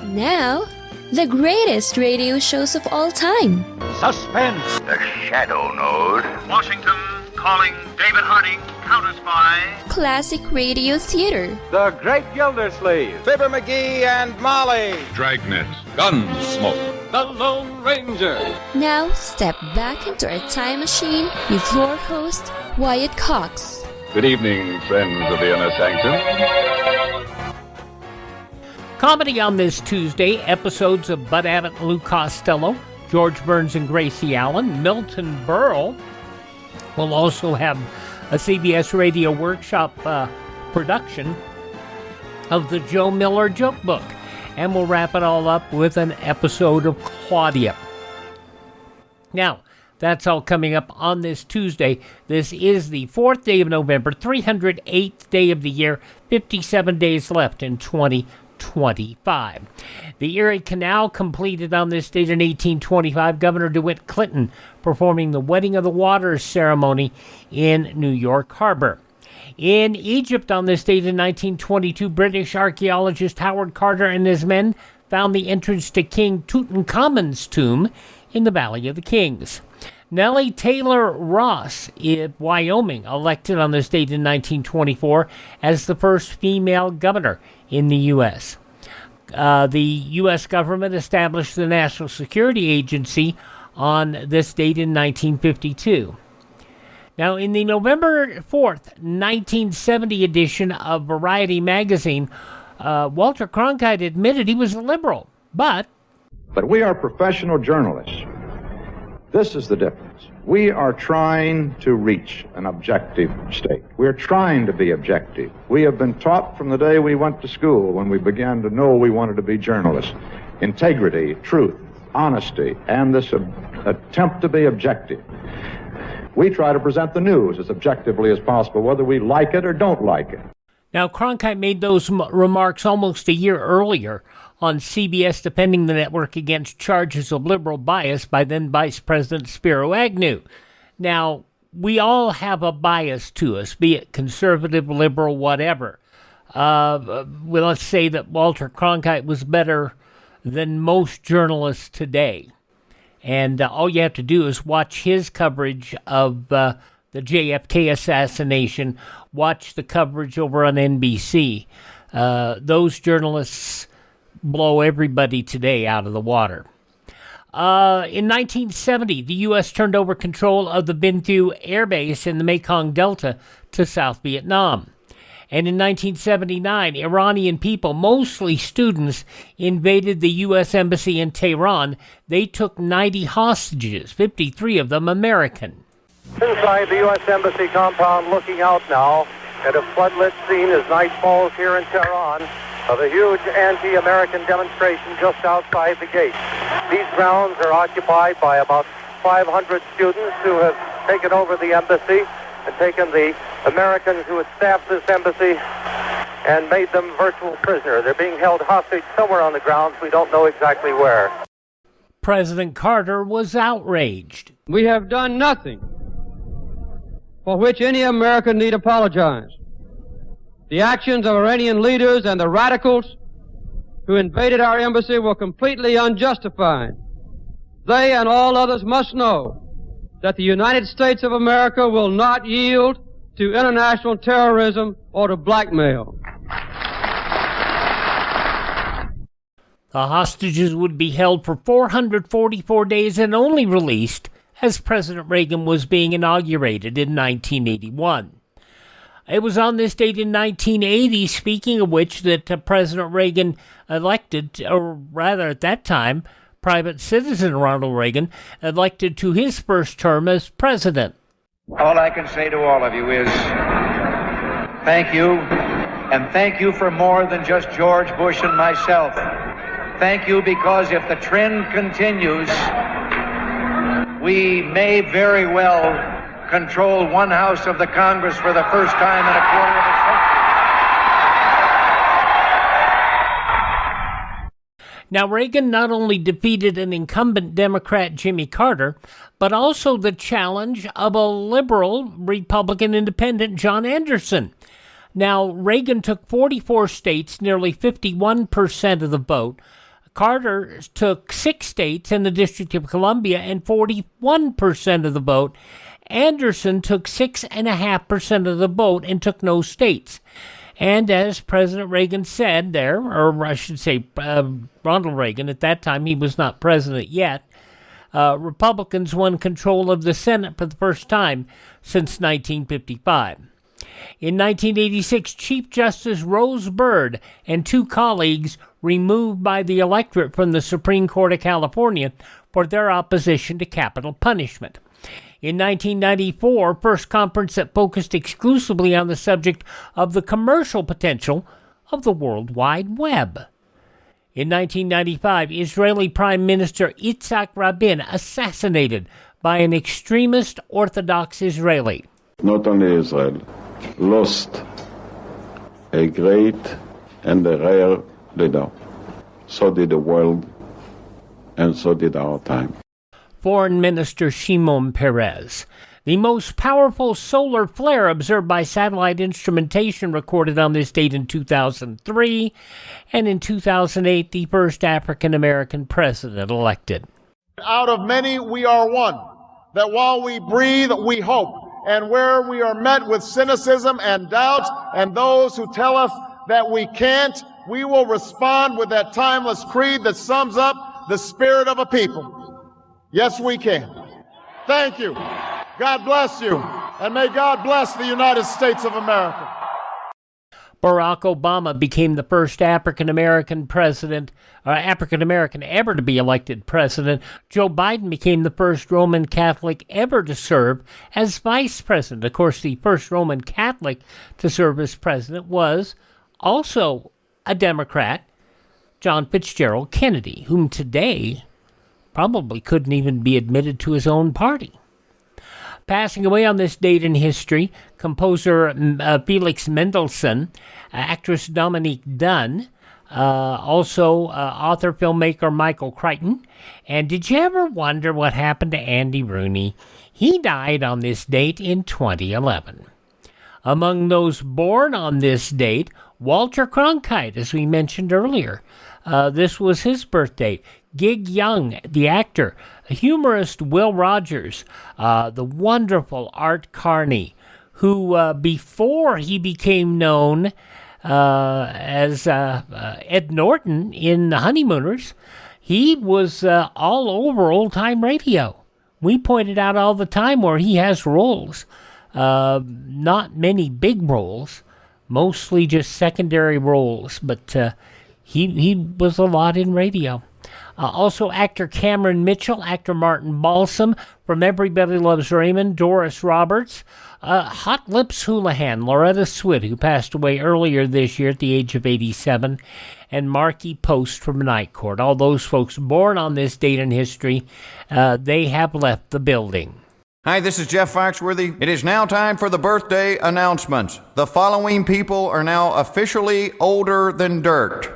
Now, the greatest radio shows of all time. Suspense. The Shadow Node. Washington calling David Harding, counter-spy. Classic radio theater. The Great Gildersleeve. Fibber McGee and Molly. Dragnet. Gunsmoke. The Lone Ranger. Now, step back into a time machine with your host, Wyatt Cox. Good evening, friends of the Inner Sanctum. Comedy on this Tuesday, episodes of Bud Abbott and Lou Costello, George Burns and Gracie Allen, Milton Berle. We'll also have a CBS Radio Workshop production of the Joe Miller Joke Book. And we'll wrap it all up with an episode of Claudia. Now, that's all coming up on this Tuesday. This is the 4th day of November, 308th day of the year, 57 days left in 2025. The Erie Canal completed on this date in 1825. Governor DeWitt Clinton performing the Wedding of the Waters ceremony in New York Harbor. In Egypt on this date in 1922, British archaeologist Howard Carter and his men found the entrance to King Tutankhamun's tomb in the Valley of the Kings. Nellie Taylor Ross in Wyoming, elected on this date in 1924 as the first female governor in the U.S. The U.S. government established the National Security Agency on this date in 1952. Now, in the November 4th, 1970 edition of Variety magazine, Walter Cronkite admitted he was a liberal, but we are professional journalists. This is the difference. We are trying to reach an objective state. We're trying to be objective. We have been taught from the day we went to school, when we began to know we wanted to be journalists, integrity, truth, honesty, and this attempt to be objective. We try to present the news as objectively as possible, whether we like it or don't like it. Now, Cronkite made those remarks almost a year earlier on CBS, defending the network against charges of liberal bias by then Vice President Spiro Agnew. Now, we all have a bias to us, be it conservative, liberal, whatever. Let's say that Walter Cronkite was better than most journalists today. And all you have to do is watch his coverage of the JFK assassination, watch the coverage over on NBC. Those journalists blow everybody today out of the water. In 1970, the U.S. turned over control of the Binh Thu Air Base in the Mekong Delta to South Vietnam. And in 1979, Iranian people, mostly students, invaded the U.S. Embassy in Tehran. They took 90 hostages, 53 of them American. Inside the U.S. Embassy compound, looking out now at a floodlit scene as night falls here in Tehran of a huge anti-American demonstration just outside the gate. These grounds are occupied by about 500 students who have taken over the embassy and taken the Americans who had staffed this embassy and made them virtual prisoner. They're being held hostage somewhere on the grounds. We don't know exactly where. President Carter was outraged. We have done nothing for which any American need apologize. The actions of Iranian leaders and the radicals who invaded our embassy were completely unjustified. They and all others must know that the United States of America will not yield to international terrorism or to blackmail. The hostages would be held for 444 days and only released as President Reagan was being inaugurated in 1981. It was on this date in 1980, speaking of which, that President Reagan elected, or rather at that time, private citizen Ronald Reagan, elected to his first term as president. All I can say to all of you is thank you, and thank you for more than just George Bush and myself. Thank you because if the trend continues, we may very well control one house of the Congress for the first time in a quarter of a century. Now, Reagan not only defeated an incumbent Democrat, Jimmy Carter, but also the challenge of a liberal Republican independent, John Anderson. Now, Reagan took 44 states, nearly 51% of the vote, Carter took 6 states and the District of Columbia and 41% of the vote. Anderson took 6.5% of the vote and took no states. And as President Reagan said there, or I should say Ronald Reagan, at that time he was not president yet, Republicans won control of the Senate for the first time since 1955. In 1986, Chief Justice Rose Byrd and 2 colleagues removed by the electorate from the Supreme Court of California for their opposition to capital punishment. In 1994, first conference that focused exclusively on the subject of the commercial potential of the World Wide Web. In 1995, Israeli Prime Minister Yitzhak Rabin assassinated by an extremist Orthodox Israeli. Not only Israel lost a great and a rare leader, so did the world, and so did our time. Foreign Minister Shimon Peres. The most powerful solar flare observed by satellite instrumentation recorded on this date in 2003, and in 2008, the first African-American president elected. Out of many, we are one. That while we breathe, we hope. And where we are met with cynicism and doubts, and those who tell us that we can't, we will respond with that timeless creed that sums up the spirit of a people. Yes, we can. Thank you. God bless you. And may God bless the United States of America. Barack Obama became the first African-American president, or African-American ever to be elected president. Joe Biden became the first Roman Catholic ever to serve as vice president. Of course, the first Roman Catholic to serve as president was also a Democrat, John Fitzgerald Kennedy, whom today probably couldn't even be admitted to his own party. Passing away on this date in history, composer Felix Mendelssohn, actress Dominique Dunn, also author-filmmaker Michael Crichton. And did you ever wonder what happened to Andy Rooney? He died on this date in 2011. Among those born on this date, Walter Cronkite, as we mentioned earlier. This was his birthday. Gig Young, the actor, humorist Will Rogers, the wonderful Art Carney, who before he became known as Ed Norton in The Honeymooners, he was all over old-time radio. We pointed out all the time where he has roles, not many big roles, mostly just secondary roles, but he was a lot in radio. Also, actor Cameron Mitchell, actor Martin Balsam, from Everybody Loves Raymond, Doris Roberts, Hot Lips Houlihan, Loretta Swit, who passed away earlier this year at the age of 87, and Marky Post from Night Court. All those folks born on this date in history, they have left the building. Hi, this is Jeff Foxworthy. It is now time for the birthday announcements. The following people are now officially older than dirt.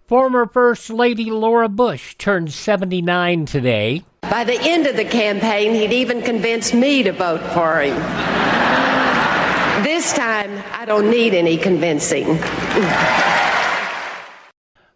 Former First Lady Laura Bush turned 79 today. By the end of the campaign, he'd even convinced me to vote for him. This time, I don't need any convincing.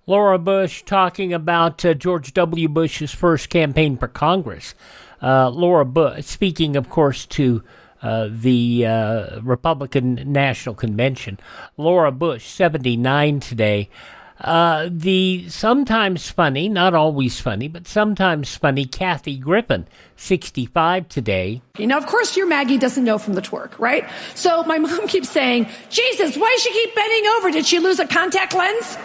Laura Bush talking about George W. Bush's first campaign for Congress. Laura Bush, speaking, of course, to the Republican National Convention. Laura Bush, 79 today. The sometimes funny, not always funny, but sometimes funny Kathy Griffin, 65 today. Now, of course, your Maggie doesn't know from the twerk, right? So my mom keeps saying, Jesus, why does she keep bending over? Did she lose a contact lens?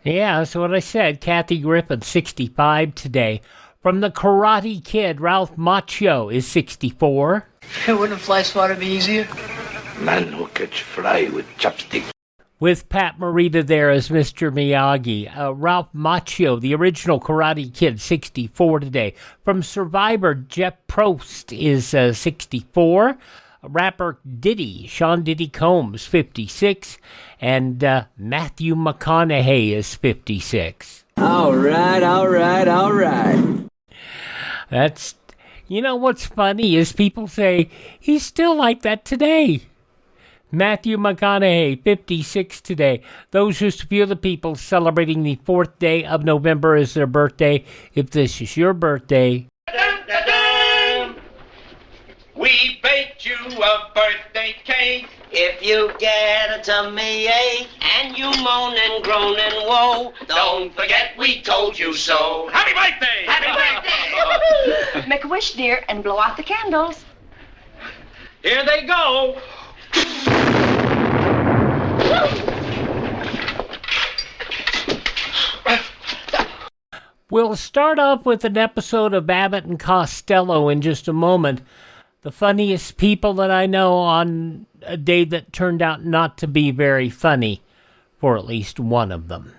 Yeah, that's what I said. Kathy Griffin, 65 today. From the Karate Kid, Ralph Macchio is 64. Wouldn't fly swatter be easier? Man who catch fly with chopsticks. With Pat Morita there as Mr. Miyagi. Ralph Macchio, the original Karate Kid, 64 today. From Survivor, Jeff Probst is 64. Rapper Diddy, Sean Diddy Combs, 56. And Matthew McConaughey is 56. All right. That's, you know what's funny is people say, he's still like that today. Matthew McConaughey, 56 today. Those just a few of the people celebrating the 4th day of November as their birthday. If this is your birthday, we baked you a birthday cake. If you get a tummy ache and you moan and groan and woe, don't forget we told you so. Happy birthday! Happy birthday! Make a wish, dear, and blow out the candles. Here they go. We'll start off with an episode of Abbott and Costello in just a moment. The funniest people that I know on a day that turned out not to be very funny for at least one of them.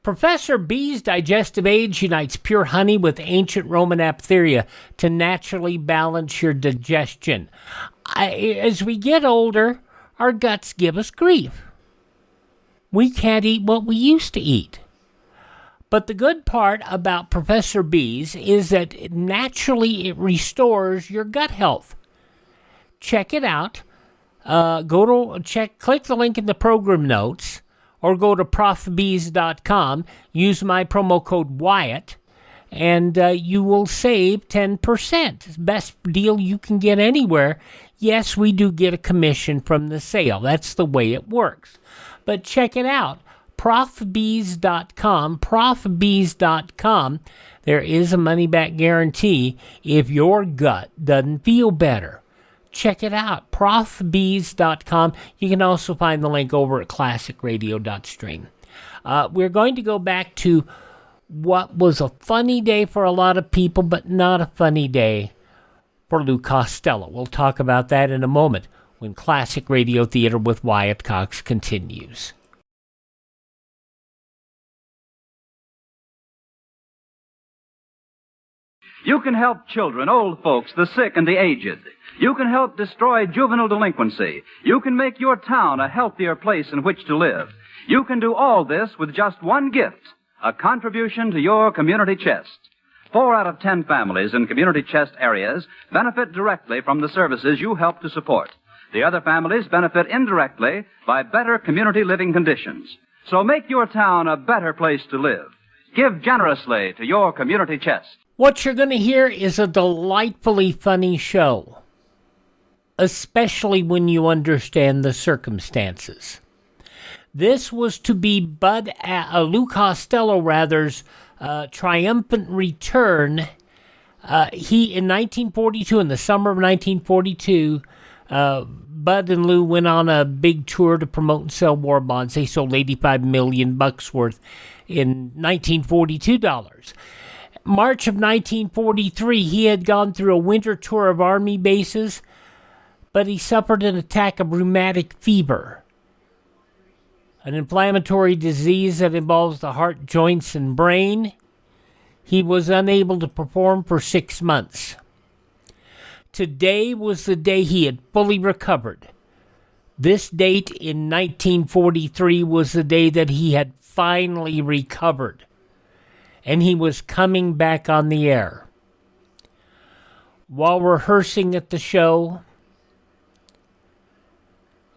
Professor B's digestive aids unites pure honey with ancient Roman apotheria to naturally balance your digestion. As we get older, our guts give us grief. We can't eat what we used to eat. But the good part about Professor B's is that naturally it restores your gut health. Check it out. Click the link in the program notes or go to profbees.com. Use my promo code Wyatt and you will save 10%. Best deal you can get anywhere. Yes, we do get a commission from the sale. That's the way it works. But check it out. profbees.com. There is a money-back guarantee if your gut doesn't feel better. Check it out, profbees.com. You can also find the link over at classicradio.stream. We're going to go back to what was a funny day for a lot of people, but not a funny day for Lou Costello. We'll talk about that in a moment when Classic Radio Theater with Wyatt Cox continues. You can help children, old folks, the sick, and the aged. You can help destroy juvenile delinquency. You can make your town a healthier place in which to live. You can do all this with just one gift, a contribution to your community chest. 4 out of 10 families in community chest areas benefit directly from the services you help to support. The other families benefit indirectly by better community living conditions. So make your town a better place to live. Give generously to your community chest. What you're going to hear is a delightfully funny show, especially when you understand the circumstances. This was to be Lou Costello's triumphant return. In 1942, in the summer of 1942, Bud and Lou went on a big tour to promote and sell war bonds. They sold $85 million worth in 1942 dollars. March of 1943, he had gone through a winter tour of Army bases, but he suffered an attack of rheumatic fever, an inflammatory disease that involves the heart, joints, and brain. He was unable to perform for 6 months. Today was the day he had fully recovered. This date in 1943 was the day that he had finally recovered, and he was coming back on the air. While rehearsing at the show,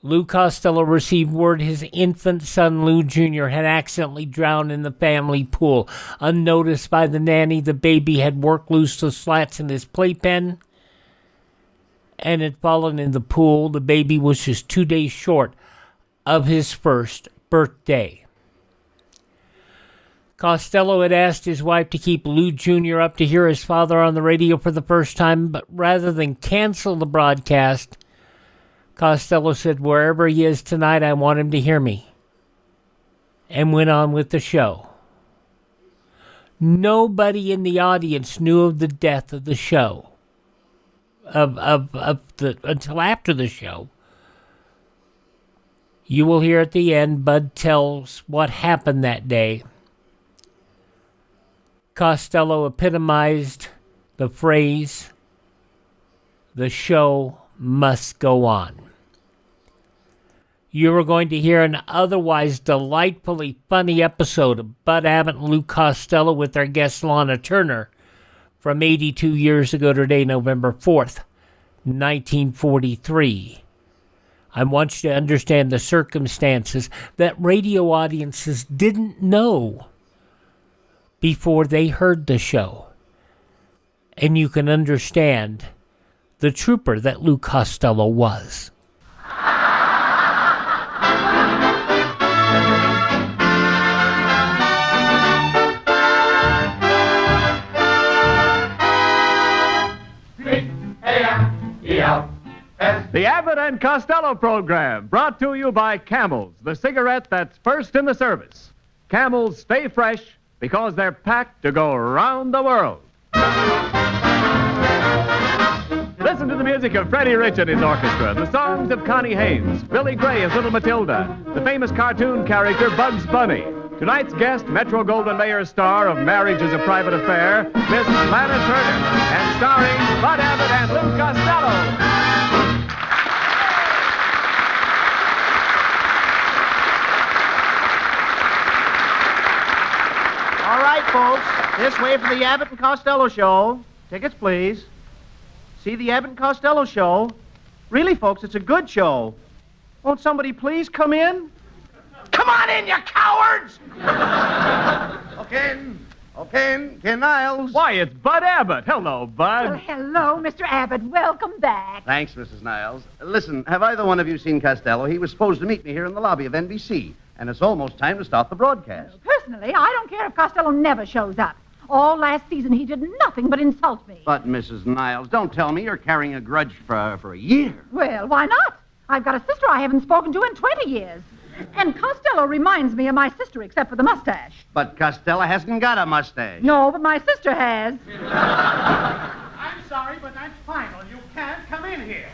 Lou Costello received word his infant son, Lou Jr., had accidentally drowned in the family pool. Unnoticed by the nanny, the baby had worked loose the slats in his playpen and had fallen in the pool. The baby was just 2 days short of his first birthday. Costello had asked his wife to keep Lou Jr. up to hear his father on the radio for the first time, but rather than cancel the broadcast, Costello said, "Wherever he is tonight, I want him to hear me," and went on with the show. Nobody in the audience knew of the death of the show, until after the show. You will hear at the end, Bud tells what happened that day. Costello epitomized the phrase, "The show must go on." You are going to hear an otherwise delightfully funny episode of Bud Abbott and Lou Costello with their guest Lana Turner from 82 years ago today, November 4th, 1943, I want you to understand the circumstances that radio audiences didn't know before they heard the show. And you can understand the trooper that Lou Costello was. The Abbott and Costello program, brought to you by Camels, the cigarette that's first in the service. Camels stay fresh because they're packed to go around the world. Listen to the music of Freddie Rich and his orchestra, the songs of Connie Haynes, Billy Gray as Little Matilda, the famous cartoon character Bugs Bunny. Tonight's guest, Metro Goldwyn Mayer star of Marriage is a Private Affair, Miss Lana Turner, and starring Bud Abbott and Lou Costello. All right, folks, this way for the Abbott and Costello show. Tickets, please. See the Abbott and Costello show. Really, folks, it's a good show. Won't somebody please come in? Come on in, you cowards! Ken Niles. Why, it's Bud Abbott. Hello, Bud. Well, hello, Mr. Abbott. Welcome back. Thanks, Mrs. Niles. Listen, have either one of you seen Costello? He was supposed to meet me here in the lobby of NBC, and it's almost time to start the broadcast. Personally, I don't care if Costello never shows up. All last season, he did nothing but insult me. But, Mrs. Niles, don't tell me you're carrying a grudge for a year. Well, why not? I've got a sister I haven't spoken to in 20 years. And Costello reminds me of my sister, except for the mustache. But Costello hasn't got a mustache. No, but my sister has. I'm sorry, but that's final. You can't come in here.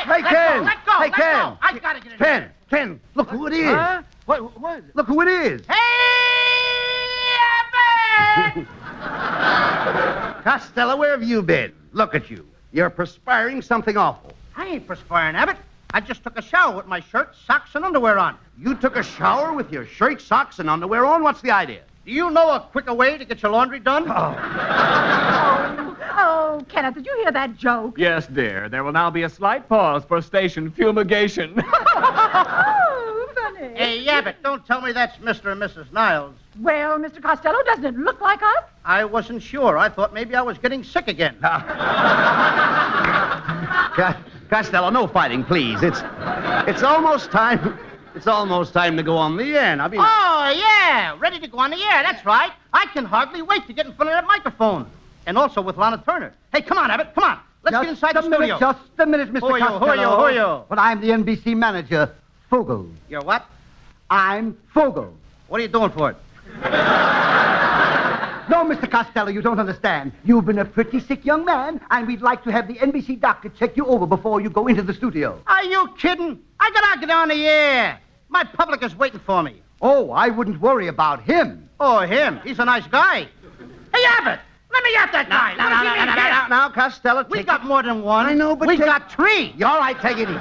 Hey, Ken! Let go! Hey, Ken! I gotta get in Ken, look who it is. Huh? What? Look who it is. Hey, Abbott! Costello, where have you been? Look at you. You're perspiring something awful. I ain't perspiring, Abbott. I just took a shower with my shirt, socks, and underwear on. You took a shower with your shirt, socks, and underwear on? What's the idea? Do you know a quicker way to get your laundry done? Oh, Kenneth, did you hear that joke? Yes, dear. There will now be a slight pause for station fumigation. Oh, funny. Hey, Abbott, don't tell me that's Mr. and Mrs. Niles. Well, Mr. Costello, doesn't it look like us? I wasn't sure. I thought maybe I was getting sick again. Costello, no fighting, please. It's almost time. It's almost time to go on the air. Now, Oh, yeah. Ready to go on the air. That's right. I can hardly wait to get in front of that microphone. And also with Lana Turner. Hey, come on, Abbott. Come on. Let's get inside the studio. Just a minute, Mr. Costello. Who are you? Well, I'm the NBC manager, Fogel. You're what? I'm Fogel. What are you doing for it? No, Mr. Costello, you don't understand. You've been a pretty sick young man, and we'd like to have the NBC doctor check you over before you go into the studio. Are you kidding? I gotta get on the air. My public is waiting for me. Oh, I wouldn't worry about him. Oh, him? He's a nice guy. Hey, Abbott, let me at that guy. Now, Costello, We got more than one. I know, but we got three. All right, take it easy.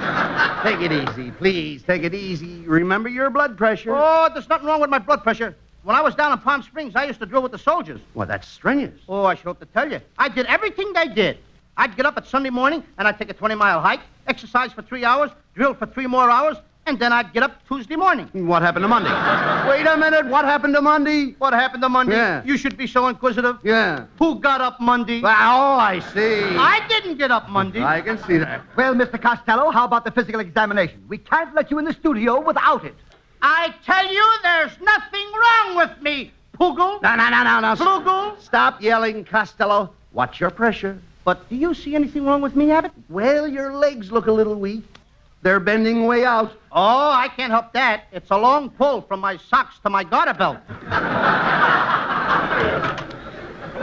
Take it easy, please. Take it easy. Remember your blood pressure. Oh, there's nothing wrong with my blood pressure. When I was down in Palm Springs, I used to drill with the soldiers. Well, that's strenuous. Oh, I should hope to tell you. I did everything they did. I'd get up at Sunday morning, and I'd take a 20-mile hike, exercise for 3 hours, drill for 3 more hours, and then I'd get up Tuesday morning. What happened to Monday? Wait a minute. What happened to Monday? What happened to Monday? Yeah. You should be so inquisitive. Yeah. Who got up Monday? Well, I see. I didn't get up Monday. I can see that. Well, Mr. Costello, how about the physical examination? We can't let you in the studio without it. I tell you, there's nothing wrong with me, Poogle. No. Poogle. Stop yelling, Costello. Watch your pressure. But do you see anything wrong with me, Abbott? Well, your legs look a little weak. They're bending way out. Oh, I can't help that. It's a long pull from my socks to my garter belt. Come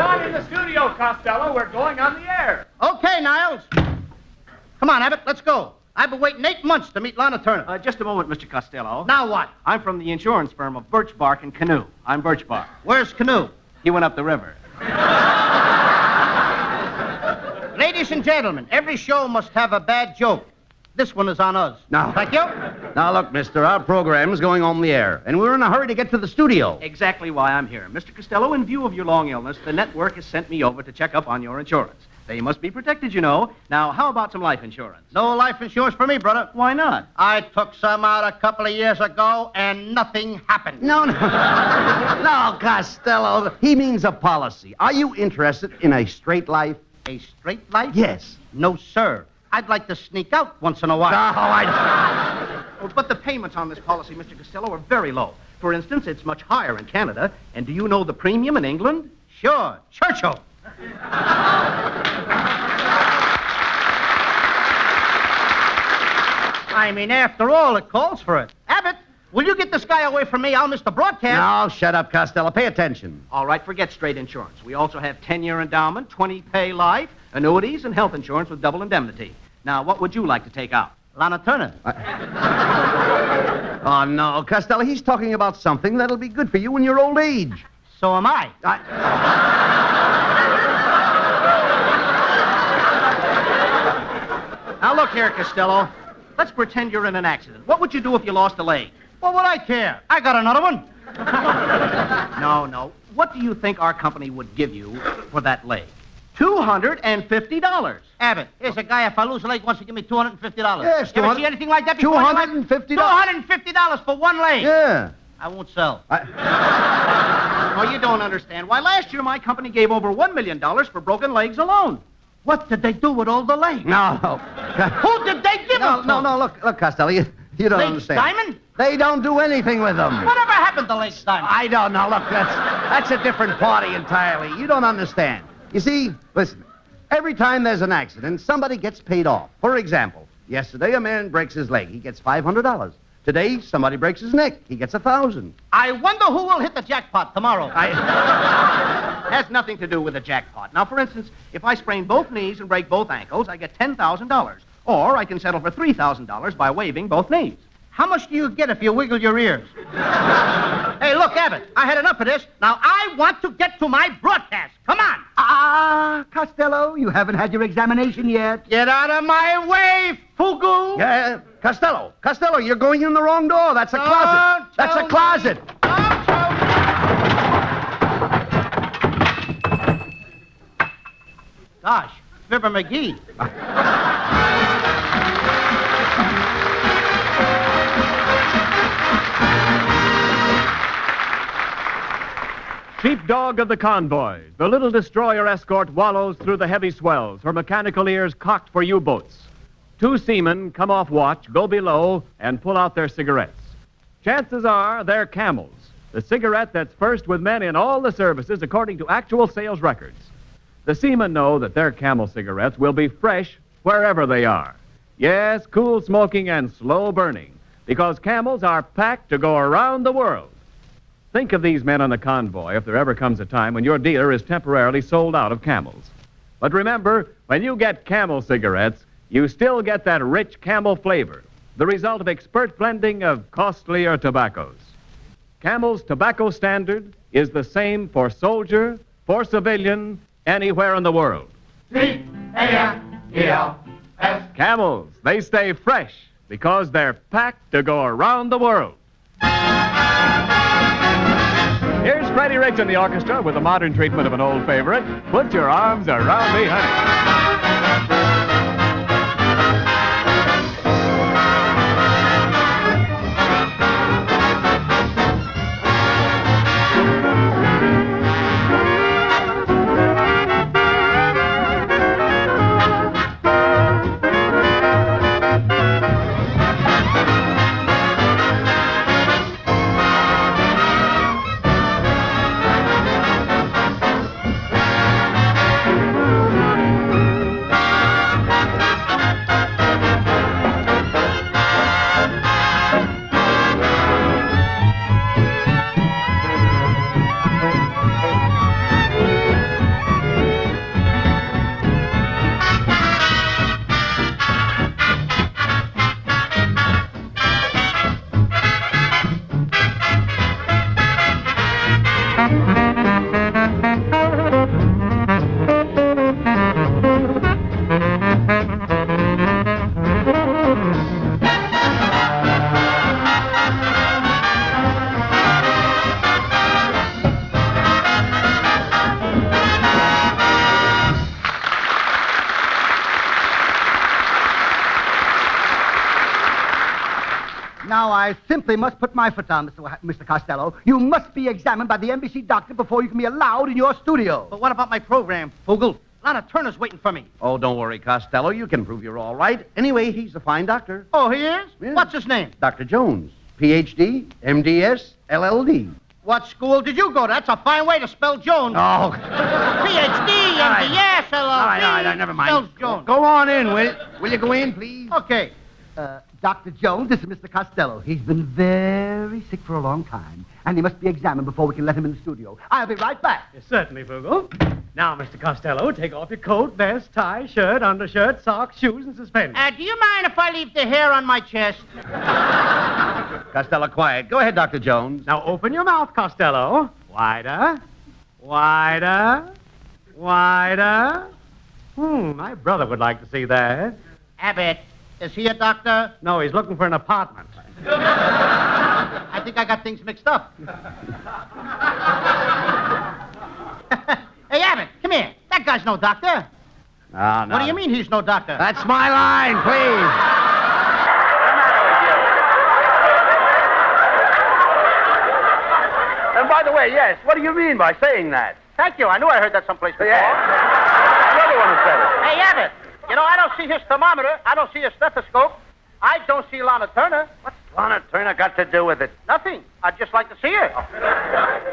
on in the studio, Costello. We're going on the air. Okay, Niles. Come on, Abbott, let's go. I've been waiting 8 months to meet Lana Turner. Just a moment, Mr. Costello. Now what? I'm from the insurance firm of Birch Bark and Canoe. I'm Birch Bark. Where's Canoe? He went up the river. Ladies and gentlemen, every show must have a bad joke. This one is on us. No. Thank you. Now, look, mister, our program is going on the air, and we're in a hurry to get to the studio. Exactly why I'm here. Mr. Costello, in view of your long illness, the network has sent me over to check up on your insurance. They must be protected, you know. Now, how about some life insurance? No life insurance for me, brother. Why not? I took some out a couple of years ago, and nothing happened. No. No, Costello. He means a policy. Are you interested in a straight life? A straight life? Yes. No, sir. I'd like to sneak out once in a while. Oh, but the payments on this policy, Mr. Costello, are very low. For instance, it's much higher in Canada. And do you know the premium in England? Sure, Churchill. I mean, after all, it calls for it. Abbott, will you get this guy away from me? I'll miss the broadcast. No, shut up, Costello. Pay attention. All right, forget straight insurance. We also have 10-year endowment, 20-pay life, annuities, and health insurance with double indemnity. Now, what would you like to take out? Lana Turner. Oh, no, Costello, he's talking about something that'll be good for you in your old age. So am I. Now, look here, Costello. Let's pretend you're in an accident. What would you do if you lost a leg? What would I care? I got another one. No. What do you think our company would give you for that leg? $250. Abbott, here's a guy, if I lose a leg, wants to give me $250. Yes, You ever see anything like that before? $250. $250 for one leg. Yeah. I won't sell. Oh, you don't understand. Why, last year my company gave over $1 million for broken legs alone. What did they do with all the legs? No. Who did they give them to? No, look, Costello, you don't Lake understand. Diamond? They don't do anything with them. Whatever happened to Lake Diamond? I don't know. Look, that's a different party entirely. You don't understand. You see, listen, every time there's an accident, somebody gets paid off. For example, yesterday a man breaks his leg. He gets $500. Today, somebody breaks his neck. He gets $1,000. I wonder who will hit the jackpot tomorrow. Has nothing to do with the jackpot. Now, for instance, if I sprain both knees and break both ankles, I get $10,000. Or I can settle for $3,000 by waiving both knees. How much do you get if you wiggle your ears? Hey, look, Abbott, I had enough of this. Now, I want to get to my broadcast. Come on. Costello, you haven't had your examination yet. Get out of my way, Fugu. Yeah, Costello, you're going in the wrong door. That's a closet. That's a closet. Gosh, Fibber McGee. Sheepdog of the convoy, the little destroyer escort wallows through the heavy swells, her mechanical ears cocked for U-boats. Two seamen come off watch, go below, and pull out their cigarettes. Chances are they're Camels, the cigarette that's first with men in all the services according to actual sales records. The seamen know that their Camel cigarettes will be fresh wherever they are. Yes, cool smoking and slow burning, because Camels are packed to go around the world. Think of these men on the convoy if there ever comes a time when your dealer is temporarily sold out of Camels. But remember, when you get Camel cigarettes, you still get that rich Camel flavor, the result of expert blending of costlier tobaccos. Camel's tobacco standard is the same for soldier, for civilian, anywhere in the world. C-A-M-E-L-S. Camels, they stay fresh because they're packed to go around the world. Here's Freddie Rich and the orchestra with a modern treatment of an old favorite. Put your arms around me, honey. Now, I simply must put my foot down, Mr. Costello. You must be examined by the NBC doctor before you can be allowed in your studio. But what about my program, Fogel? Lana Turner's waiting for me. Oh, don't worry, Costello. You can prove you're all right. Anyway, he's a fine doctor. Oh, he is? Yeah. What's his name? Dr. Jones. Ph.D., MDS, LLD. What school did you go to? That's a fine way to spell Jones. Oh. Ph.D., MDS, LLD. All right, never mind. Spells Jones. Go on in, will you go in, please? Okay. Dr. Jones, this is Mr. Costello. He's been very sick for a long time, and he must be examined before we can let him in the studio. I'll be right back. Yes, certainly, Fogel. Now, Mr. Costello, take off your coat, vest, tie, shirt, undershirt, socks, shoes, and suspenders. Do you mind if I leave the hair on my chest? Costello, quiet. Go ahead, Dr. Jones. Now, open your mouth, Costello. Wider. Wider. Wider. My brother would like to see that. Abbott, is he a doctor? No, he's looking for an apartment. I think I got things mixed up. Hey, Abbott, come here. That guy's no doctor. No. What do you mean he's no doctor? That's my line, please. And by the way, yes, what do you mean by saying that? Thank you. I knew I heard that someplace before. Yeah. Another one who said it. Hey, Abbott, you know, I don't see his thermometer. I don't see his stethoscope. I don't see Lana Turner. What's Lana Turner got to do with it? Nothing. I'd just like to see her.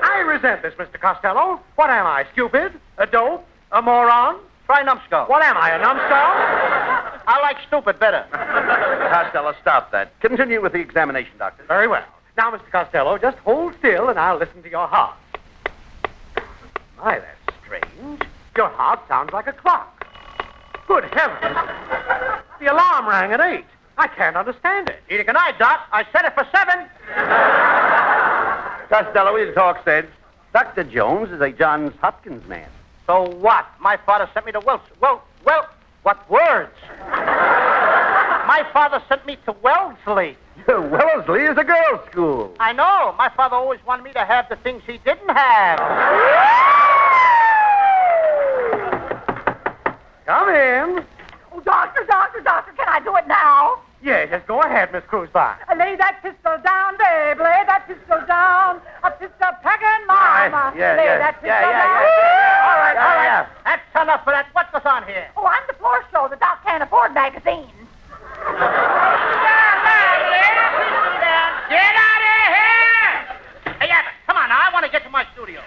I resent this, Mr. Costello. What am I, stupid? A dope? A moron? Try numbskull. What am I, a numbskull? I like stupid better. Costello, stop that. Continue with the examination, Doctor. Very well. Now, Mr. Costello, just hold still and I'll listen to your heart. My, that's strange. Your heart sounds like a clock. Good heavens. The alarm rang at 8. I can't understand it. Neither can I, Doc. I set it for 7. Costello, we'll talk sense. Dr. Jones is a Johns Hopkins man. So what? My father sent me to Wells. Well, what words? My father sent me to Wellesley. Wellesley is a girls' school. I know. My father always wanted me to have the things he didn't have. Come in. Oh, doctor, can I do it now? Yes, go ahead, Miss Cruzbine. Lay that pistol down, babe. Lay that pistol down. A pistol pecking mama. Yeah. Lay that pistol down. All right. That's enough of that. What goes on here? Oh, I'm the floor show. The doc can't afford magazines. Get out of here! Hey, Abbott, come on now. I want to get to my studio.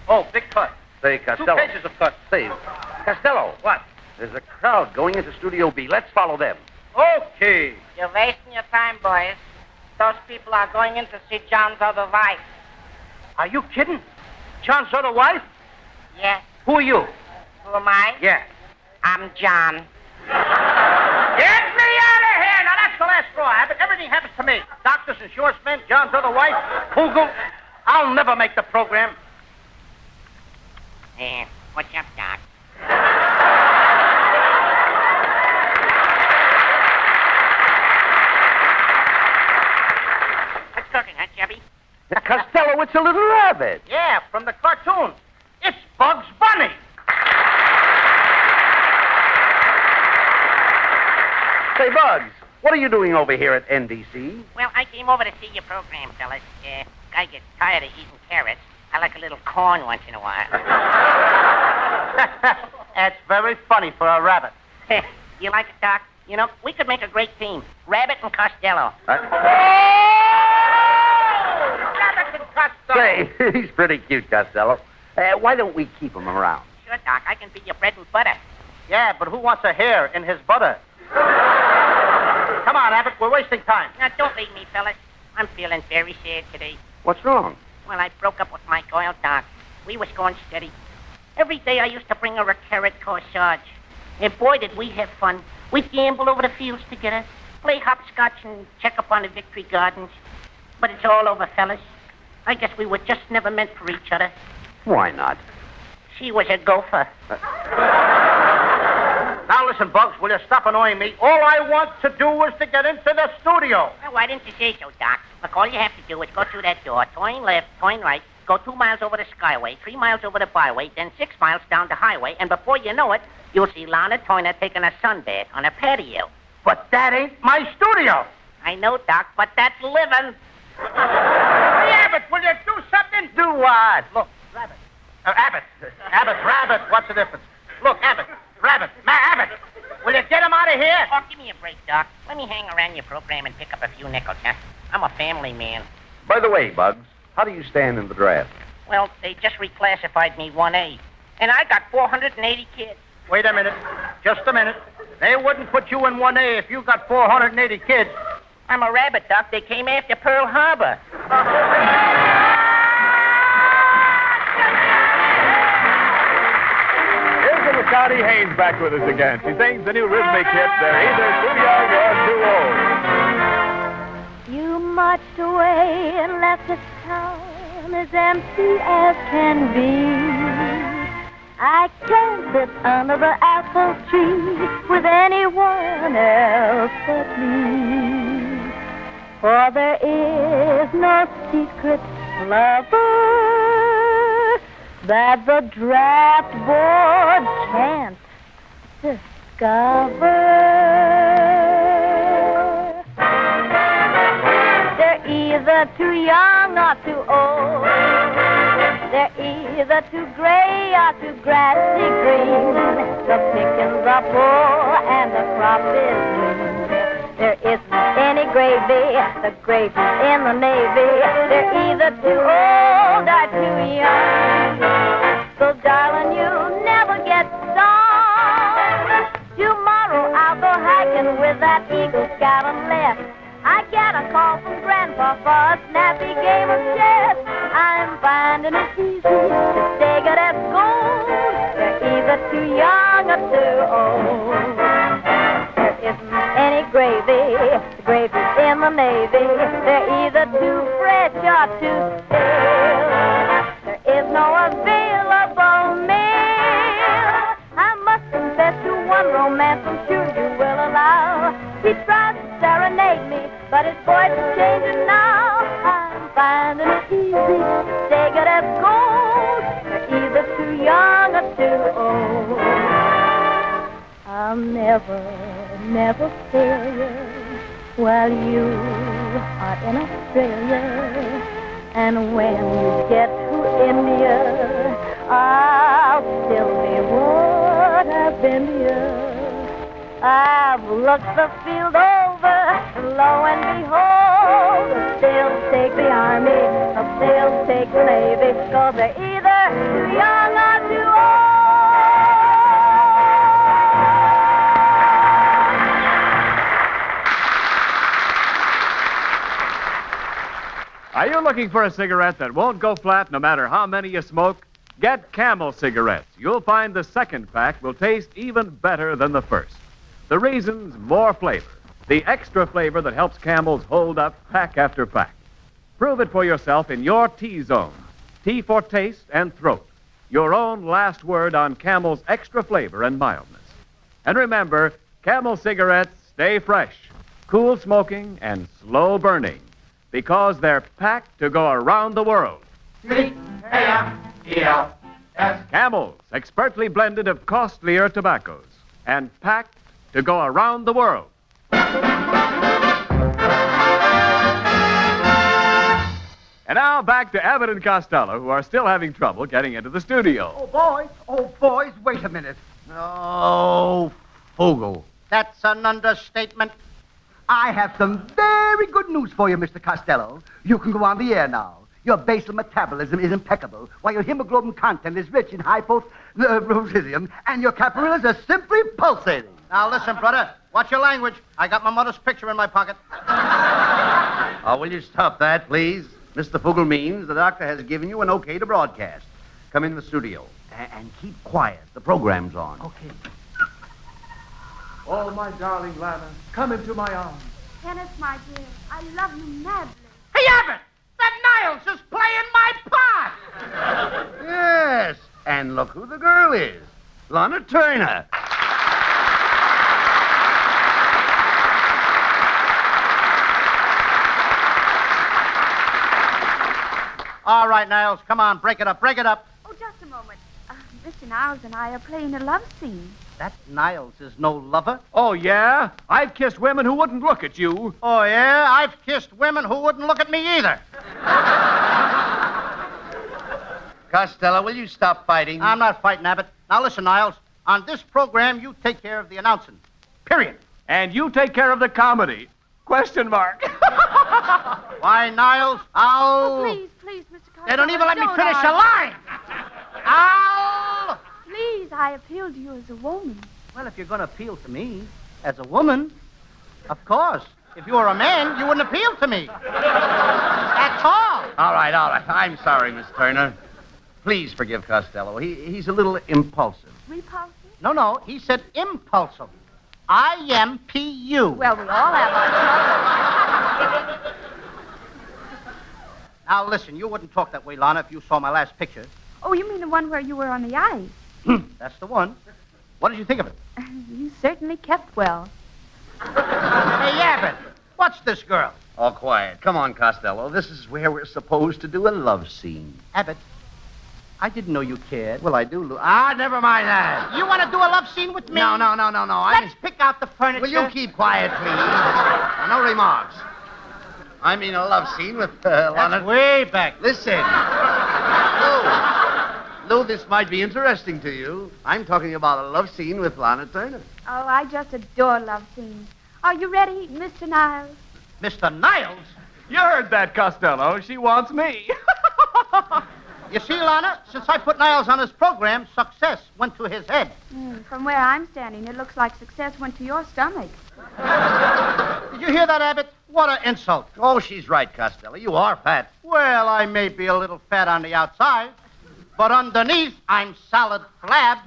Oh, big cut. Say, 2 Costello. pages of cut. Say, Costello. What? There's a crowd going into Studio B. Let's follow them. Okay. You're wasting your time, boys. Those people are going in to see John's other wife. Are you kidding? John's other wife? Yes. Who are you? Who am I? Yeah. I'm John. Get me out of here! Now, that's the last straw, Abbott. Everything happens to me. Doctors, insurance men, John's other wife, Poogle. I'll never make the program. What's up, Doc? What's cooking, huh, Chubby? Costello, it's a little rabbit. Yeah, from the cartoon. It's Bugs Bunny. Say, Bugs, what are you doing over here at NBC? Well, I came over to see your program, fellas. Guy gets tired of eating carrots. I like a little corn once in a while. That's very funny for a rabbit. You like it, Doc? You know, we could make a great team. Abbott and Costello. Abbott and Costello. Say, he's pretty cute, Costello. Why don't we keep him around? Sure, Doc. I can be your bread and butter. Yeah, but who wants a hair in his butter? Come on, Abbott. We're wasting time. Now, don't leave me, fellas. I'm feeling very sad today. What's wrong? Well, I broke up with my girl, Doc. We was going steady. Every day I used to bring her a carrot corsage. And boy, did we have fun. We'd gamble over the fields together, play hopscotch and check up on the Victory Gardens. But it's all over, fellas. I guess we were just never meant for each other. Why not? She was a gopher. Now listen, Bugs, will you stop annoying me? All I want to do is to get into the studio. Now, why didn't you say so, Doc? Look, all you have to do is go through that door, turn left, turn right, go 2 miles over the skyway, 3 miles over the byway, then 6 miles down the highway, and before you know it, you'll see Lana Turner taking a sunbath on a patio. But that ain't my studio. I know, Doc, but that's living. Hey, Abbott, will you do something? Do what? Look, Rabbit. Abbott. Abbott, Rabbit. What's the difference? Look, Abbott. Rabbit. Abbott. Will you get him out of here? Oh, give me a break, Doc. Let me hang around your program and pick up a few nickels, huh? I'm a family man. By the way, Bugs, how do you stand in the draft? Well, they just reclassified me 1A, and I got 480 kids. Wait a minute. Just a minute. They wouldn't put you in 1A if you got 480 kids. I'm a rabbit, Doc. They came after Pearl Harbor. Here's little Connie Haynes back with us again. She sings the new rhythmic hit, They're Either Too Young or Too Old. You marched away and left this town as empty as can be. I can't sit under the apple tree with anyone else but me. For there is no secret lover that the draft board can't discover. They're either too young or too old. They're either too gray or too grassy green. The pickings are full and the crop is lean. There isn't any gravy, the gravy's in the Navy. They're either too old or too young. So, darling, you'll never get stung. Tomorrow I'll go hiking with that Eagle Scout and left. I get a call from Grandpa for a snappy game of chess. I'm finding it easy to stay good as gold. They're either too young or too old. There isn't any gravy, the gravy's in the Navy. They're either too fresh or too stale. There is no available meal. I must confess to one romance I'm sure you will allow. He tries to serenade me, but his voice is changing now. I'm finding it easy to stay good as gold. They're either too young or too old. I'll never fail you while you are in Australia. And when you get to India, I'll still be what I've been here. I've looked the field over, and lo and behold, they'll take the army, they'll take the navy, 'cause they're either too young or too old. Are you looking for a cigarette that won't go flat no matter how many you smoke? Get Camel cigarettes. You'll find the second pack will taste even better than the first. The reason's more flavor. The extra flavor that helps Camels hold up pack after pack. Prove it for yourself in your T-zone. T for taste and throat. Your own last word on Camel's extra flavor and mildness. And remember, Camel cigarettes stay fresh, cool smoking, and slow burning. Because they're packed to go around the world. C-A-M-E-L-S. Camels, expertly blended of costlier tobaccos. And packed to go around the world. And now back to Abbott and Costello, who are still having trouble getting into the studio. Oh, boys, wait a minute. Oh, Fogel. That's an understatement. I have some very good news for you, Mr. Costello. You can go on the air now. Your basal metabolism is impeccable, while your hemoglobin content is rich in hypothyroidism, and your capillaries are simply pulsating. Now, listen, brother. Watch your language. I got my mother's picture in my pocket. Oh, will you stop that, please? Mr. Fogel means the doctor has given you an okay to broadcast. Come in the studio and keep quiet. The program's on. Okay. Oh, my darling Lana, come into my arms. Kenneth, my dear, I love you madly. Hey, Abbott! That Niles is playing my part! Yes, and look who the girl is. Lana Turner. All right, Niles, come on, break it up, break it up. Oh, just a moment. Mr. Niles and I are playing a love scene. That Niles is no lover. Oh, yeah? I've kissed women who wouldn't look at you. Oh, yeah? I've kissed women who wouldn't look at me either. Costello, will you stop fighting? I'm not fighting, Abbott. Now, listen, Niles. On this program, you take care of the announcing. Period. And you take care of the comedy. Question mark. Why, Niles, I'll... Oh, please, Mr. Costello. They don't even let me don't finish a line. I'll... Please, I appeal to you as a woman. Well, if you're going to appeal to me as a woman, of course. If you were a man, you wouldn't appeal to me. That's all. All right. I'm sorry, Miss Turner. Please forgive Costello. He's a little impulsive. Repulsive? No, he said impulsive. I-M-P-U. Well, we all have our troubles. Now, listen, you wouldn't talk that way, Lana, if you saw my last picture. Oh, you mean the one where you were on the ice? That's the one. What did you think of it? You certainly kept well. Hey, Abbott, what's this girl? All quiet. Come on, Costello. This is where we're supposed to do a love scene. Abbott, I didn't know you cared. Well, I do, Lou. Never mind that. You want to do a love scene with me? No. Let's pick out the furniture. Will you keep quiet, please? No remarks. I mean a love scene with Lana. That's way back. Listen. Lou, this might be interesting to you. I'm talking about a love scene with Lana Turner. Oh, I just adore love scenes. Are you ready, Mr. Niles? Mr. Niles? You heard that, Costello. She wants me. You see, Lana, since I put Niles on his program, success went to his head. From where I'm standing, it looks like success went to your stomach. Did you hear that, Abbott? What an insult. Oh, she's right, Costello. You are fat. Well, I may be a little fat on the outside, but underneath, I'm solid flab.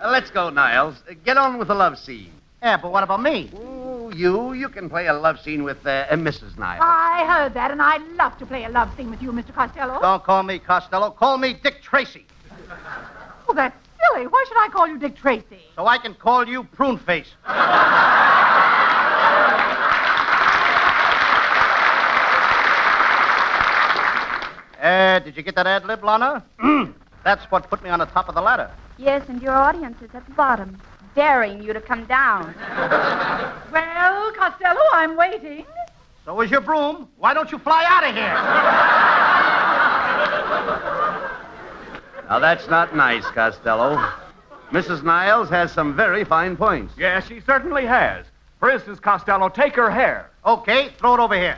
Let's go, Niles. Get on with the love scene. Yeah, but what about me? Ooh, you can play a love scene with Mrs. Niles. I heard that, and I'd love to play a love scene with you, Mr. Costello. Don't call me Costello. Call me Dick Tracy. Oh, that's silly. Why should I call you Dick Tracy? So I can call you Prune Face. Did you get that ad lib, Lana? That's what put me on the top of the ladder. Yes, and your audience is at the bottom, daring you to come down. Well, Costello, I'm waiting. So is your broom. Why don't you fly out of here? Now, that's not nice, Costello. Mrs. Niles has some very fine points. Yes, she certainly has. For instance, Costello, take her hair. Okay, throw it over here.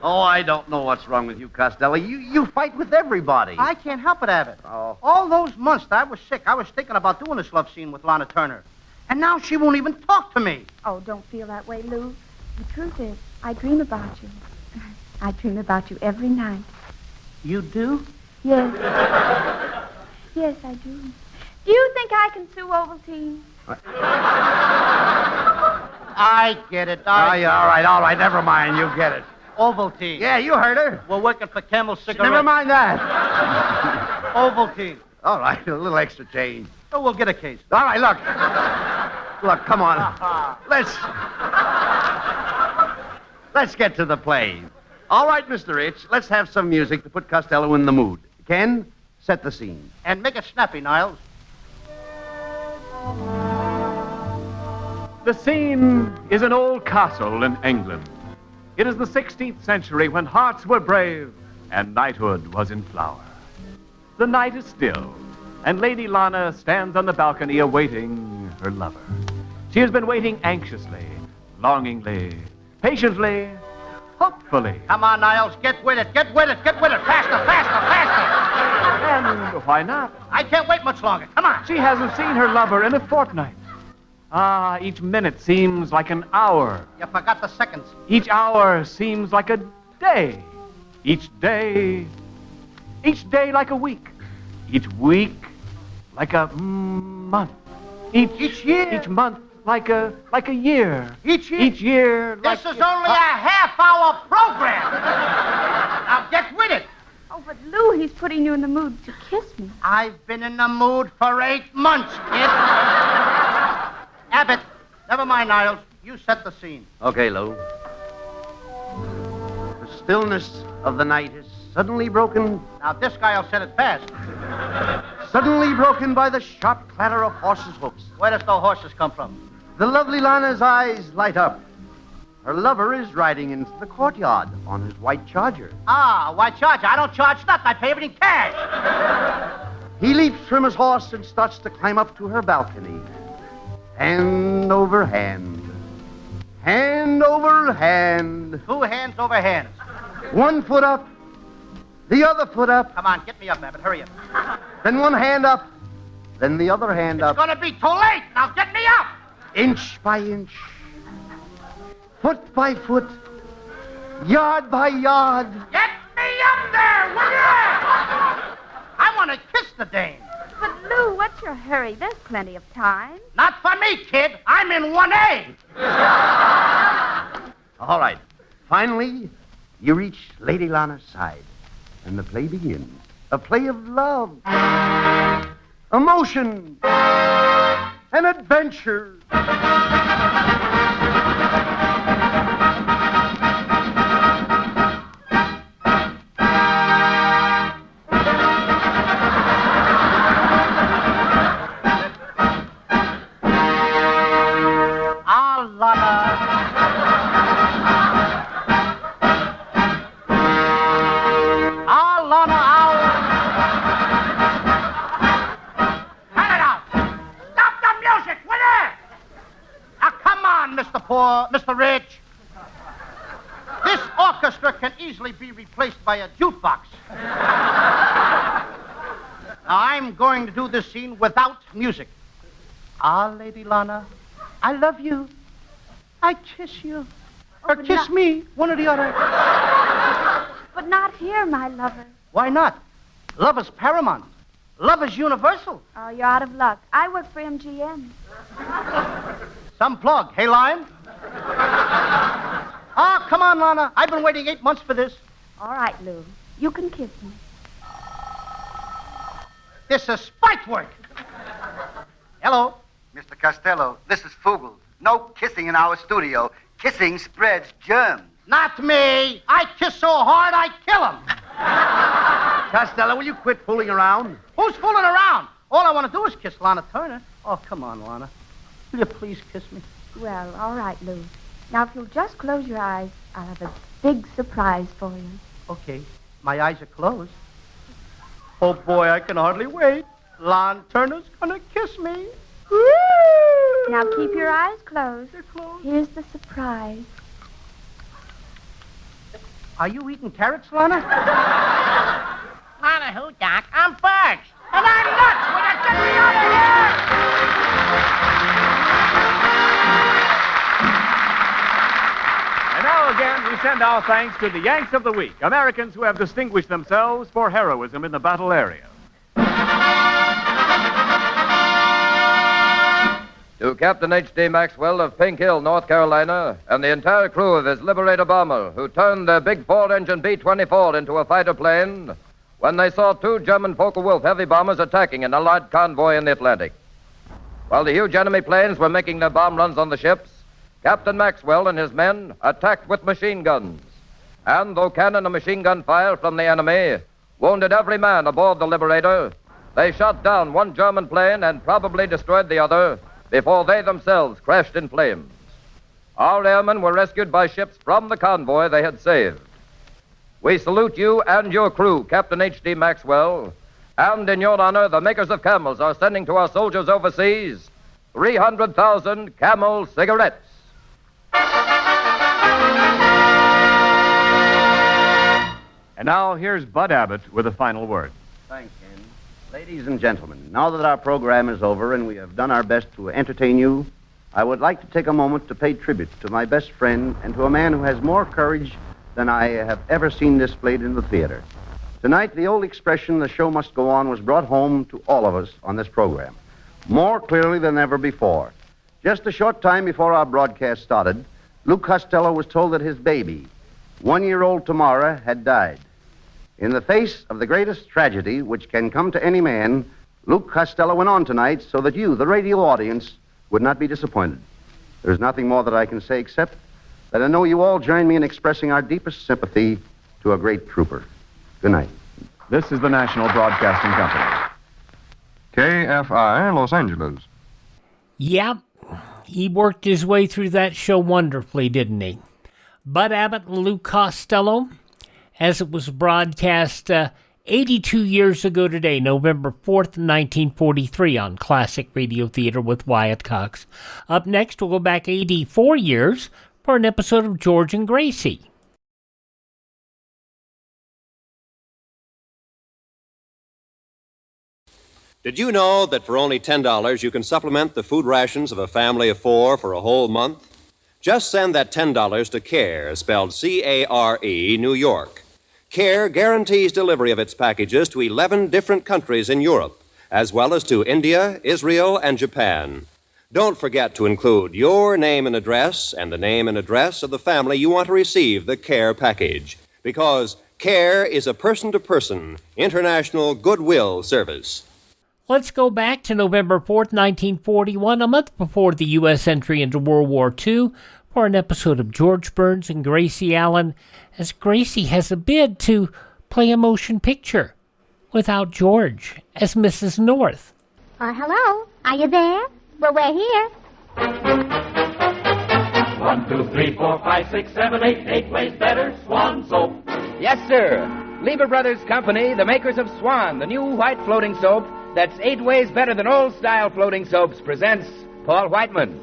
Oh, I don't know what's wrong with you, Costello. You fight with everybody. I can't help it, Abbott. Oh. All those months that I was sick, I was thinking about doing this love scene with Lana Turner. And now she won't even talk to me. Oh, don't feel that way, Lou. The truth is, I dream about you. I dream about you every night. You do? Yes. Yes, I do. Do you think I can sue Ovaltine? I get it. All right. Never mind. You get it. Ovaltine. Yeah, you heard her. We're working for Camel Cigarettes. Never mind that. Ovaltine. All right, a little extra change. Oh, we'll get a case. All right, look. Look, come on. Let's get to the play. All right, Mr. Rich, let's have some music to put Costello in the mood. Ken, set the scene. And make it snappy, Niles. The scene is an old castle in England. It is the 16th century when hearts were brave and knighthood was in flower. The night is still, and Lady Lana stands on the balcony awaiting her lover. She has been waiting anxiously, longingly, patiently, hopefully. Come on, Niles, get with it. Faster. And why not? I can't wait much longer. Come on. She hasn't seen her lover in a fortnight. Each minute seems like an hour. You forgot the seconds. Each hour seems like a day. Each day like a week. Each week like a month. Each year. Each month like a year. Each year. Each year. This is only a half-hour program. Now get with it. Oh, but Lou, he's putting you in the mood to kiss me. I've been in the mood for 8 months, kid. Abbott, never mind, Niles. You set the scene. Okay, Lou. The stillness of the night is suddenly broken. Now, this guy'll set it fast. suddenly broken by the sharp clatter of horses' hoofs. Where does the horses come from? The lovely Lana's eyes light up. Her lover is riding into the courtyard on his white charger. Ah, white charger. I don't charge nothing. I pay everything cash. He leaps from his horse and starts to climb up to her balcony. Hand over hand. Hand over hand. 2 hands over hands. 1 foot up. The other foot up. Come on, get me up, Abbott. Hurry up. Then 1 hand up. Then the other hand up. It's going to be too late. Now get me up. Inch by inch. Foot by foot. Yard by yard. Get me up there, will you? I want to kiss the dame. But, Lou, what's your hurry? There's plenty of time. Not for me, kid. I'm in 1A. All right. Finally, you reach Lady Lana's side, and the play begins. A play of love, emotion, and adventure. Mr. Rich. This orchestra can easily be replaced by a jukebox. Now, I'm going to do this scene without music. Ah, Lady Lana, I love you. I kiss you. Or kiss me, one or the other. But not here, my lover. Why not? Love is paramount. Love is universal. Oh, you're out of luck. I work for MGM. Some plug. Hey, Lime? Ah, come on, Lana. I've been waiting 8 months for this. All right, Lou. You can kiss me. This is spite work. Hello. Mr. Costello, this is Fugel. No kissing in our studio. Kissing spreads germs. Not me. I kiss so hard I kill him. Costello, will you quit fooling around? Who's fooling around? All I want to do is kiss Lana Turner. Oh, come on, Lana. Will you please kiss me? Well, all right, Lou. Now, if you'll just close your eyes, I'll have a big surprise for you. Okay. My eyes are closed. Oh, boy, I can hardly wait. Lana Turner's gonna kiss me. Woo! Now, keep your eyes closed. They're closed. Here's the surprise. Are you eating carrots, Lana? Lana who, Doc? I'm first. And I'm nuts. Will you get me out of here? And now again, we send our thanks to the Yanks of the Week, Americans who have distinguished themselves for heroism in the battle area. To Captain H.D. Maxwell of Pink Hill, North Carolina, and the entire crew of his Liberator bomber, who turned their big Ford-engine B-24 into a fighter plane when they saw 2 German Focke-Wulf heavy bombers attacking an Allied convoy in the Atlantic. While the huge enemy planes were making their bomb runs on the ships, Captain Maxwell and his men attacked with machine guns. And though cannon and machine gun fire from the enemy wounded every man aboard the Liberator, they shot down 1 German plane and probably destroyed the other before they themselves crashed in flames. Our airmen were rescued by ships from the convoy they had saved. We salute you and your crew, Captain H.D. Maxwell, and in your honor, the makers of Camels are sending to our soldiers overseas 300,000 Camel cigarettes. And now, here's Bud Abbott with a final word. Thanks, Ken. Ladies and gentlemen, now that our program is over and we have done our best to entertain you, I would like to take a moment to pay tribute to my best friend and to a man who has more courage than I have ever seen displayed in the theater. Tonight, the old expression, "the show must go on," was brought home to all of us on this program, more clearly than ever before. Just a short time before our broadcast started, Lou Costello was told that his baby, 1-year-old Tamara, had died. In the face of the greatest tragedy which can come to any man, Luke Costello went on tonight so that you, the radio audience, would not be disappointed. There's nothing more that I can say except that I know you all join me in expressing our deepest sympathy to a great trooper. Good night. This is the National Broadcasting Company. KFI, Los Angeles. Yep, he worked his way through that show wonderfully, didn't he? Bud Abbott and Lou Costello, as it was broadcast 82 years ago today, November 4th, 1943, on Classic Radio Theater with Wyatt Cox. Up next, we'll go back 84 years for an episode of George and Gracie. Did you know that for only $10 you can supplement the food rations of a family of 4 for a whole month? Just send that $10 to CARE, spelled C-A-R-E, New York. CARE guarantees delivery of its packages to 11 different countries in Europe, as well as to India, Israel, and Japan. Don't forget to include your name and address and the name and address of the family you want to receive the CARE package, because CARE is a person-to-person, international goodwill service. Let's go back to November 4th, 1941, a month before the U.S. entry into World War II, for an episode of George Burns and Gracie Allen, as Gracie has a bid to play a motion picture without George as Mrs. North. Hello? Are you there? Well, we're here. 1, 2, 3, 4, 5, 6, 7, 8. 8 ways better. Swan soap. Yes, sir. Lever Brothers Company, the makers of Swan, the new white floating soap that's 8 ways better than old-style floating soaps, presents Paul Whiteman.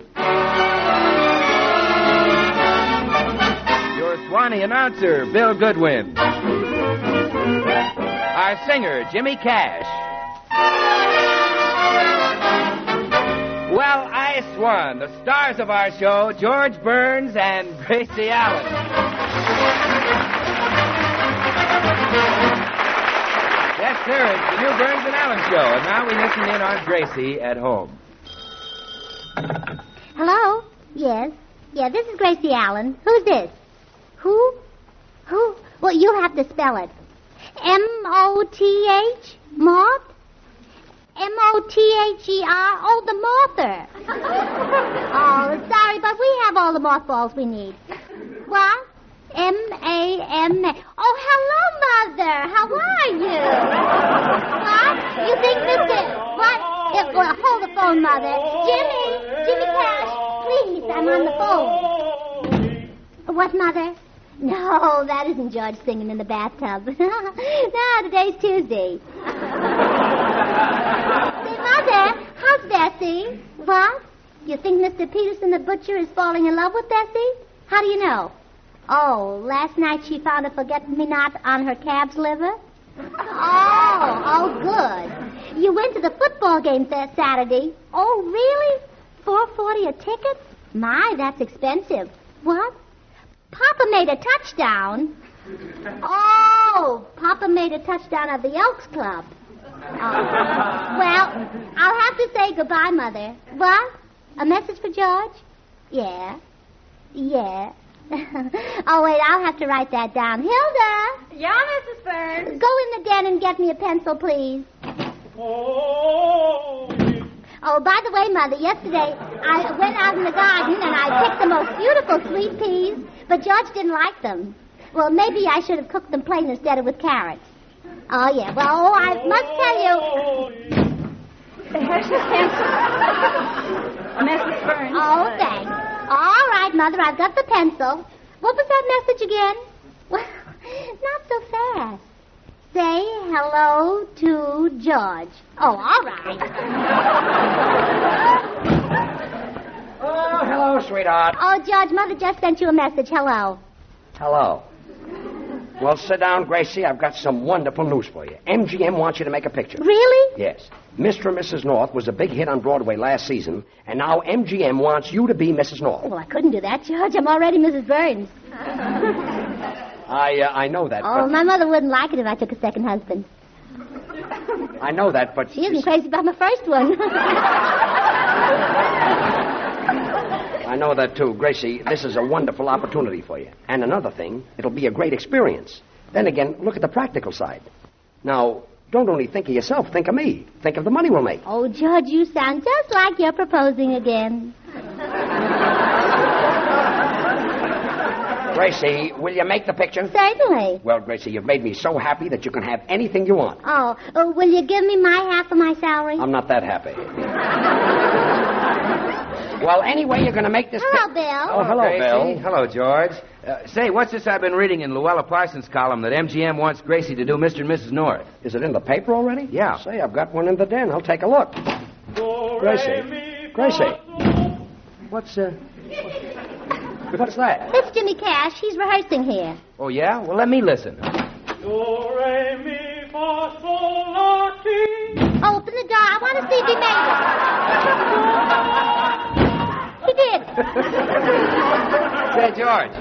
Your Swanee announcer, Bill Goodwin. Our singer, Jimmy Cash. Well, I swan, the stars of our show, George Burns and Gracie Allen. Yes, sir, it's the new Burns and Allen show, and now we listen in on Gracie at home. Hello? Yes. Yeah, this is Gracie Allen. Who's this? Who? Well, you have to spell it. M-O-T-H? Moth? M-O-T-H-E-R? Oh, the mother. Oh, sorry, but we have all the mothballs we need. What? M-A-M-A. Oh, hello, Mother. How are you? What? You think Mr. What? Well, hold the phone, Mother. Jimmy Cash, please, I'm on the phone. What, Mother? No, that isn't George singing in the bathtub. No, today's Tuesday. Say, Mother, how's Bessie? What? You think Mr. Peterson the butcher is falling in love with Bessie? How do you know? Oh, last night she found a forget-me-not on her calf's liver? Oh, good. You went to the football game Saturday. Oh, really? $4.40 a ticket? My, that's expensive. What? Papa made a touchdown? Oh, Papa made a touchdown at the Elks Club. Well, I'll have to say goodbye, Mother. What? A message for George? Yeah. Oh, wait, I'll have to write that down. Hilda! Yeah, Mrs. Burns? Go in the den and get me a pencil, please. Oh, by the way, Mother, yesterday I went out in the garden and I picked the most beautiful sweet peas, but George didn't like them. Well, maybe I should have cooked them plain instead of with carrots. Oh, yeah. Well, I must tell you... Here's your pencil. Mrs. Burns. Oh, thanks. All right, Mother, I've got the pencil. What was that message again? Well, not so fast. Say hello to George. Oh, all right. Oh, hello, sweetheart. Oh, George, Mother just sent you a message. Hello. Hello. Well, sit down, Gracie. I've got some wonderful news for you. MGM wants you to make a picture. Really? Yes. Mr. and Mrs. North was a big hit on Broadway last season, and now MGM wants you to be Mrs. North. Well, I couldn't do that, George. I'm already Mrs. Burns. I know that, Oh, but... my mother wouldn't like it if I took a second husband. I know that, but... She isn't crazy about my first one. I know that, too. Gracie, this is a wonderful opportunity for you. And another thing, it'll be a great experience. Then again, look at the practical side. Now, don't only think of yourself, think of me. Think of the money we'll make. Oh, George, you sound just like you're proposing again. Gracie, will you make the picture? Certainly. Well, Gracie, you've made me so happy that you can have anything you want. Oh, will you give me my half of my salary? I'm not that happy. Well, anyway, you're going to make this... Hello, Bill. Oh, hello, Gracie. Bill. Hello, George. Say, what's this I've been reading in Luella Parsons' column that MGM wants Gracie to do Mr. and Mrs. North? Is it in the paper already? Yeah. Say, I've got one in the den. I'll take a look. Gracie. What's that? It's Jimmy Cash. He's rehearsing here. Oh, yeah? Well, let me listen. Open the door. I want to see if he made it. He did. Say, George,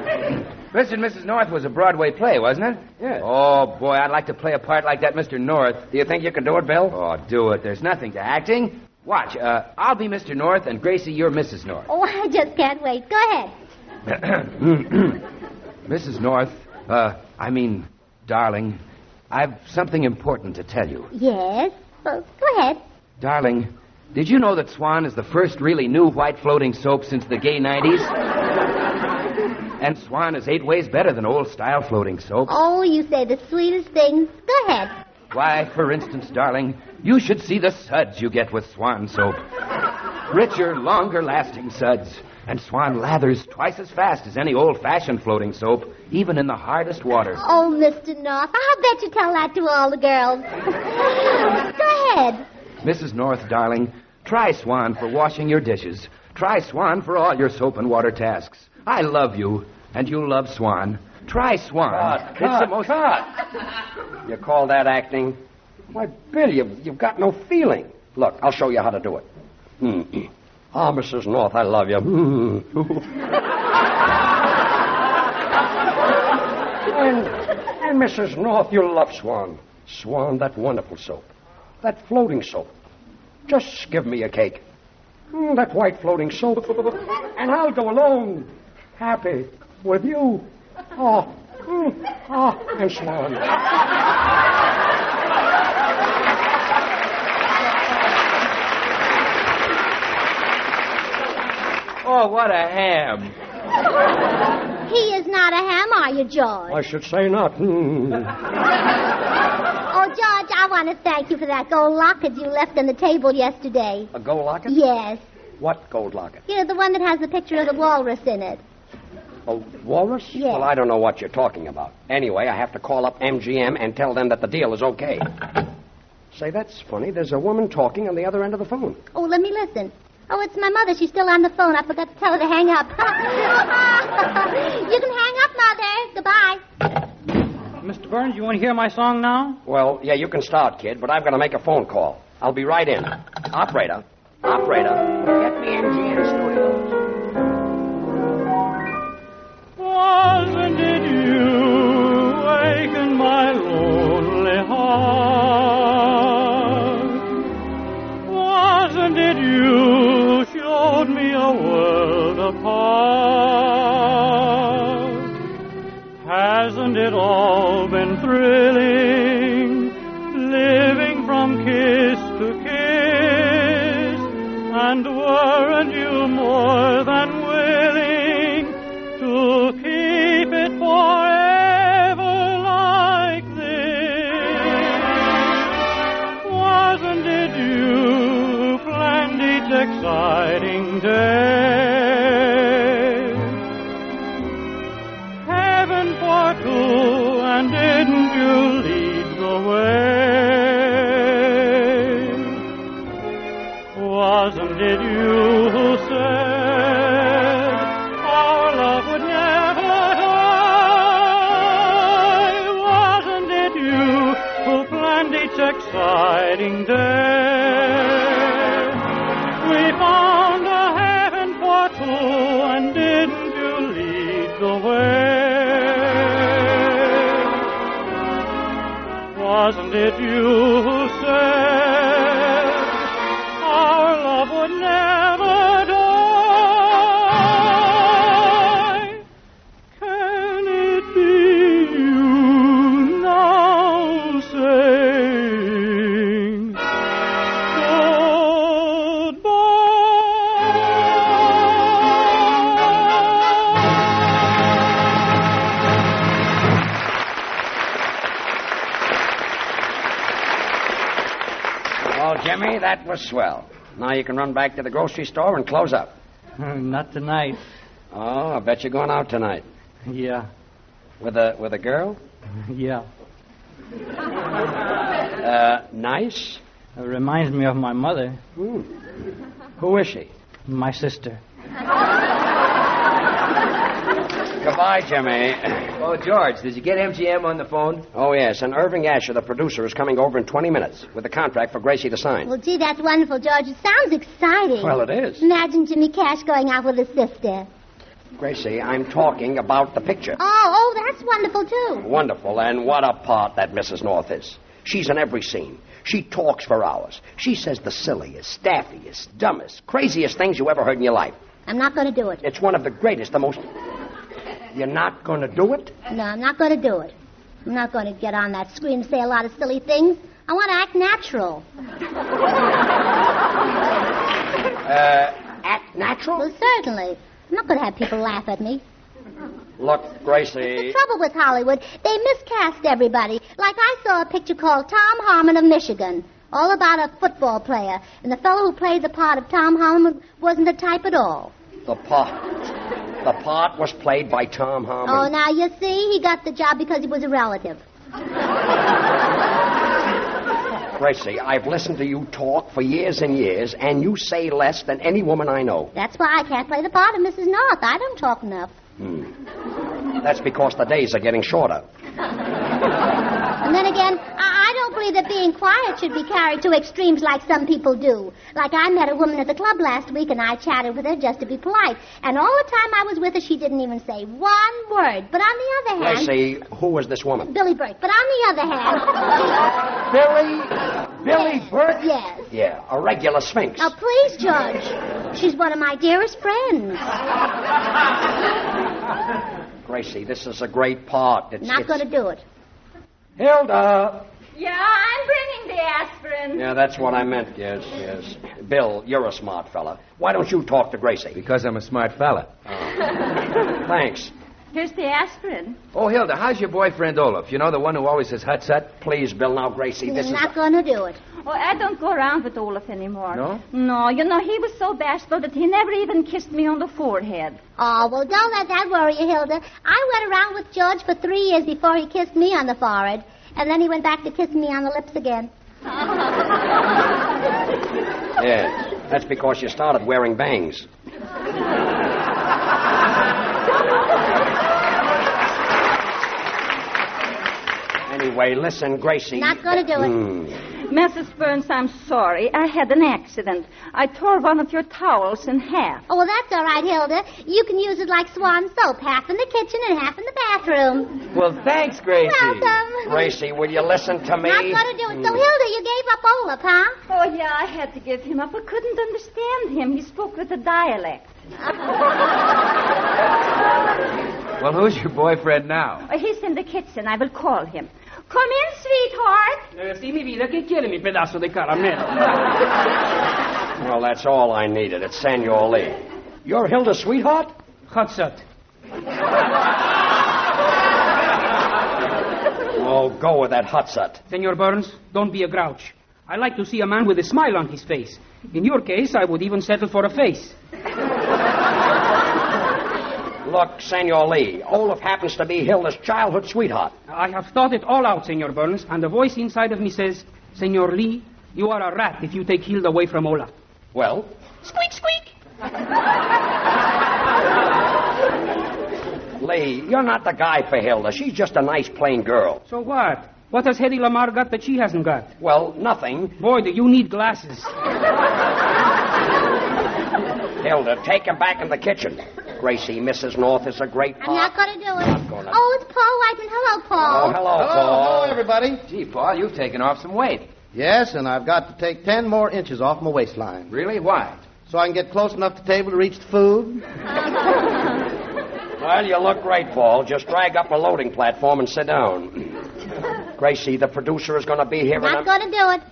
Mr. and Mrs. North was a Broadway play, wasn't it? Yeah. Oh, boy, I'd like to play a part like that Mr. North. Do you think you can do it, Bill? Oh, do it. There's nothing to acting. Watch, I'll be Mr. North, and Gracie, you're Mrs. North. Oh, I just can't wait. Go ahead. Mrs. North, darling, I've something important to tell you. Yes? Go ahead. Darling, did you know that Swan is the first really new white floating soap since the gay 90s? And Swan is 8 ways better than old-style floating soap. Oh, you say the sweetest things. Go ahead. Why, for instance, darling, you should see the suds you get with Swan soap. Richer, longer-lasting suds. And Swan lathers twice as fast as any old-fashioned floating soap, even in the hardest water. Oh, Mr. North, I'll bet you tell that to all the girls. Go ahead. Mrs. North, darling, try Swan for washing your dishes. Try Swan for all your soap and water tasks. I love you, and you love Swan. Try Swan. It's the most... You call that acting? Why, Bill, you've got no feeling. Look, I'll show you how to do it. Ah, Mrs. North, I love you. and Mrs. North, you'll love Swan. Swan, that wonderful soap. That floating soap. Just give me a cake. That white floating soap. And I'll go alone. Happy with you. And Swan. Oh, what a ham. He is not a ham, are you, George? I should say not. Oh, George, I want to thank you for that gold locket you left on the table yesterday. A gold locket? Yes. What gold locket? You know, the one that has the picture of the walrus in it. A walrus? Yes. Well, I don't know what you're talking about. Anyway, I have to call up MGM and tell them that the deal is okay. Say, that's funny. There's a woman talking on the other end of the phone. Oh, let me listen. Oh, it's my mother. She's still on the phone. I forgot to tell her to hang up. You can hang up, Mother. Goodbye. Mr. Burns, you want to hear my song now? Well, yeah, you can start, kid, but I've got to make a phone call. I'll be right in. Operator, get me MGM Studios. Wasn't it you wakened my lonely heart? Wasn't it you showed me a world apart? Hasn't it all been thrilling, living from kiss to kiss? And weren't you more than willing to keep it forever like this? Wasn't it you who planned each exciting day? Heaven for two, and didn't you lead the way? Wasn't it you who said our love would never die? Wasn't it you who planned each exciting day? We found a heaven for two, and didn't you lead the way? Wasn't it you who said our love would never die? Can it be you now saying goodbye? Jimmy. That was swell. Now you can run back to the grocery store and close up. Not tonight. Oh, I bet you're going out tonight. Yeah. With a girl? Yeah. Nice? It reminds me of my mother. Who is she? My sister. Goodbye, Jimmy. Oh, George, did you get MGM on the phone? Oh, yes, and Irving Asher, the producer, is coming over in 20 minutes with the contract for Gracie to sign. Well, gee, that's wonderful, George. It sounds exciting. Well, it is. Imagine Jimmy Cash going out with his sister. Gracie, I'm talking about the picture. Oh, that's wonderful, too. Wonderful, and what a part that Mrs. North is. She's in every scene. She talks for hours. She says the silliest, staffiest, dumbest, craziest things you ever heard in your life. I'm not going to do it. It's one of the greatest, the most... You're not going to do it? No, I'm not going to do it. I'm not going to get on that screen and say a lot of silly things. I want to act natural. Act natural? Well, certainly. I'm not going to have people laugh at me. Look, Gracie... The trouble with Hollywood, they miscast everybody. Like I saw a picture called Tom Harmon of Michigan, all about a football player. And the fellow who played the part of Tom Harmon wasn't the type at all. The part was played by Tom Harmon. Oh, now you see, he got the job because he was a relative. Gracie, I've listened to you talk for years and years, and you say less than any woman I know. That's why I can't play the part of Mrs. North. I don't talk enough. That's because the days are getting shorter. And then again, I don't believe that being quiet should be carried to extremes like some people do. Like I met a woman at the club last week, and I chatted with her just to be polite. And all the time I was with her, she didn't even say one word. But on the other hand... Gracie, who was this woman? Billy Burke. But on the other hand... Billy Burke? Yes. Yeah, a regular sphinx. Now, please, George. She's one of my dearest friends. Gracie, this is a great part. Not going to do it. Hilda! Yeah, I'm bringing the aspirin. Yeah, that's what I meant, yes. Bill, you're a smart fella. Why don't you talk to Gracie? Because I'm a smart fella. Thanks. Here's the aspirin. Oh, Hilda, how's your boyfriend Olaf? You know, the one who always says hut-sut? Please, Bill, now, Gracie, this is... Not going to do it. Oh, I don't go around with Olaf anymore. No? No, you know, he was so bashful that he never even kissed me on the forehead. Oh, well, don't let that worry you, Hilda. I went around with George for 3 years before he kissed me on the forehead. And then he went back to kissing me on the lips again. Yes, that's because you started wearing bangs. Anyway, listen, Gracie... Not going to do it. Mrs. Burns, I'm sorry. I had an accident. I tore one of your towels in half. Oh, well, that's all right, Hilda. You can use it like Swan soap, half in the kitchen and half in the bathroom. Well, thanks, Gracie. Welcome. Gracie, will you listen to me? Not going to do it. So, Hilda, you gave up Olaf, huh? Oh, yeah, I had to give him up. I couldn't understand him. He spoke with a dialect. Well, who's your boyfriend now? He's in the kitchen. I will call him. Come in, sweetheart. Sí, mi vida, ¿qué quiere mi pedazo de caramelo? Well, that's all I needed. It's Senor Lee. You're Hilda's sweetheart? Hut-sut. Oh, go with that hut-sut. Senor Burns, don't be a grouch. I like to see a man with a smile on his face. In your case, I would even settle for a face. Look, Senor Lee, Olaf happens to be Hilda's childhood sweetheart. I have thought it all out, Senor Burns, and the voice inside of me says, Senor Lee, you are a rat if you take Hilda away from Olaf. Well? Squeak, squeak. Lee, you're not the guy for Hilda. She's just a nice, plain girl. So what? What has Hedy Lamarr got that she hasn't got? Well, nothing. Boy, do you need glasses. Hilda, take him back in the kitchen. Gracie, Mrs. North is a great part. I'm not going to do it. Oh, it's Paul Whiteman. Hello, Paul. Oh, hello, Paul. Hello, everybody. Gee, Paul, you've taken off some weight. Yes, and I've got to take 10 more inches off my waistline. Really? Why? So I can get close enough to the table to reach the food. Well, you look great, Paul. Just drag up a loading platform and sit down. Gracie, the producer is going to be here. Not going to do it.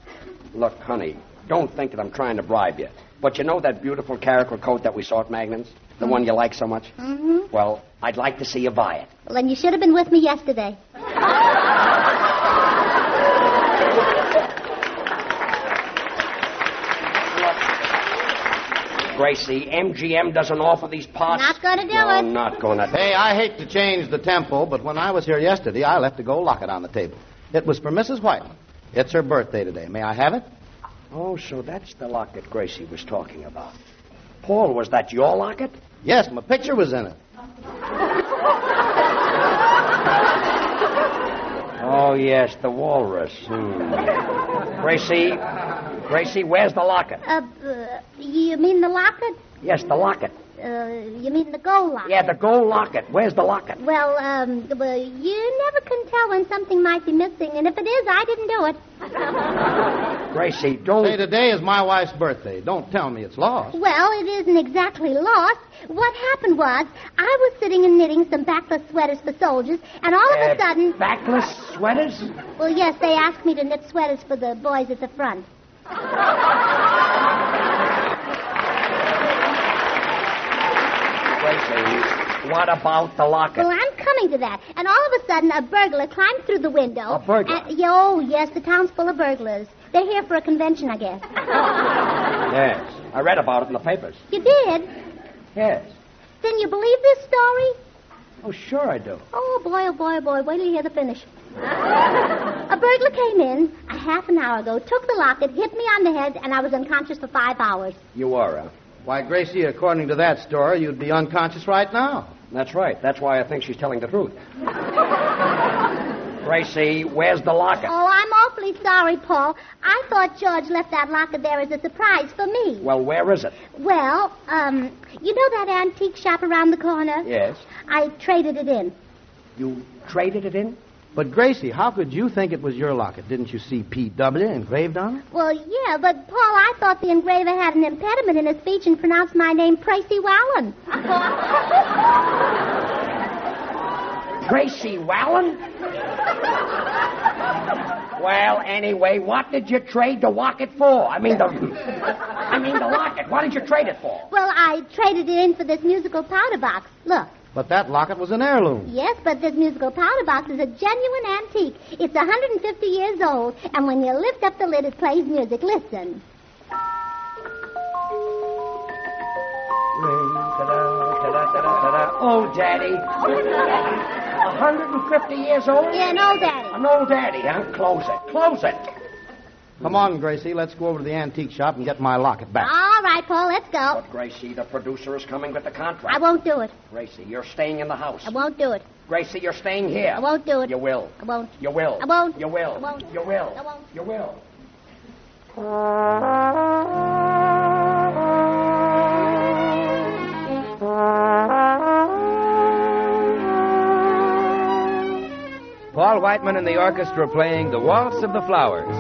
Look, honey, don't think that I'm trying to bribe you. But you know that beautiful caracal coat that we saw at Magnan's? The one you like so much? Mm-hmm. Well, I'd like to see you buy it. Well, then you should have been with me yesterday. Gracie. MGM doesn't offer these pots. Not gonna do No, it. not gonna do Hey, I hate to change the tempo, but when I was here yesterday, I left a gold locket on the table. It was for Mrs. Whiteman. It's her birthday today. May I have it? Oh, so that's the locket Gracie was talking about. Paul, was that your locket? Yes, my picture was in it. Oh, yes, the walrus. Gracie, where's the locket? You mean the locket? Yes, the locket. You mean the gold locket? Yeah, the gold locket. Where's the locket? Well, you never can tell when something might be missing, and if it is, I didn't do it. Gracie, don't... Hey, today is my wife's birthday. Don't tell me it's lost. Well, it isn't exactly lost. What happened was, I was sitting and knitting some backless sweaters for soldiers, and all of a sudden... Backless sweaters? Well, yes, they asked me to knit sweaters for the boys at the front. Gracie, what about the locket? Well, I'm coming to that. And all of a sudden, a burglar climbed through the window. A burglar? Oh, yes, the town's full of burglars. They're here for a convention, I guess. Yes, I read about it in the papers. You did? Yes. Then you believe this story? Oh, sure I do. Oh, boy, oh, boy, oh, boy. Wait till you hear the finish. A burglar came in a half an hour ago, took the locket, hit me on the head, and I was unconscious for 5 hours. You were, huh? Why, Gracie, according to that story, you'd be unconscious right now. That's right. That's why I think she's telling the truth. Gracie, where's the locket? Oh, I'm awfully sorry, Paul. I thought George left that locket there as a surprise for me. Well, where is it? Well, you know that antique shop around the corner? Yes. I traded it in. You traded it in? But, Gracie, how could you think it was your locket? Didn't you see P.W. engraved on it? Well, yeah, but, Paul, I thought the engraver had an impediment in his speech and pronounced my name Tracy Wallen. Tracy Wallen? Well, anyway, what did you trade the locket for? I mean the locket. What did you trade it for? Well, I traded it in for this musical powder box. Look. But that locket was an heirloom. Yes, but this musical powder box is a genuine antique. It's 150 years old, and when you lift up the lid, it plays music. Listen. Oh, Daddy. 150 years old? Yeah, an old daddy. An old daddy, huh? Close it. Close it. Come on, Gracie. Let's go over to the antique shop and get my locket back. All right, Paul, let's go. But, Gracie, the producer is coming with the contract. I won't do it. Gracie, you're staying in the house. I won't do it. Gracie, you're staying here. I won't do it. You will. I won't. You will. I won't. You will. I won't. You will. I won't. You will. Paul Whiteman and the orchestra playing The Waltz of the Flowers.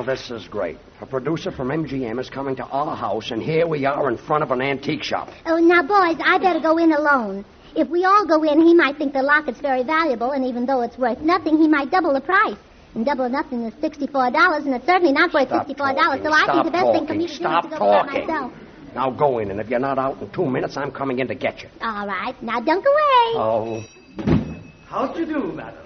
Well, this is great. A producer from MGM is coming to our house, and here we are in front of an antique shop. Oh, now, boys, I better go in alone. If we all go in, he might think the locket's very valuable, and even though it's worth nothing, he might double the price. And double nothing is $64, and it's certainly not worth $64, so I think the best thing for me to do is to go by myself. Now go in, and if you're not out in 2 minutes, I'm coming in to get you. All right. Now, don't go away. Oh. How do you do, madam?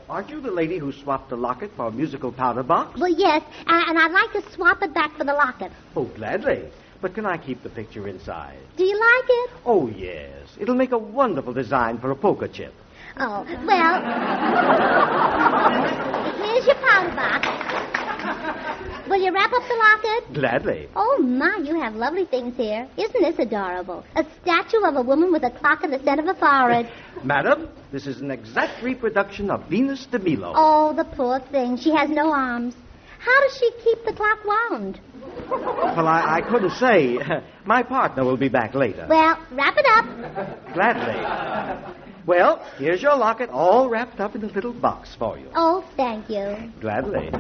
Aren't you the lady who swapped the locket for a musical powder box? Well, yes, and I'd like to swap it back for the locket. Oh, gladly. But can I keep the picture inside? Do you like it? Oh, yes. It'll make a wonderful design for a poker chip. Oh, well, here's your powder box. Will you wrap up the locket? Gladly. Oh, my, you have lovely things here. Isn't this adorable? A statue of a woman with a clock in the center of her forehead. Madam, this is an exact reproduction of Venus de Milo. Oh, the poor thing. She has no arms. How does she keep the clock wound? Well, I couldn't say. My partner will be back later. Well, wrap it up. Gladly. Well, here's your locket all wrapped up in a little box for you. Oh, thank you. Gladly.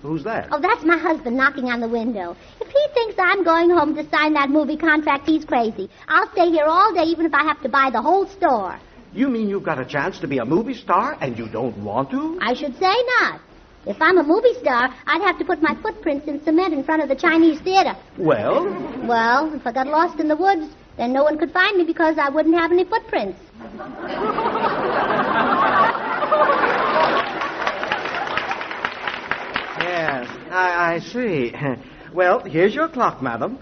Who's that? Oh, that's my husband knocking on the window. If he thinks I'm going home to sign that movie contract, he's crazy. I'll stay here all day even if I have to buy the whole store. You mean you've got a chance to be a movie star and you don't want to? I should say not. If I'm a movie star, I'd have to put my footprints in cement in front of the Chinese theater. Well? Well, if I got lost in the woods, then no one could find me because I wouldn't have any footprints. Yes, I see. Well, here's your clock, madam.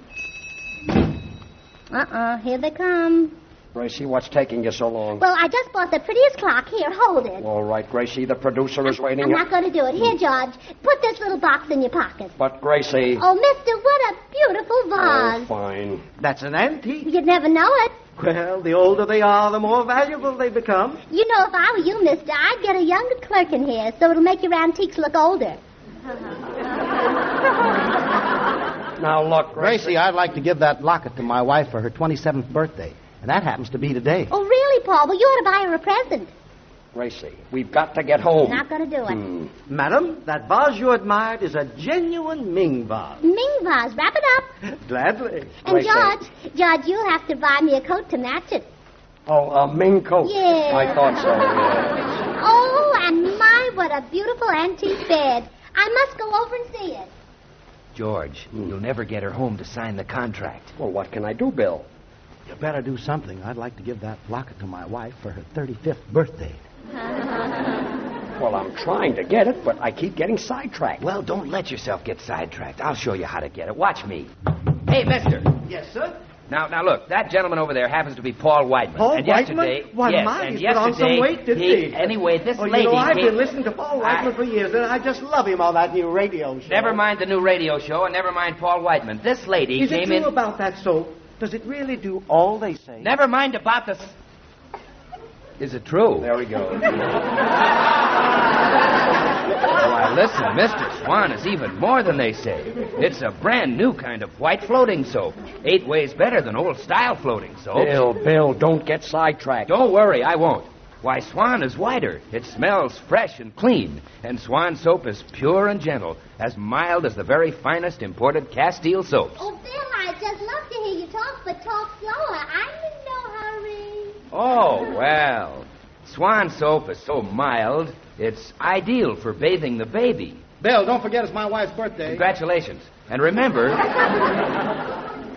Here they come. Gracie, what's taking you so long? Well, I just bought the prettiest clock. Here, hold it. All right, Gracie, the producer is waiting. I'm not going to do it. Here, George, put this little box in your pocket. But, Gracie... Oh, mister, what a beautiful vase. Oh, fine. That's an antique. You'd never know it. Well, the older they are, the more valuable they become. You know, if I were you, mister, I'd get a younger clerk in here so it'll make your antiques look older. Now, look, Gracie, I'd like to give that locket to my wife for her 27th birthday. And that happens to be today. Oh, really, Paul? Well, you ought to buy her a present. Gracie, we've got to get home. Not going to do it. Madam, that vase you admired is a genuine Ming vase. Ming vase. Wrap it up. Gladly. And, George, you'll have to buy me a coat to match it. Oh, a Ming coat? Yeah. I thought so, yes. Oh, and my, what a beautiful antique bed. I must go over and see it. George, you'll never get her home to sign the contract. Well, what can I do, Bill? You better do something. I'd like to give that locket to my wife for her 35th birthday. Well, I'm trying to get it, but I keep getting sidetracked. Well, don't let yourself get sidetracked. I'll show you how to get it. Watch me. Hey, mister. Yes, sir? Now, look, that gentleman over there happens to be Paul Whiteman. Paul and Whiteman? yesterday, Why, yes, my, and he's put on some weight, didn't he? Anyway, this you lady... know, I've been listening to Paul Whiteman for years, and I just love him on that new radio show. Never mind the new radio show, and never mind Paul Whiteman. This lady Is came it in... true about that soap? Does it really do all they say? Never mind about the... Is it true? There we go. Why, listen, Mr. Swan is even more than they say. It's a brand new kind of white floating soap. 8 ways better than old-style floating soap. Bill, don't get sidetracked. Don't worry, I won't. Why, Swan is whiter. It smells fresh and clean. And Swan soap is pure and gentle, as mild as the very finest imported Castile soaps. Oh, Bill, I'd just love to hear you talk, but talk slower. I'm in no hurry. Oh, well. Swan soap is so mild, it's ideal for bathing the baby. Bill, don't forget it's my wife's birthday. Congratulations. And remember,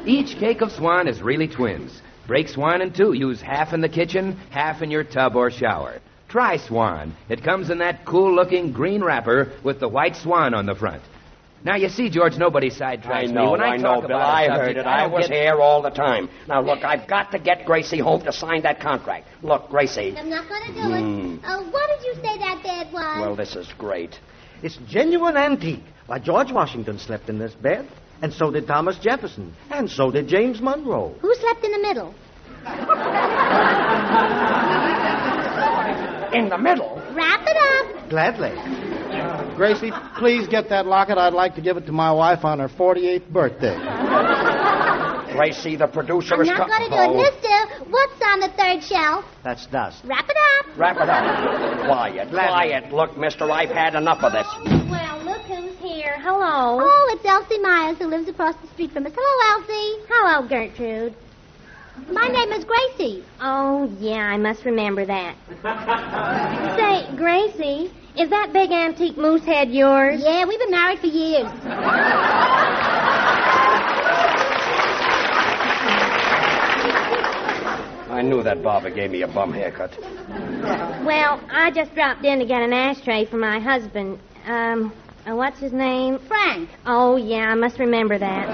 each cake of Swan is really twins. Break Swan in 2. Use half in the kitchen, half in your tub or shower. Try Swan. It comes in that cool-looking green wrapper with the white swan on the front. Now, you see, George, nobody sidetracks me. When I talk Bill. about I a heard subject, it. I was here all the time. Now, look, I've got to get Gracie home to sign that contract. Look, Gracie. I'm not going to do it. What did you say that bed was? Well, this is great. It's genuine antique. Why, George Washington slept in this bed, and so did Thomas Jefferson, and so did James Monroe. Who slept in the middle? In the middle? Wrap it up. Gladly. Gracie, please get that locket. I'd like to give it to my wife on her 48th birthday. Gracie, the producer I'm is... not going to do it. Mister, what's on the 3rd shelf? That's dust. Wrap it up. Wrap it up. Quiet. Look, mister, I've had enough of this. Well, look who's hello. Oh, it's Elsie Myers who lives across the street from us. Hello, Elsie. Hello, Gertrude. My name is Gracie. Oh, yeah, I must remember that. Say, Gracie, is that big antique moose head yours? Yeah, we've been married for years. I knew that barber gave me a bum haircut. Well, I just dropped in to get an ashtray for my husband. What's his name? Frank. Oh, yeah, I must remember that.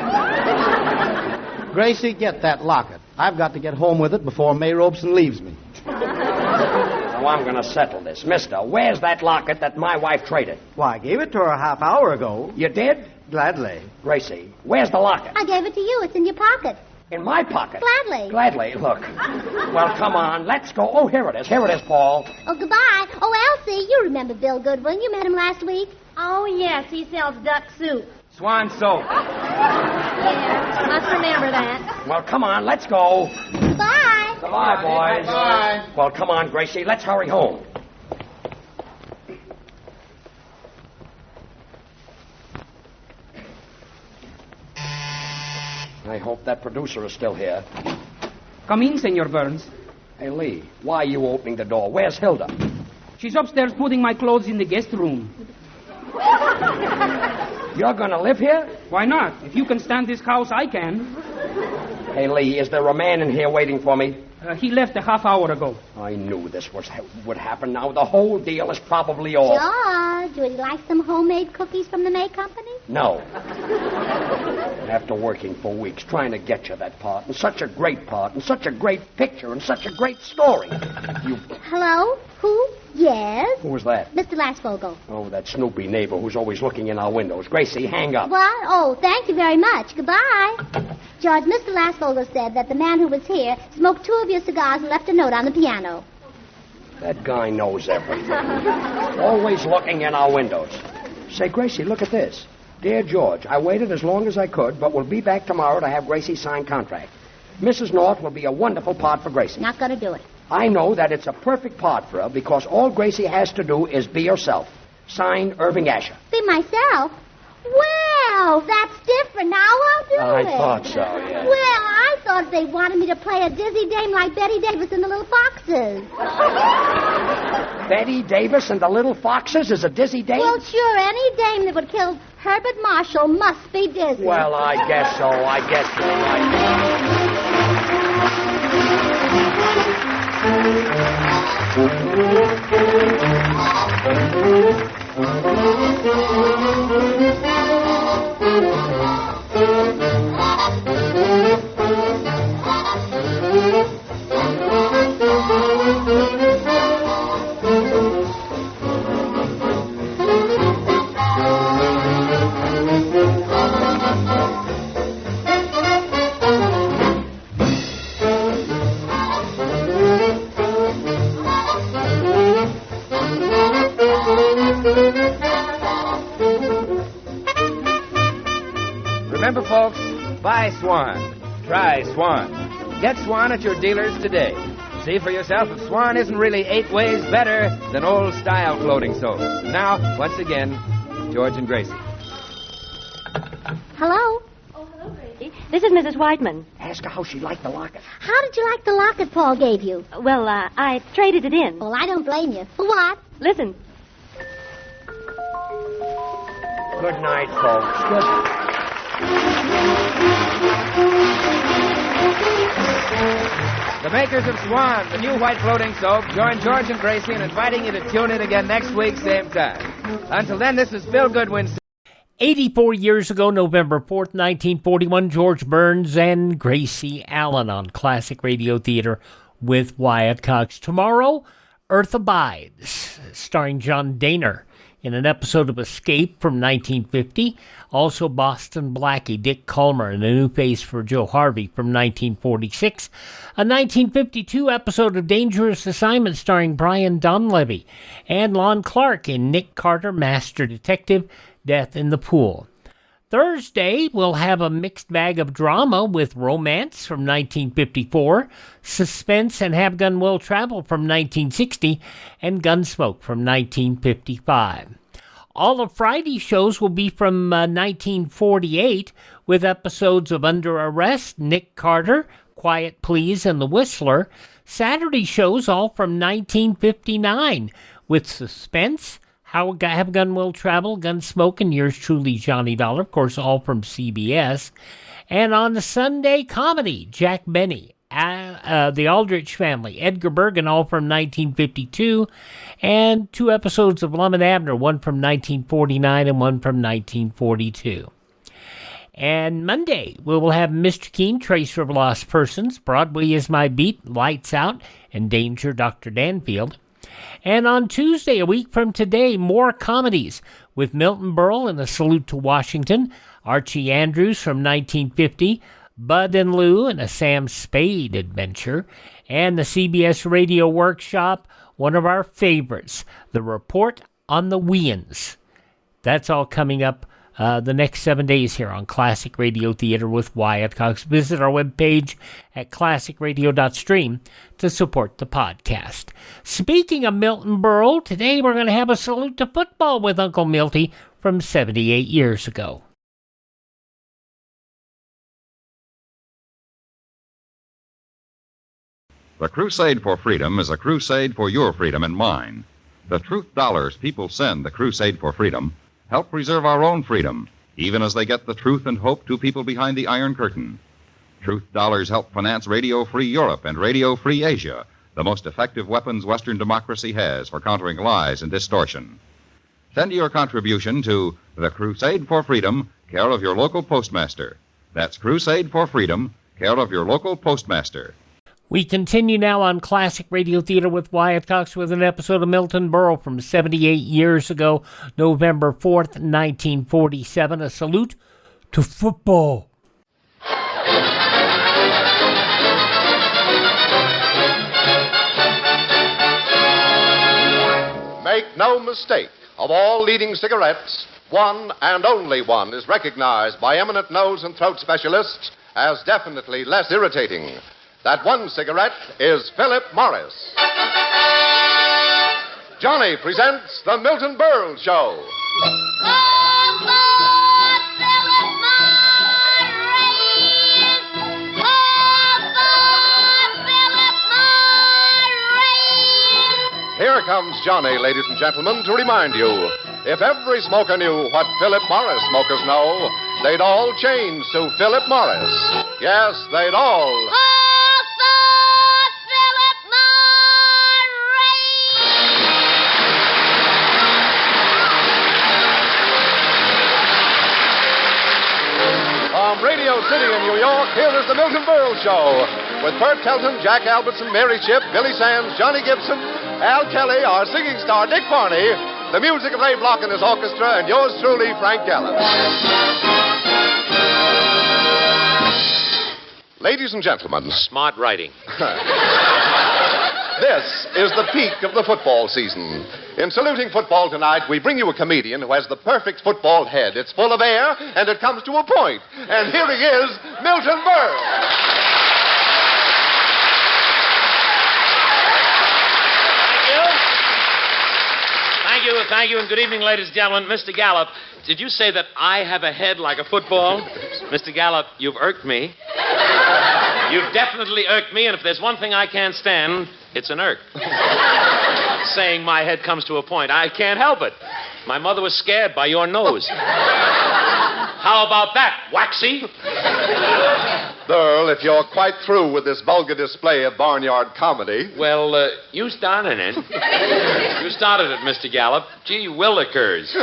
Gracie, get that locket. I've got to get home with it before May Robeson leaves me. Now, I'm going to settle this. Mister, where's that locket that my wife traded? Why, I gave it to her a half hour ago. You did? Gladly. Gracie, where's the locket? I gave it to you. It's in your pocket. In my pocket? Gladly. Gladly. Look. Well, come on. Let's go. Oh, here it is. Here it is, Paul. Oh, goodbye. Oh, Elsie, you remember Bill Goodwin. You met him last week. Oh, yes, he sells duck soup. Swan soap. Yeah, must remember that. Well, come on. Let's go. Bye. Goodbye, boys. Bye. Well, come on, Gracie. Let's hurry home. I hope that producer is still here. Come in, Senor Burns. Hey, Lee, why are you opening the door? Where's Hilda? She's upstairs putting my clothes in the guest room. You're going to live here? Why not? If you can stand this house, I can. Hey, Lee, is there a man in here waiting for me? He left a half hour ago. I knew this would happen now. The whole deal is probably off. George, would you like some homemade cookies from the May Company? No. After working for weeks trying to get you that part, and such a great part, and such a great picture, and such a great story, you... Hello? Who? Yes? Who was that? Mr. Lasvogel. Oh, that snoopy neighbor who's always looking in our windows. Gracie, hang up. What? Oh, thank you very much. Goodbye. George, Mr. Lasvogel said that the man who was here smoked 2 of your cigars and left a note on the piano. That guy knows everything. Always looking in our windows. Say, Gracie, look at this. Dear George, I waited as long as I could, but we'll be back tomorrow to have Gracie sign contract. Mrs. North will be a wonderful part for Gracie. Not going to do it. I know that it's a perfect part for her because all Gracie has to do is be herself. Signed, Irving Asher. Be myself? Well, that's different. Now I'll do I it. thought so, yeah. Well, I thought they wanted me to play a dizzy dame like Betty Davis and the Little Foxes. Betty Davis and the Little Foxes is a dizzy dame? Well, sure, any dame that would kill Herbert Marshall must be dizzy. Well, I guess so. I guess you're right. Remember, folks, buy Swan. Try Swan. Get Swan at your dealers today. See for yourself if Swan isn't really 8 ways better than old-style floating soap. Now, once again, George and Gracie. Hello? This is Mrs. Whiteman. Ask her how she liked the locket. How did you like the locket Paul gave you? Well, I traded it in. Well, I don't blame you. For what? Listen. Good night, folks. Good night. The makers of Swan, the new white floating soap, join George and Gracie in inviting you to tune in again next week, same time. Until then, this is Bill Goodwin. 84 years ago, November 4th, 1941, George Burns and Gracie Allen on Classic Radio Theater with Wyatt Cox. Tomorrow, Earth Abides, starring John Daner in an episode of Escape from 1950. Also, Boston Blackie, Dick Culmer, and A New Face for Joe Harvey from 1946. A 1952 episode of Dangerous Assignment starring Brian Donlevy. And Lon Clark in Nick Carter, Master Detective, Death in the Pool. Thursday, we'll have a mixed bag of drama with Romance from 1954, Suspense and Have Gun Will Travel from 1960, and Gunsmoke from 1955. All of Friday's shows will be from 1948 with episodes of Under Arrest, Nick Carter, Quiet Please, and The Whistler. Saturday shows all from 1959 with Suspense, How Have Gun Will Travel, Gunsmoke, and yours truly, Johnny Dollar, of course, all from CBS. And on the Sunday, comedy, Jack Benny, The Aldrich Family, Edgar Bergen, all from 1952, and 2 episodes of Lum and Abner, one from 1949 and one from 1942. And Monday, we will have Mr. Keen, Tracer of Lost Persons, Broadway is My Beat, Lights Out, and Danger, Dr. Danfield. And on Tuesday, a week from today, more comedies with Milton Berle and A Salute to Washington, Archie Andrews from 1950, Bud and Lou and a Sam Spade adventure, and the CBS Radio Workshop, one of our favorites, The Report on the Weans. That's all coming up the next 7 days here on Classic Radio Theater with Wyatt Cox. Visit our webpage at classicradio.stream to support the podcast. Speaking of Milton Berle, today we're going to have a salute to football with Uncle Milty from 78 years ago. The Crusade for Freedom is a crusade for your freedom and mine. The truth dollars people send the Crusade for Freedom help preserve our own freedom, even as they get the truth and hope to people behind the Iron Curtain. Truth dollars help finance Radio Free Europe and Radio Free Asia, the most effective weapons Western democracy has for countering lies and distortion. Send your contribution to The Crusade for Freedom, care of your local postmaster. That's Crusade for Freedom, care of your local postmaster. We continue now on Classic Radio Theater with Wyatt Cox with an episode of Milton Berle from 78 years ago, November 4th, 1947. A salute to football. Make no mistake, of all leading cigarettes, one and only one is recognized by eminent nose and throat specialists as definitely less irritating. That one cigarette is Philip Morris. Johnny presents The Milton Berle Show. Here comes Johnny, ladies and gentlemen, to remind you, if every smoker knew what Philip Morris smokers know, they'd all change to Philip Morris. Yes, they'd all... From Radio City in New York, here is the Milton Berle Show. With Bert Telton, Jack Albertson, Mary Shipp, Billy Sands, Johnny Gibson, Al Kelly, our singing star Dick Barney, the music of Ray Block and his orchestra, and yours truly, Frank Gallup. Ladies and gentlemen. Smart writing. This is the peak of the football season. In Saluting Football tonight, we bring you a comedian who has the perfect football head. It's full of air, and it comes to a point. And here he is, Milton Berle. Thank you, and good evening, ladies and gentlemen. Mr. Gallup, did you say that I have a head like a football? Mr. Gallup, you've irked me. You've definitely irked me, and if there's one thing I can't stand, it's an irk. Saying my head comes to a point. I can't help it. My mother was scared by your nose. How about that, Waxy? Berle, if you're quite through with this vulgar display of barnyard comedy... Well, you started it. You started it, Mr. Gallup. Gee willikers.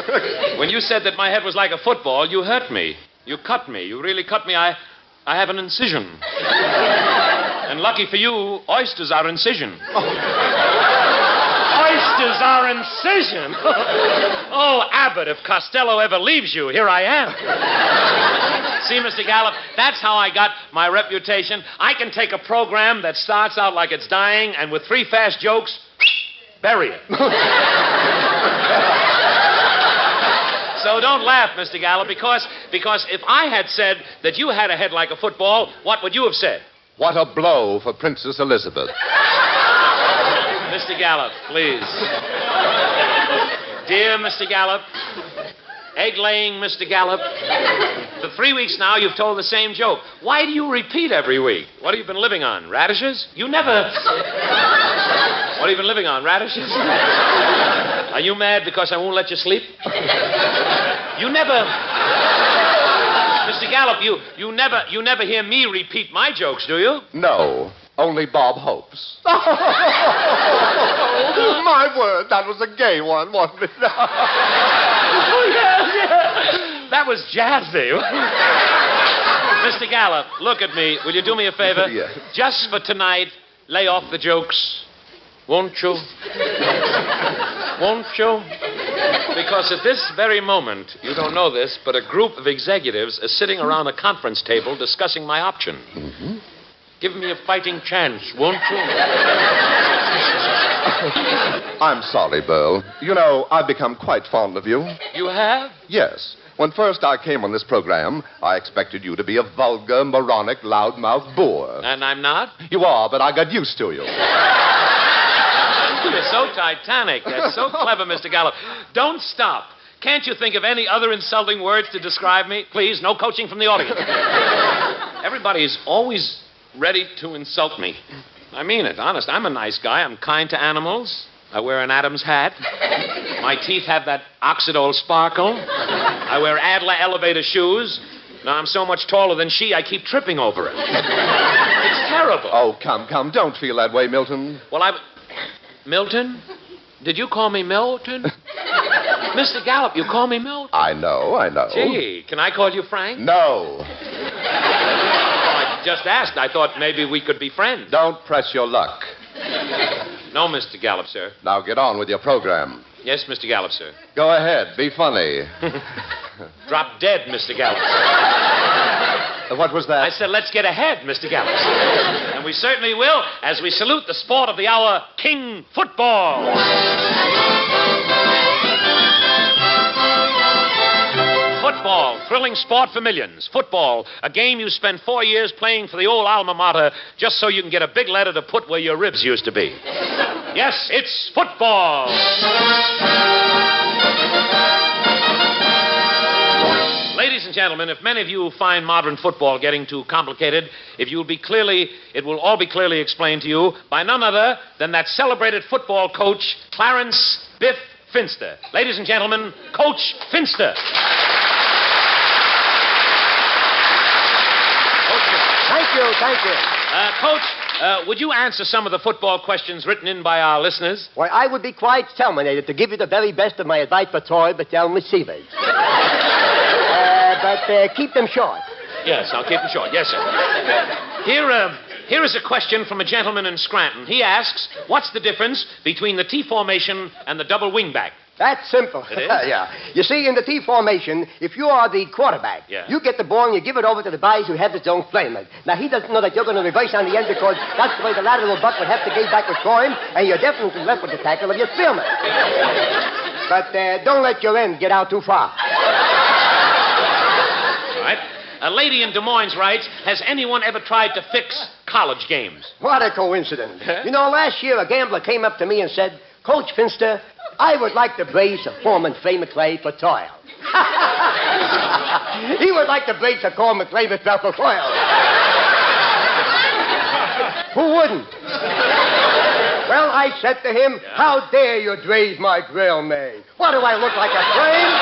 When you said that my head was like a football, you hurt me. You cut me. You really cut me. I have an incision. And lucky for you, oysters are incision. Oysters are incision? Oh, Abbott, if Costello ever leaves you, here I am. See, Mr. Gallup, that's how I got my reputation. I can take a program that starts out like it's dying, and with 3 fast jokes, bury it. So don't laugh, Mr. Gallup, because if I had said that you had a head like a football, what would you have said? What a blow for Princess Elizabeth. Mr. Gallup, please. Dear Mr. Gallup, egg-laying Mr. Gallup, for 3 weeks now you've told the same joke. Why do you repeat every week? What have you been living on? Radishes? You never... What have you been living on? Radishes? Are you mad because I won't let you sleep? You never... Mr. Gallup, you never hear me repeat my jokes, do you? No, only Bob hopes. My word, that was a gay one, wasn't it? Oh, yeah. That was jazzy. Mr. Gallup, look at me. Will you do me a favor? Yes. Just for tonight, lay off the jokes. Won't you? Won't you? Because at this very moment, you don't know this, but a group of executives are sitting around a conference table discussing my option. Mm-hmm. Give me a fighting chance, won't you? I'm sorry, Burl. You know, I've become quite fond of you. You have? Yes. When first I came on this program, I expected you to be a vulgar, moronic, loudmouth boor. And I'm not? You are, but I got used to you. You're so titanic. That's so clever, Mr. Gallup. Don't stop. Can't you think of any other insulting words to describe me? Please, no coaching from the audience. Everybody's always ready to insult me. I mean it, honest. I'm a nice guy. I'm kind to animals. I wear an Adam's hat. My teeth have that oxidol sparkle. I wear Adler elevator shoes. Now, I'm so much taller than she, I keep tripping over it. It's terrible. Oh, come. Don't feel that way, Milton. Well, Milton? Did you call me Milton? Mr. Gallup, you call me Milton. I know. Gee, can I call you Frank? No. I just asked. I thought maybe we could be friends. Don't press your luck. No, Mr. Gallup, sir. Now get on with your program. Yes, Mr. Gallup, sir. Go ahead. Be funny. Drop dead, Mr. Gallup. What was that? I said, let's get ahead, Mr. Gallup. And we certainly will, as we salute the sport of the hour, King Football. Football, thrilling sport for millions. Football, a game you spend 4 years playing for the old alma mater just so you can get a big letter to put where your ribs used to be. Yes, it's football. Ladies and gentlemen, if many of you find modern football getting too complicated, it will all be clearly explained to you by none other than that celebrated football coach, Clarence Biff Finster. Ladies and gentlemen, Coach Finster. Thank you. Coach, would you answer some of the football questions written in by our listeners? Why, I would be quite terminated to give you the very best of my advice for toy, but receivers. But keep them short. Yes, I'll keep them short. Yes, sir. Here is a question from a gentleman in Scranton. He asks, what's the difference between the T formation and the double wingback? That's simple. It is? Yeah. You see, in the T formation, if you are the quarterback, you get the ball and you give it over to the guy who has his own flamer. Now, he doesn't know that you're going to reverse on the end because that's the way the lateral buck would have to get backwards for him, and you're definitely left with the tackle of your spearman. But don't let your end get out too far. All right. A lady in Des Moines writes, has anyone ever tried to fix college games? What a coincidence. You know, last year a gambler came up to me and said, Coach Finster, I would like to brace a Foreman Flay McClay for toil. He would like to brace a Cole McClay himself for toil. Who wouldn't? Well, I said to him, how dare you draze my grill, May? What, do I look like a frame?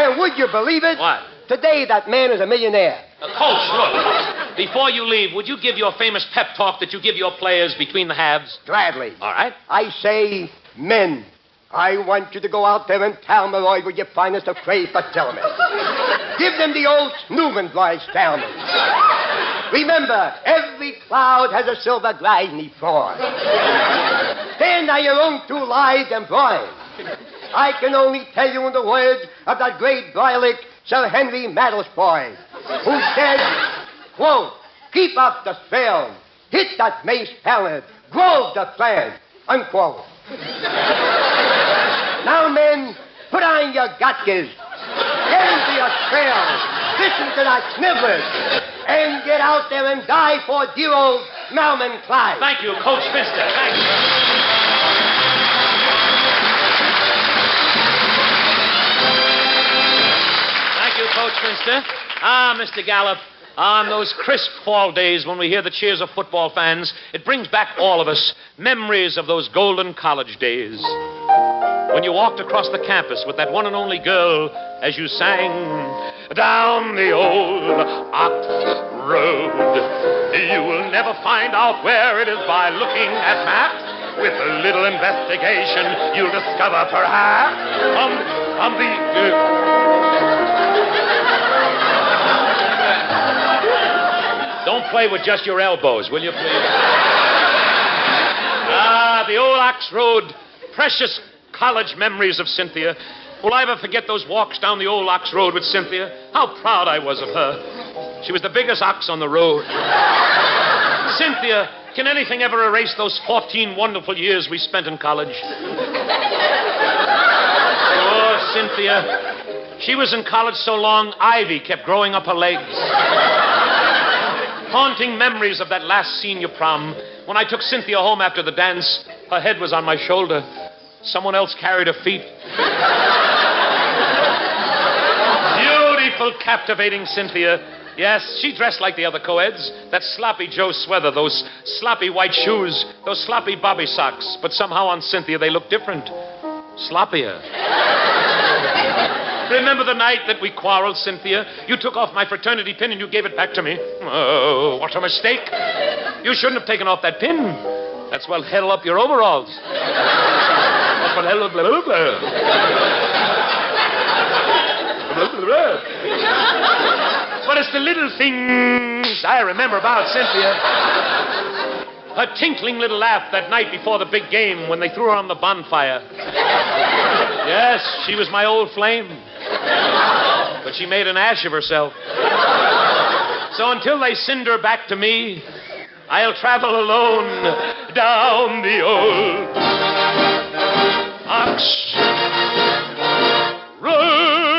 And would you believe it? What? Today, that man is a millionaire. Coach, look, before you leave, would you give your famous pep talk that you give your players between the halves? Gladly. All right. I say, men, I want you to go out there and Talmaroy with your finest of crape artillery. Give them the old Snoovenfly Talman. Remember, every cloud has a silver glide in each floor. Stand on your own two lives and blind. I can only tell you in the words of that great Gaelic Sir Henry Maddlesboy, who said, quote, keep up the spell, hit that mace pallet, grove the flag, unquote. Now, men, put on your gatkes, get into your trails, listen to that snivelers, and get out there and die for dear old Malman Clyde. Thank you, Coach Finster. Thank you. mister. Ah, Mr. Gallup. On those crisp fall days when we hear the cheers of football fans, it brings back all of us memories of those golden college days. When you walked across the campus with that one and only girl as you sang down the old Ox Road. You will never find out where it is by looking at maps. With a little investigation, you'll discover perhaps Don't play with just your elbows, will you, please? Ah, the old Ox Road. Precious college memories of Cynthia. Will I ever forget those walks down the old Ox Road with Cynthia? How proud I was of her. She was the biggest ox on the road. Cynthia, can anything ever erase those 14 wonderful years we spent in college? Oh, Cynthia. She was in college so long, ivy kept growing up her legs. Haunting memories of that last senior prom. When I took Cynthia home after the dance, her head was on my shoulder. Someone else carried her feet. Beautiful, captivating Cynthia. Yes, she dressed like the other co-eds. That sloppy Joe sweater, those sloppy white shoes, those sloppy bobby socks. But somehow on Cynthia they looked different. Sloppier. Remember the night that we quarreled, Cynthia? You took off my fraternity pin and you gave it back to me. Oh, what a mistake. You shouldn't have taken off that pin. That's what held up your overalls. That's what held up... But it's the little things I remember about Cynthia. Her tinkling little laugh that night before the big game when they threw her on the bonfire. Yes, she was my old flame. But she made an ash of herself. So until they send her back to me, I'll travel alone down the old Ox Road.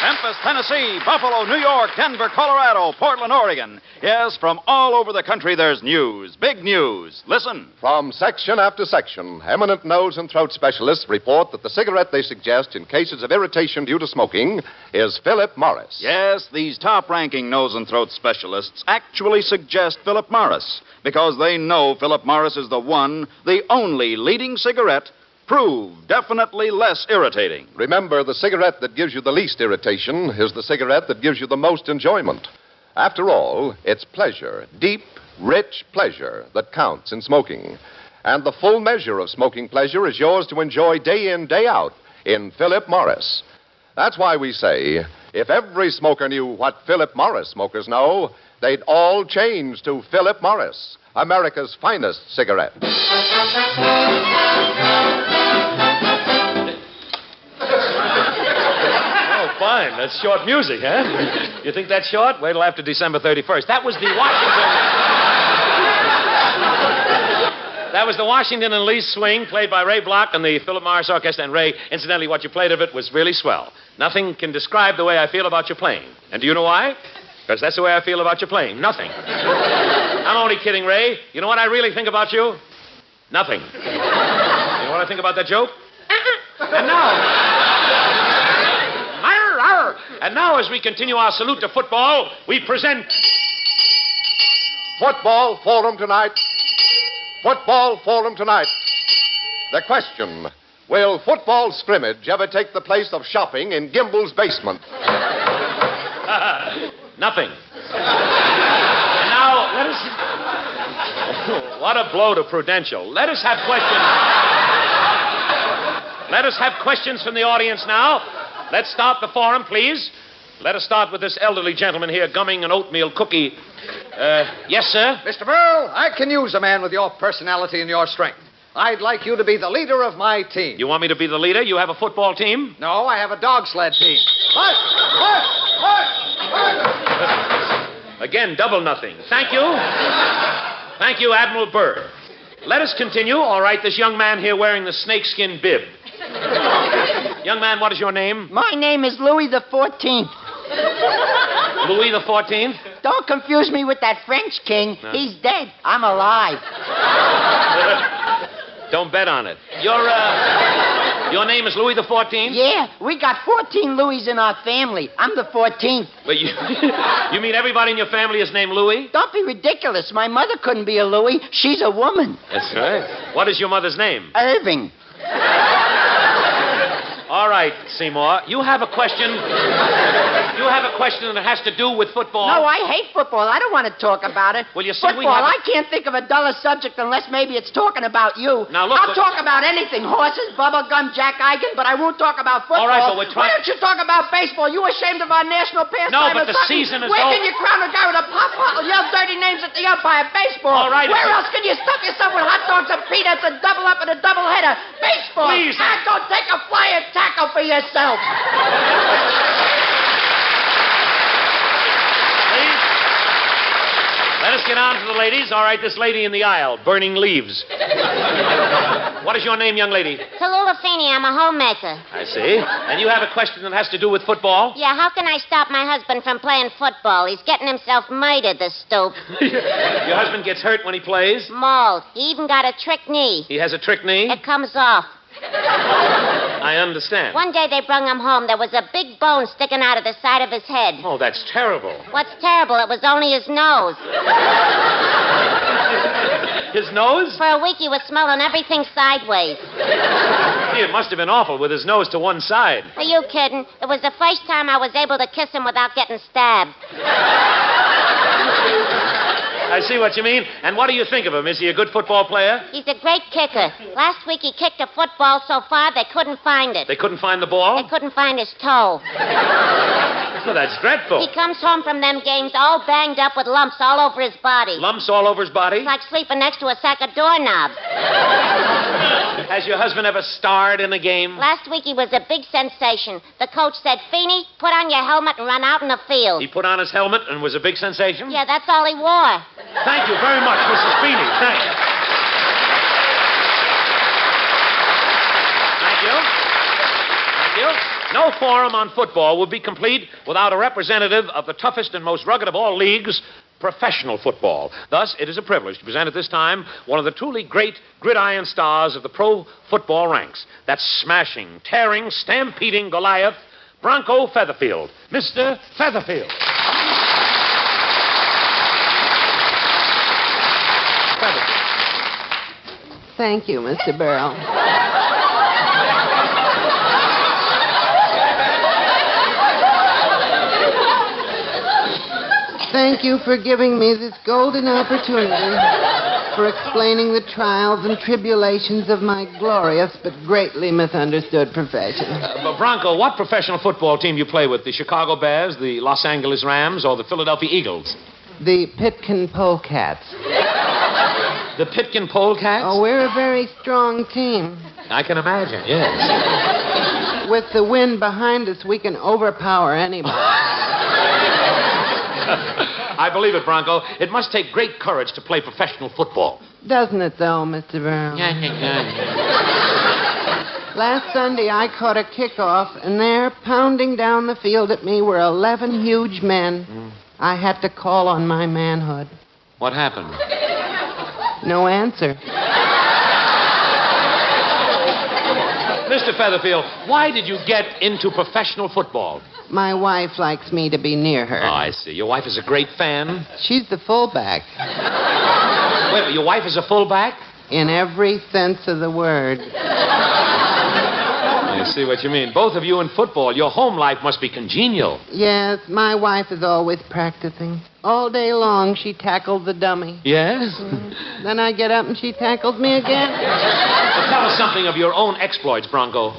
Memphis, Tennessee, Buffalo, New York, Denver, Colorado, Portland, Oregon. Yes, from all over the country there's news, big news. Listen. From section after section, eminent nose and throat specialists report that the cigarette they suggest in cases of irritation due to smoking is Philip Morris. Yes, these top-ranking nose and throat specialists actually suggest Philip Morris because they know Philip Morris is the one, the only leading cigarette proved definitely less irritating. Remember, the cigarette that gives you the least irritation is the cigarette that gives you the most enjoyment. After all, it's pleasure, deep, rich pleasure, that counts in smoking. And the full measure of smoking pleasure is yours to enjoy day in, day out in Philip Morris. That's why we say, if every smoker knew what Philip Morris smokers know, they'd all change to Philip Morris, America's finest cigarette. Fine. That's short music, huh? You think that's short? Wait till after December 31st. That was the Washington... That was the Washington and Lee Swing, played by Ray Block and the Philip Morris Orchestra. And Ray, incidentally, what you played of it was really swell. Nothing can describe the way I feel about your playing. And do you know why? Because that's the way I feel about your playing. Nothing. I'm only kidding, Ray. You know what I really think about you? Nothing. You know what I think about that joke? And now... And now, as we continue our salute to football, we present... Football Forum tonight. Football Forum tonight. The question, will football scrimmage ever take the place of shopping in Gimbel's basement? Nothing. And now, let us... What a blow to Prudential. Let us have questions. Let us have questions from the audience now. Let's start the forum, please. Let us start with this elderly gentleman here gumming an oatmeal cookie. Yes, sir? Mr. Burl, I can use a man with your personality and your strength. I'd like you to be the leader of my team. You want me to be the leader? You have a football team? No, I have a dog sled team. Again, double nothing. Thank you. Thank you, Admiral Byrd. Let us continue. All right, this young man here wearing the snakeskin bib. Young man, what is your name? My name is Louis the 14th. Louis the 14th? Don't confuse me with that French king. No. He's dead. I'm alive. Don't bet on it. Your name is Louis the 14th? Yeah, we got 14 Louis in our family. I'm the 14th. But you mean everybody in your family is named Louis? Don't be ridiculous. My mother couldn't be a Louis. She's a woman. That's right. What is your mother's name? Irving. All right, Seymour. You have a question. You have a question that has to do with football. No, I hate football. I don't want to talk about it. Well, you see, football, I can't think of a duller subject unless maybe it's talking about you. Now, look, I'll talk about anything. Horses, bubblegum, Jack Eigen, but I won't talk about football. All right, but we're trying... Why don't you talk about baseball? You ashamed of our national pastime? No, but or the something? season is Where over. can you crown a guy with a pop bottle, yell dirty names at the umpire? Baseball. All right, Where else can you stuff yourself with hot dogs and peanuts and double up in a double header? Baseball. Please. Now go take a flying tackle for yourself. Let us get on to the ladies. All right, this lady in the aisle, burning leaves. What is your name, young lady? Tallulah Feeney, I'm a homemaker. I see. And you have a question that has to do with football? Yeah, how can I stop my husband from playing football? He's getting himself murdered, the stoop. Your husband gets hurt when he plays? Mauled. He even got a trick knee. He has a trick knee? It comes off. I understand. One day they brung him home. There was a big bone sticking out of the side of his head. Oh, that's terrible. What's terrible? It was only his nose. His nose? For a week he was smelling everything sideways. Gee, it must have been awful with his nose to one side. Are you kidding? It was the first time I was able to kiss him without getting stabbed. I see what you mean. And what do you think of him? Is he a good football player? He's a great kicker. Last week he kicked a football so far they couldn't find it. They couldn't find the ball? They couldn't find his toe. Well, that's dreadful. He comes home from them games all banged up with lumps all over his body. Lumps all over his body? It's like sleeping next to a sack of doorknobs. Has your husband ever starred in a game? Last week he was a big sensation. The coach said, Feeney, put on your helmet and run out in the field. He put on his helmet and was a big sensation? Yeah, that's all he wore. Thank you very much, Mrs. Feeney. Thank you. Thank you. Thank you. No forum on football would be complete without a representative of the toughest and most rugged of all leagues, professional football. Thus, it is a privilege to present at this time one of the truly great gridiron stars of the pro football ranks. That smashing, tearing, stampeding Goliath, Bronco Featherfield. Mr. Featherfield. Thank you, Mr. Burrell. Thank you for giving me this golden opportunity for explaining the trials and tribulations of my glorious but greatly misunderstood profession. But Bronco, what professional football team do you play with? The Chicago Bears, the Los Angeles Rams, or the Philadelphia Eagles? The Pitkin Polecats. The Pitkin Polecats? Oh, we're a very strong team. I can imagine, yes. With the wind behind us, we can overpower anybody. I believe it, Bronco. It must take great courage to play professional football. Doesn't it, though, Mr. Burrow? Last Sunday, I caught a kickoff, and there, pounding down the field at me, were 11 huge men. I had to call on my manhood. What happened? No answer. Mr. Featherfield, why did you get into professional football? My wife likes me to be near her. Oh, I see. Your wife is a great fan? She's the fullback. Wait, but your wife is a fullback? In every sense of the word. I see what you mean. Both of you in football, your home life must be congenial. Yes, my wife is always practicing. All day long, she tackled the dummy. Yes? Then I get up and she tackles me again. Well, tell us something of your own exploits, Bronco.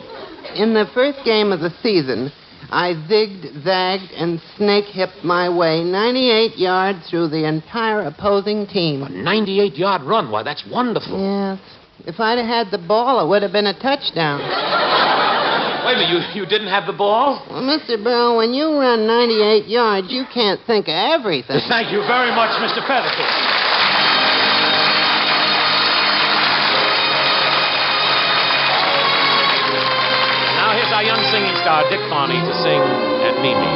In the first game of the season, I zigged, zagged, and snake-hipped my way 98 yards through the entire opposing team. A 98-yard run? Why, that's wonderful. Yes. If I'd have had the ball, it would have been a touchdown. Wait a minute, you didn't have the ball? Well, Mr. Burrow, when you run 98 yards, you can't think of everything. Thank you very much, Mr. Featherfield. Now here's our young singing star, Dick Farney, to sing at Mimi.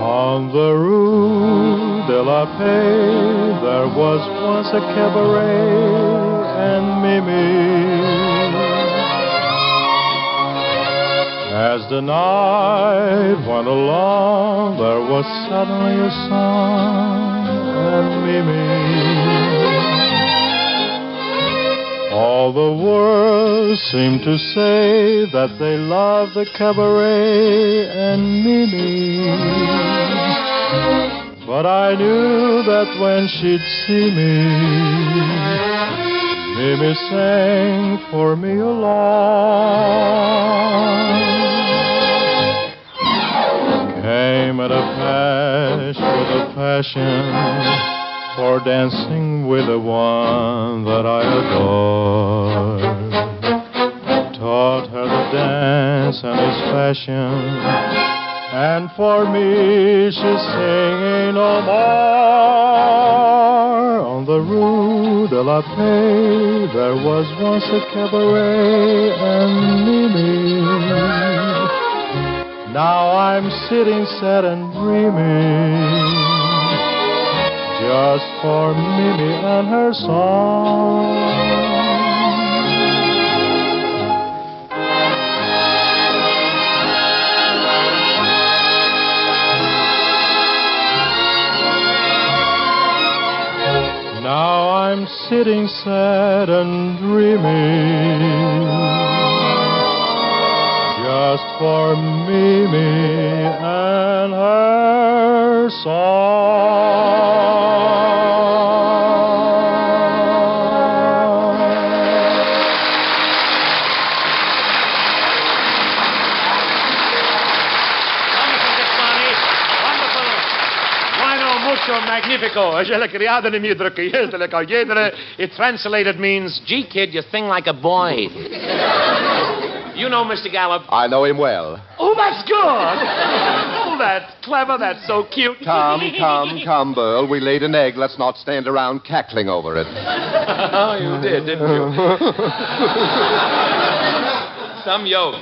On the Rue de la Paix, there was once a cabaret, and Mimi. As the night went along, there was suddenly a song, and Mimi. All the world seemed to say that they loved the cabaret and Mimi. But I knew that when she'd see me, Mimi sang for me along. Came at a passion for dancing with the one that I adored. Taught her the dance and its fashion, and for me she's singing no more. On the Rue de la Paix, there was once a cabaret and Mimi. Now I'm sitting sad and dreaming, just for Mimi and her song. Now I'm sitting sad and dreaming, just for Mimi and her song. Magnifico. Je l'ai criado nel mio drucchiere, le cogliere. It translated means, gee, kid, you sing like a boy. You know Mr. Gallup? I know him well. Oh, that's good. Oh, that's clever. That's so cute. Come, Burl. We laid an egg. Let's not stand around cackling over it. Oh, you did, didn't you? Some yoke.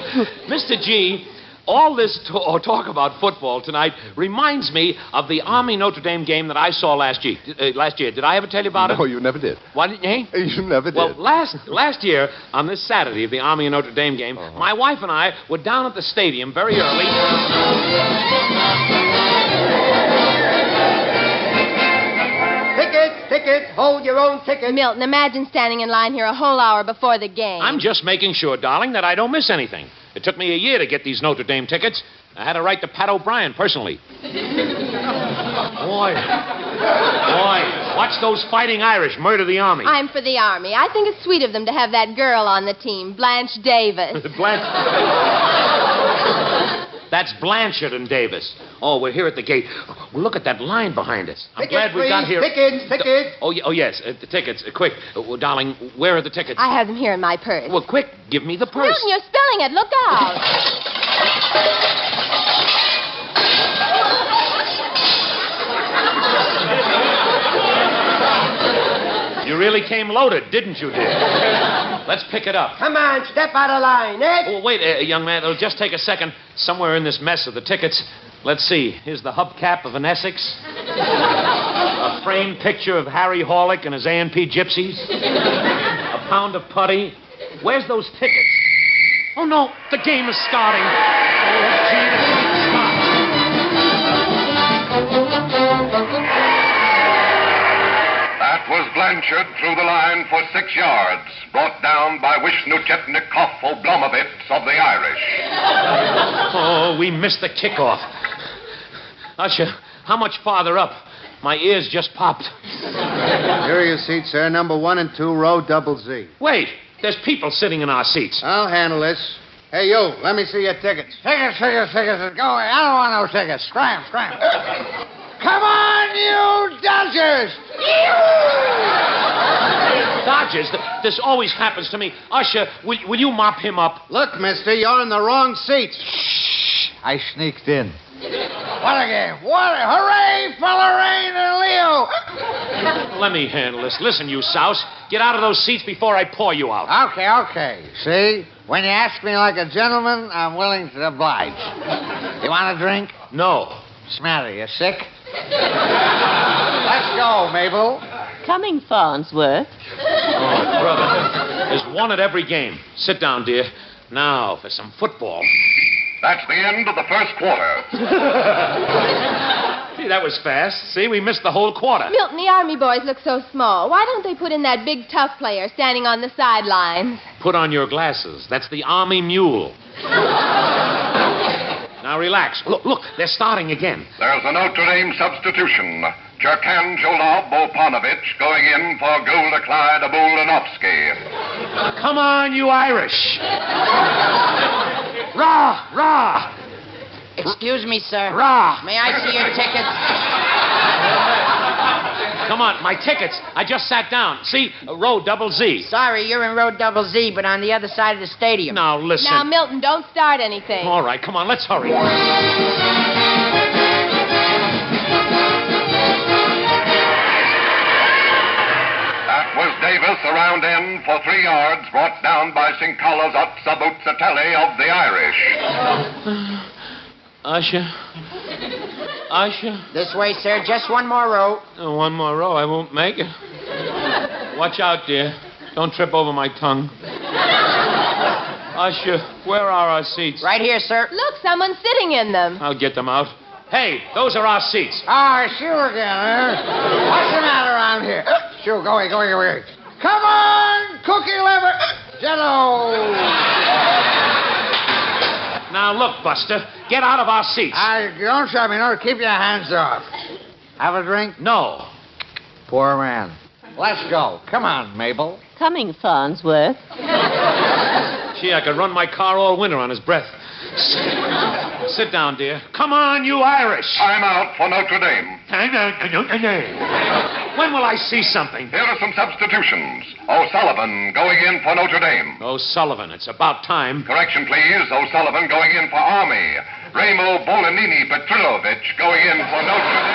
Mr. G, all this talk about football tonight reminds me of the Army Notre Dame game that I saw last year. Did I ever tell you about it? No, you never did. What? Eh? You never did. Well, last year, on this Saturday of the Army and Notre Dame game, my wife and I were down at the stadium very early. Ticket, hold your own ticket. Milton, imagine standing in line here a whole hour before the game. I'm just making sure, darling, that I don't miss anything. It took me a year to get these Notre Dame tickets. I had to write to Pat O'Brien personally. Boy, watch those fighting Irish murder the Army. I'm for the Army. I think it's sweet of them to have that girl on the team, Blanche Davis. That's Blanchard and Davis. Oh, we're here at the gate. Well, look at that line behind us. I'm glad we got here. Tickets. Oh, yes, the tickets. Quick. Well, darling, where are the tickets? I have them here in my purse. Well, quick, give me the purse. Milton, you're spilling it. Look out. You really came loaded, didn't you, dear? Let's pick it up. Come on, step out of line, eh? Oh, wait, young man. It'll just take a second. Somewhere in this mess of the tickets, let's see. Here's the hubcap of an Essex. A framed picture of Harry Horlick and his A&P gypsies. A pound of putty. Where's those tickets? Oh, no, the game is starting. Oh, gee, the game is starting. That was Blanchard through the line for 6 yards, brought down by Wishnutchetnikov Oblomovitz of the Irish. Oh, we missed the kickoff. Usher, how much farther up? My ears just popped. Here are your seats, sir. Number 1 and 2, row double Z. Wait, there's people sitting in our seats. I'll handle this. Hey, you, let me see your tickets. Tickets. Go away. I don't want no tickets. Scram. Come on, you Dodgers! Dodgers? This always happens to me. Usher, will you mop him up? Look, mister, you're in the wrong seats. Shh! I sneaked in. What a game. Hooray for Lorraine and Leo! Let me handle this. Listen, you souse. Get out of those seats before I pour you out. Okay. See? When you ask me like a gentleman, I'm willing to oblige. You want a drink? No. Smelly, you sick? Let's go, Mabel. Coming, Farnsworth. Oh, brother. There's one at every game. Sit down, dear. Now for some football. That's the end of the first quarter. Gee, that was fast. See, we missed the whole quarter. Milton, the Army boys look so small. Why don't they put in that big, tough player standing on the sidelines? Put on your glasses. That's the Army mule. Now relax. Look, they're starting again. There's a Notre Dame substitution. Jerkanjolov Bopanovich going in for Golda Clyde Abulanovsky. Come on, you Irish. Rah, rah. Excuse me, sir. Rah. May I see your tickets? Come on, my tickets. I just sat down. See, row double Z. Sorry, you're in row double Z, but on the other side of the stadium. Now, listen. Now, Milton, don't start anything. All right, come on, let's hurry. That was Davis around end for 3 yards, brought down by Sinkalos Otsabutsatelli of the Irish. Usher. This way, sir. Just one more row. One more row. I won't make it. Watch out, dear. Don't trip over my tongue. Usher, where are our seats? Right here, sir. Look, someone's sitting in them. I'll get them out. Hey, those are our seats. Ah, sure again, huh? What's the matter around here? Sure, go away. Come on, cookie lever. Jello. Now, look, Buster. Get out of our seats. Don't shove me, no. Keep your hands off. Have a drink? No. Poor man. Let's go. Come on, Mabel. Coming, Farnsworth. Gee, I could run my car all winter on his breath. Sit down, dear. Come on, you Irish. Time out for Notre Dame. When will I see something? Here are some substitutions. O'Sullivan going in for Notre Dame. O'Sullivan, it's about time. Correction, please. O'Sullivan going in for Army. Remo Bolanini Petrilovich going in for Notre Dame.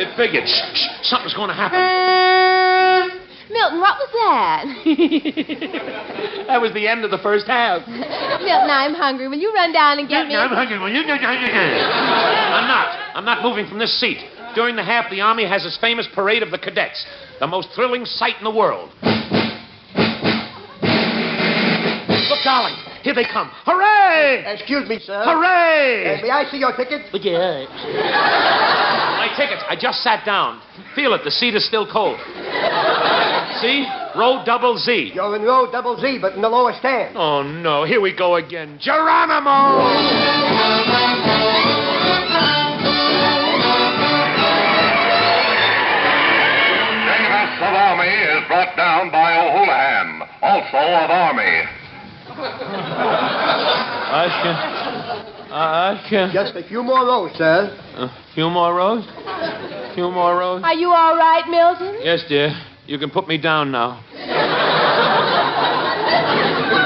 It figured. Shh, something's going to happen. Milton, what was that? That was the end of the first half. Milton, I'm hungry. Will you run down and get me? I'm hungry. I'm not moving from this seat. During the half, the Army has its famous parade of the cadets, the most thrilling sight in the world. Look, darling, here they come. Hooray! Excuse me, sir. Hooray! May I see your ticket? Yeah. My tickets. I just sat down. Feel it. The seat is still cold. See? Row double Z. You're in row double Z, but in the lower stand. Oh, no. Here we go again. Geronimo! Davis of Army is brought down by O'Houlihan, also of Army. Usher. Just a few more rows, sir. A few more rows? Are you all right, Milton? Yes, dear. You can put me down now.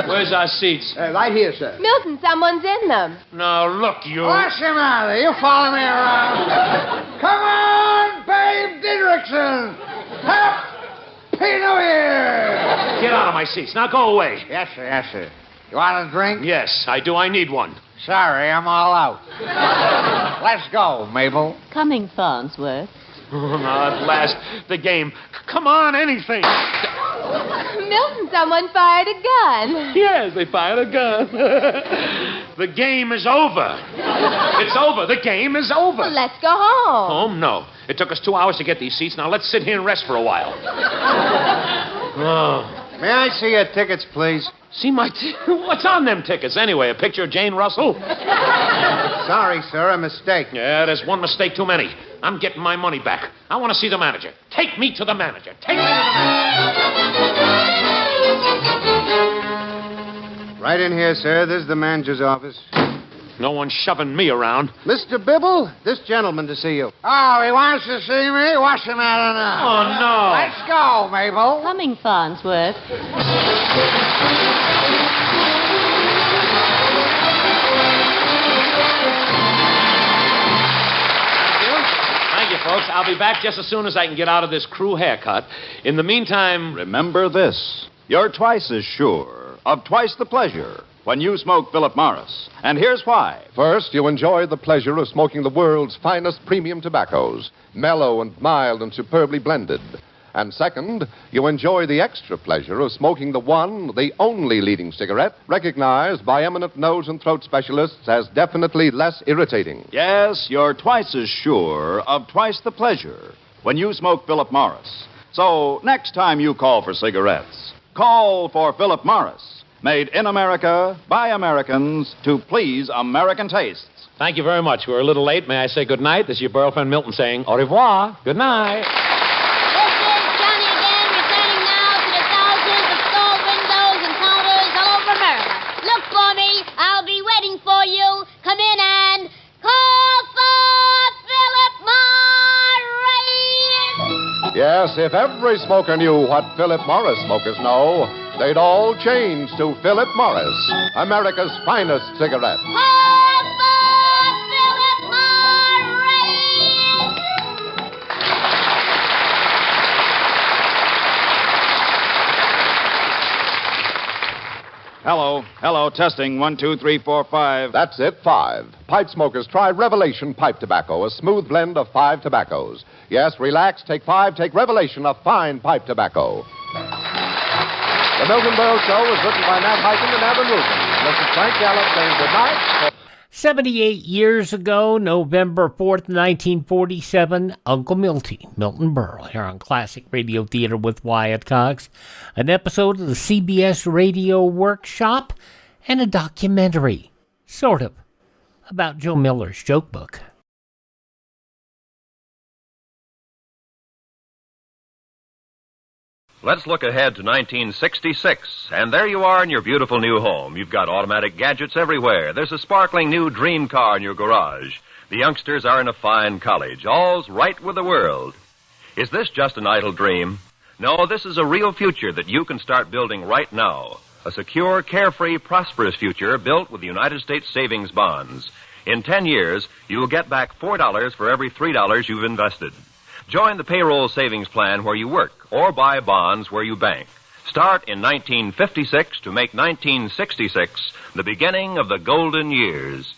Where's our seats? Right here, sir. Milton, someone's in them. Now, look, you... What's the matter? You follow me around. Come on, Babe Didrikson. Happy New Year. Get out of my seats. Now go away. Yes, sir. You want a drink? Yes, I do. I need one. Sorry, I'm all out. Let's go, Mabel. Coming, Farnsworth. Now, at last, the game. Come on, anything. Milton, someone fired a gun. Yes, they fired a gun. The game is over. It's over. The game is over. Well, let's go home. Home? No. It took us 2 hours to get these seats. Now, let's sit here and rest for a while. Oh. May I see your tickets, please? See my What's on them tickets, anyway? A picture of Jane Russell? Sorry, sir, a mistake. Yeah, there's one mistake too many. I'm getting my money back. I want to see the manager. Take me to the manager. Take me to the manager. Right in here, sir. This is the manager's office. No one's shoving me around. Mr. Bibble, this gentleman to see you. Oh, he wants to see me? What's the matter now? Oh, no. Let's go, Mabel. Coming, Farnsworth. Thank you, folks. I'll be back just as soon as I can get out of this crew haircut. In the meantime... Remember this. You're twice as sure of twice the pleasure when you smoke Philip Morris. And here's why. First, you enjoy the pleasure of smoking the world's finest premium tobaccos, mellow and mild and superbly blended. And second, you enjoy the extra pleasure of smoking the one, the only leading cigarette recognized by eminent nose and throat specialists as definitely less irritating. Yes, you're twice as sure of twice the pleasure when you smoke Philip Morris. So, next time you call for cigarettes, call for Philip Morris, made in America by Americans to please American tastes. Thank you very much. We're a little late. May I say good night? This is your Burl friend Milton saying au revoir. Good night. I'll be waiting for you. Come in and call for Philip Morris. Yes, if every smoker knew what Philip Morris smokers know, they'd all change to Philip Morris, America's finest cigarette. Call for Philip Morris. Hello, testing, 1, 2, 3, 4, 5. That's it, 5. Pipe smokers, try Revelation Pipe Tobacco, a smooth blend of 5 tobaccos. Yes, relax, take 5, take Revelation of fine pipe tobacco. The Milton Berle Show was written by Nat Hiken and Evan Rubin. This is Frank Gallup saying good night. 78 years ago, November 4th, 1947, Uncle Milty, Milton Berle, here on Classic Radio Theater with Wyatt Cox, an episode of the CBS Radio Workshop, and a documentary, sort of, about Joe Miller's joke book. Let's look ahead to 1966, and there you are in your beautiful new home. You've got automatic gadgets everywhere. There's a sparkling new dream car in your garage. The youngsters are in a fine college. All's right with the world. Is this just an idle dream? No, this is a real future that you can start building right now. A secure, carefree, prosperous future built with United States savings bonds. In 10 years, you'll get back $4 for every $3 you've invested. Join the payroll savings plan where you work, or buy bonds where you bank. Start in 1956 to make 1966 the beginning of the golden years.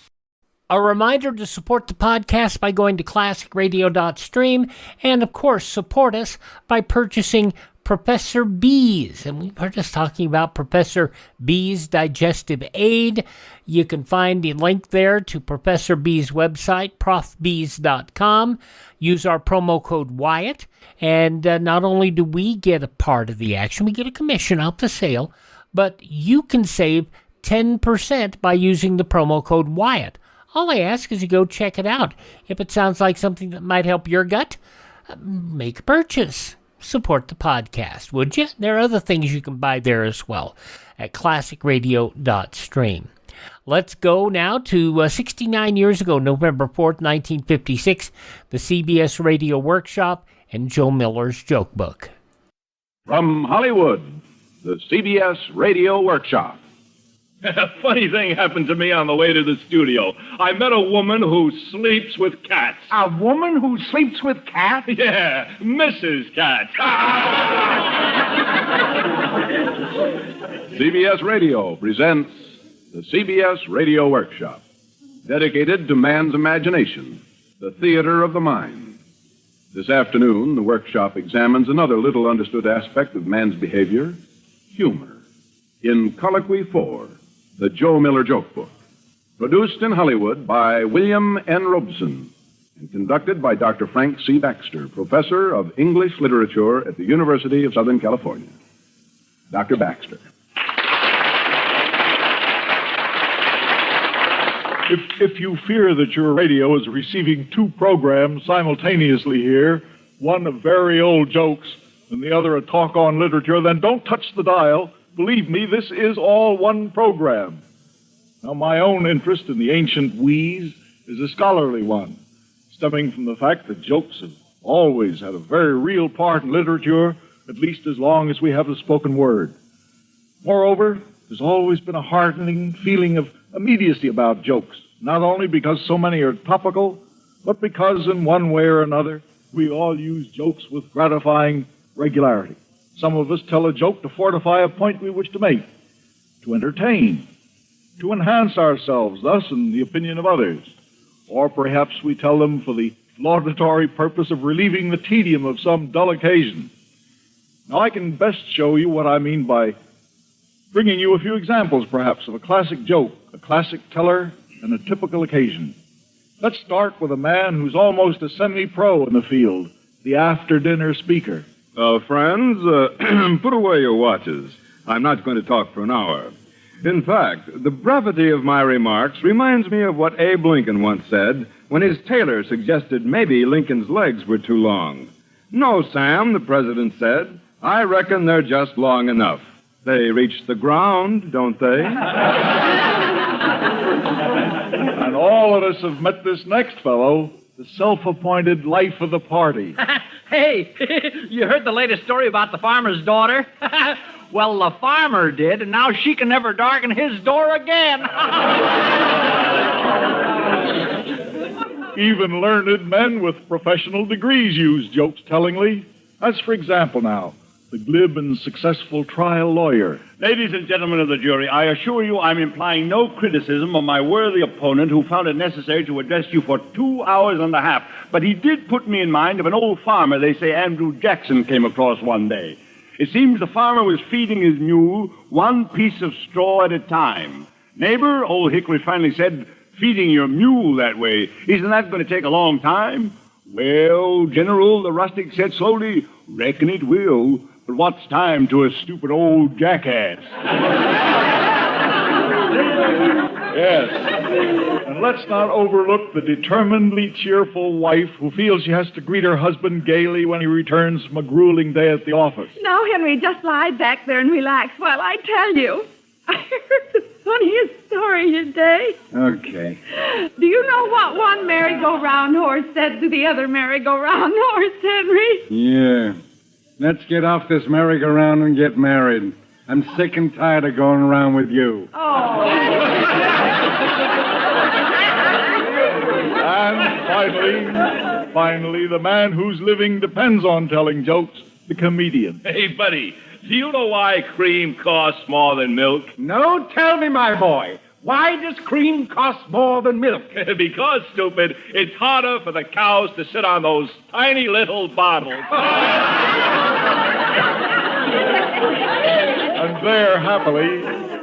A reminder to support the podcast by going to classicradio.stream, and of course support us by purchasing Professor B's. And we were just talking about Professor B's Digestive Aid. You can find the link there to Professor B's website, profbees.com. Use our promo code Wyatt, and not only do we get a part of the action, we get a commission off the sale, but you can save 10% by using the promo code Wyatt. All I ask is you go check it out. If it sounds like something that might help your gut, make a purchase. Support the podcast, would you? There are other things you can buy there as well at classicradio.stream. Let's go now to 69 years ago, November 4th, 1956, the CBS Radio Workshop and Joe Miller's joke book. From Hollywood, the CBS Radio Workshop. A funny thing happened to me on the way to the studio. I met a woman who sleeps with cats. A woman who sleeps with cats? Yeah, Mrs. Cat. CBS Radio presents the CBS Radio Workshop, dedicated to man's imagination, the theater of the mind. This afternoon, the workshop examines another little understood aspect of man's behavior, humor, in Colloquy 4, the Joe Miller Joke Book, produced in Hollywood by William N. Robeson and conducted by Dr. Frank C. Baxter, professor of English literature at the University of Southern California. Dr. Baxter. If you fear that your radio is receiving two programs simultaneously here, one of very old jokes and the other a talk on literature, then don't touch the dial. Believe me, this is all one program. Now, my own interest in the ancient wheeze is a scholarly one, stemming from the fact that jokes have always had a very real part in literature, at least as long as we have the spoken word. Moreover, there's always been a heartening feeling of immediacy about jokes, not only because so many are topical, but because in one way or another, we all use jokes with gratifying regularity. Some of us tell a joke to fortify a point we wish to make, to entertain. to enhance ourselves, thus in the opinion of others. Or perhaps we tell them for the laudatory purpose of relieving the tedium of some dull occasion. Now, I can best show you what I mean by bringing you a few examples, perhaps, of a classic joke, a classic teller, and a typical occasion. Let's start with a man who's almost a semi-pro in the field, the after-dinner speaker. Friends, put away your watches. I'm not going to talk for an hour. In fact, the brevity of my remarks reminds me of what Abe Lincoln once said when his tailor suggested maybe Lincoln's legs were too long. No, Sam, the president said. I reckon they're just long enough. They reach the ground, don't they? And all of us have met this next fellow, the self-appointed life of the party. Hey, you heard the latest story about the farmer's daughter? Well, the farmer did, and now she can never darken his door again. Even learned men with professional degrees use jokes tellingly. As, for example, now, the glib and successful trial lawyer. Ladies and gentlemen of the jury, I assure you I'm implying no criticism of my worthy opponent who found it necessary to address you for 2 hours and a half. But he did put me in mind of an old farmer they say Andrew Jackson came across one day. It seems the farmer was feeding his mule one piece of straw at a time. Neighbor, old Hickory finally said, feeding your mule that way, isn't that going to take a long time? Well, General, the rustic said slowly, reckon it will. But what's time to a stupid old jackass? Yes. And let's not overlook the determinedly cheerful wife who feels she has to greet her husband gaily when he returns from a grueling day at the office. Now, Henry, just lie back there and relax while I tell you. I heard the funniest story today. Okay. Do you know what one merry-go-round horse said to the other merry-go-round horse, Henry? Yeah. Let's get off this merry-go-round and get married. I'm sick and tired of going around with you. Oh. And finally, the man whose living depends on telling jokes, the comedian. Hey, buddy, do you know why cream costs more than milk? No, tell me, my boy. Why does cream cost more than milk? Because, stupid, it's harder for the cows to sit on those tiny little bottles. And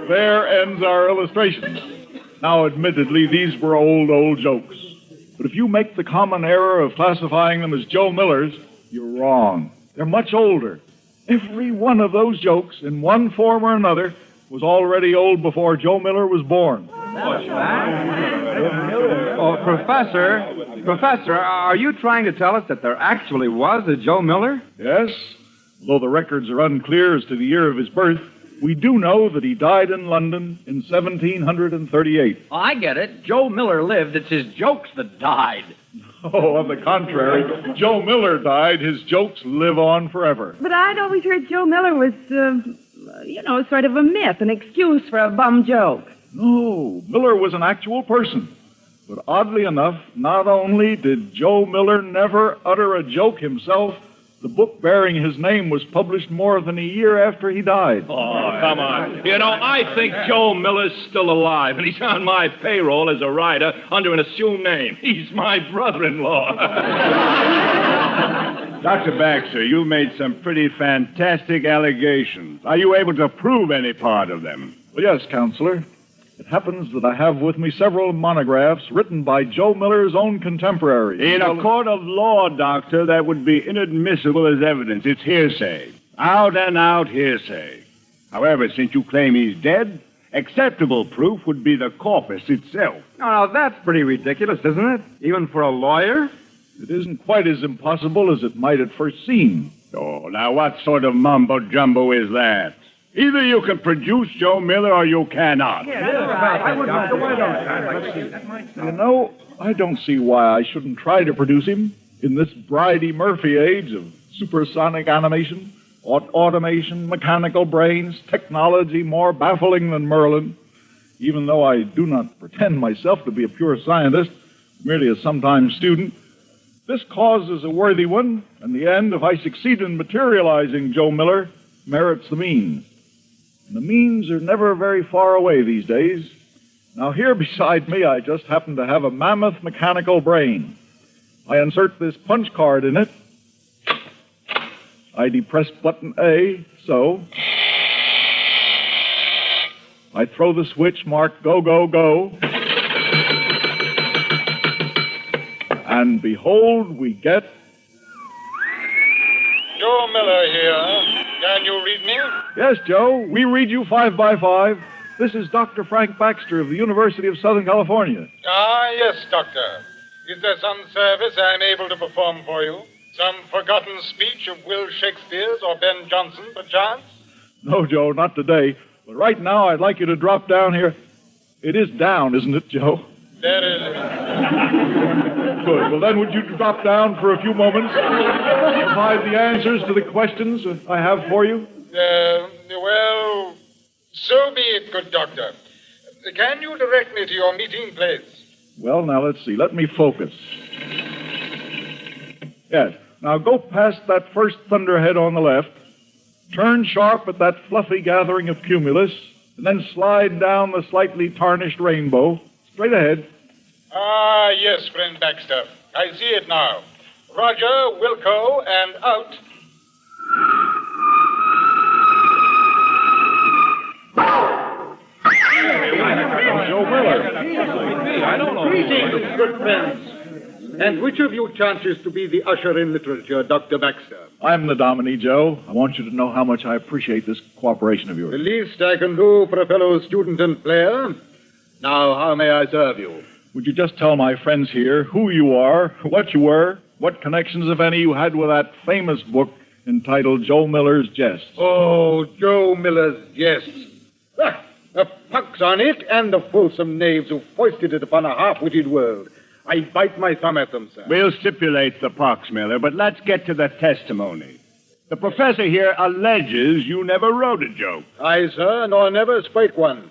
there ends our illustration. Now, admittedly, these were old jokes. But if you make the common error of classifying them as Joe Miller's, you're wrong. They're much older. Every one of those jokes, in one form or another, was already old before Joe Miller was born. Oh, Professor, are you trying to tell us that there actually was a Joe Miller? Yes. Though the records are unclear as to the year of his birth, we do know that he died in London in 1738. Oh, I get it. Joe Miller lived. It's his jokes that died. Oh, on the contrary, Joe Miller died. His jokes live on forever. But I'd always heard Joe Miller was, sort of a myth, an excuse for a bum joke. No, Miller was an actual person. But oddly enough, not only did Joe Miller never utter a joke himself, the book bearing his name was published more than a year after he died. Oh, come on. You know, I think Joe Miller's still alive, and he's on my payroll as a writer under an assumed name. He's my brother-in-law. Dr. Baxter, you made some pretty fantastic allegations. Are you able to prove any part of them? Well, yes, Counselor. It happens that I have with me several monographs written by Joe Miller's own contemporaries. In a court of law, Doctor, that would be inadmissible as evidence. It's hearsay. Out and out hearsay. However, since you claim he's dead, acceptable proof would be the corpus itself. Oh, that's pretty ridiculous, isn't it? Even for a lawyer? It isn't quite as impossible as it might at first seem. Oh, now what sort of mumbo-jumbo is that? Either you can produce Joe Miller or you cannot. Yeah, that's right. You know, I don't see why I shouldn't try to produce him in this Bridie Murphy age of supersonic animation, automation, mechanical brains, technology more baffling than Merlin. Even though I do not pretend myself to be a pure scientist, merely a sometime student, this cause is a worthy one, and the end, if I succeed in materializing Joe Miller, merits the means. And the means are never very far away these days. Now, here beside me, I just happen to have a mammoth mechanical brain. I insert this punch card in it. I depress button A, so. I throw the switch marked go, go, go. And behold, we get... Joe Miller here. Can you read me? Yes, Joe, we read you 5 by 5. This is Dr. Frank Baxter of the University of Southern California. Ah, yes, Doctor. Is there some service I am able to perform for you? Some forgotten speech of Will Shakespeare's or Ben Jonson, perchance? No, Joe, not today. But right now, I'd like you to drop down here. It is down, isn't it, Joe? There it is. Good. Well, then, would you drop down for a few moments? Provide the answers to the questions I have for you? Well, so be it, good doctor. Can you direct me to your meeting place? Well, now, let's see. Let me focus. Yes. Now, go past that first thunderhead on the left. Turn sharp at that fluffy gathering of cumulus, and then slide down the slightly tarnished rainbow. Straight ahead. Ah, yes, friend Baxter. I see it now. Roger, Wilco, and out. Joe Miller. I don't know. Greetings, good friends. And which of you chances to be the usher in literature, Dr. Baxter? I'm the Dominie, Joe. I want you to know how much I appreciate this cooperation of yours. The least I can do for a fellow student and player. Now, how may I serve you? Would you just tell my friends here who you are, what you were, what connections, if any, you had with that famous book entitled Joe Miller's Jests? Oh, Joe Miller's Jests. The pox on it and the fulsome knaves who foisted it upon a half-witted world. I bite my thumb at them, sir. We'll stipulate the pox, Miller, but let's get to the testimony. The professor here alleges you never wrote a joke. Aye, sir, nor never spake one.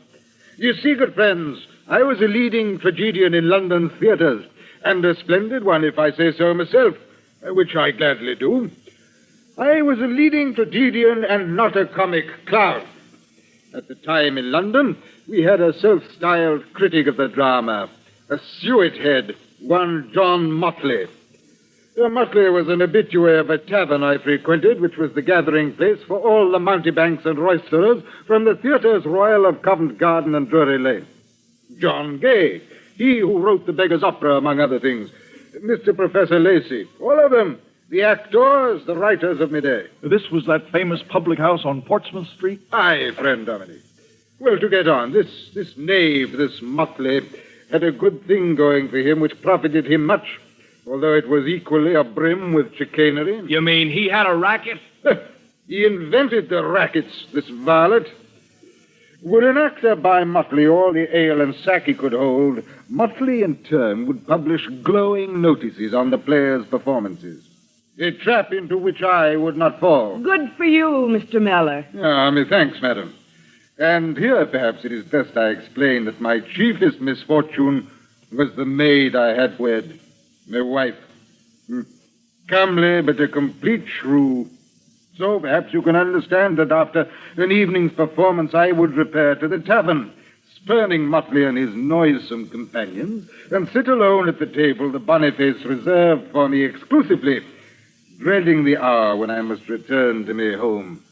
You see, good friends, I was a leading tragedian in London theatres, and a splendid one, if I say so myself, which I gladly do. I was a leading tragedian and not a comic clown. At the time in London, we had a self-styled critic of the drama, a suet head, one John Motley. Motley was an habitué of a tavern I frequented, which was the gathering place for all the mountebanks and roisterers from the theatres royal of Covent Garden and Drury Lane. John Gay, he who wrote The Beggar's Opera, among other things. Mr. Professor Lacey, all of them, the actors, the writers of my day. This was that famous public house on Portsmouth Street? Aye, friend Dominic. Well, to get on, this knave, this Motley, had a good thing going for him which profited him much, although it was equally abrim with chicanery. You mean he had a racket? He invented the rackets, this varlet. Would an actor buy Motley all the ale and sack he could hold, Motley in turn would publish glowing notices on the players' performances. A trap into which I would not fall. Good for you, Mr. Miller. Thanks, madam. And here, perhaps, it is best I explain that my chiefest misfortune was the maid I had wed, my wife. Comely, but a complete shrew. So perhaps you can understand that after an evening's performance I would repair to the tavern, spurning Motley and his noisome companions, and sit alone at the table the Boniface reserved for me exclusively, dreading the hour when I must return to my home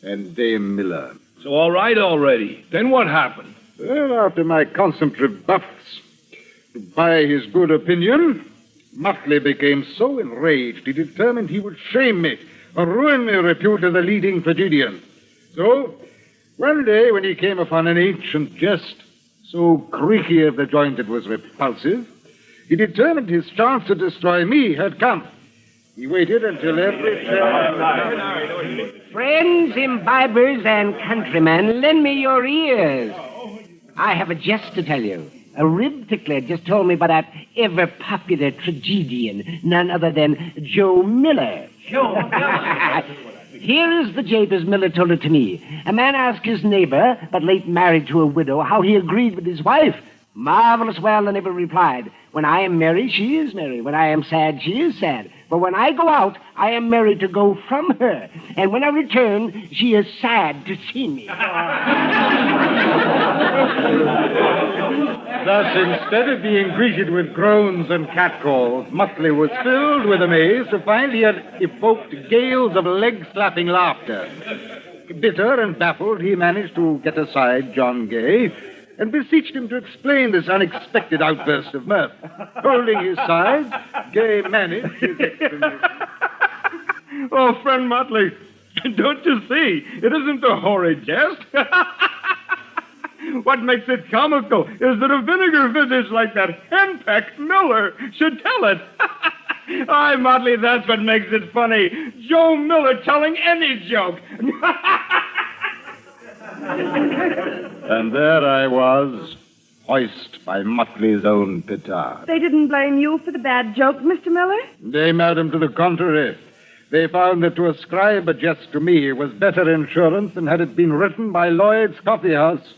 and Dame Miller. So all right already. Then what happened? Well, after my constant rebuffs, by his good opinion, Motley became so enraged he determined he would shame me or ruin my repute as a leading tragedian. So, one day when he came upon an ancient jest, so creaky of the joint it was repulsive, he determined his chance to destroy me had come. He waited until every turn... Friends, imbibers, and countrymen, lend me your ears. I have a jest to tell you. A rib tickler just told me about that ever-popular tragedian, none other than Joe Miller. Joe Miller? Here is the jape as Miller told it to me. A man asked his neighbor, but late married to a widow, how he agreed with his wife. Marvelous well, the neighbor replied, when I am merry, she is merry. When I am sad, she is sad. But when I go out, I am merry to go from her. And when I return, she is sad to see me. Thus, instead of being greeted with groans and catcalls, Muttley was filled with amaze to find he had evoked gales of leg-slapping laughter. Bitter and baffled, he managed to get aside John Gay and beseeched him to explain this unexpected outburst of mirth. Holding his sides, Gay managed his explanation. Oh, friend Motley, don't you see? It isn't a horrid jest. What makes it comical is that a vinegar visage like that henpecked Miller should tell it. Aye, Motley, that's what makes it funny. Joe Miller telling any joke. And there I was, hoist by Muttley's own petard. They didn't blame you for the bad joke, Mr. Miller? Nay, madam, to the contrary. They found that to ascribe a jest to me was better insurance than had it been written by Lloyd's Coffee House.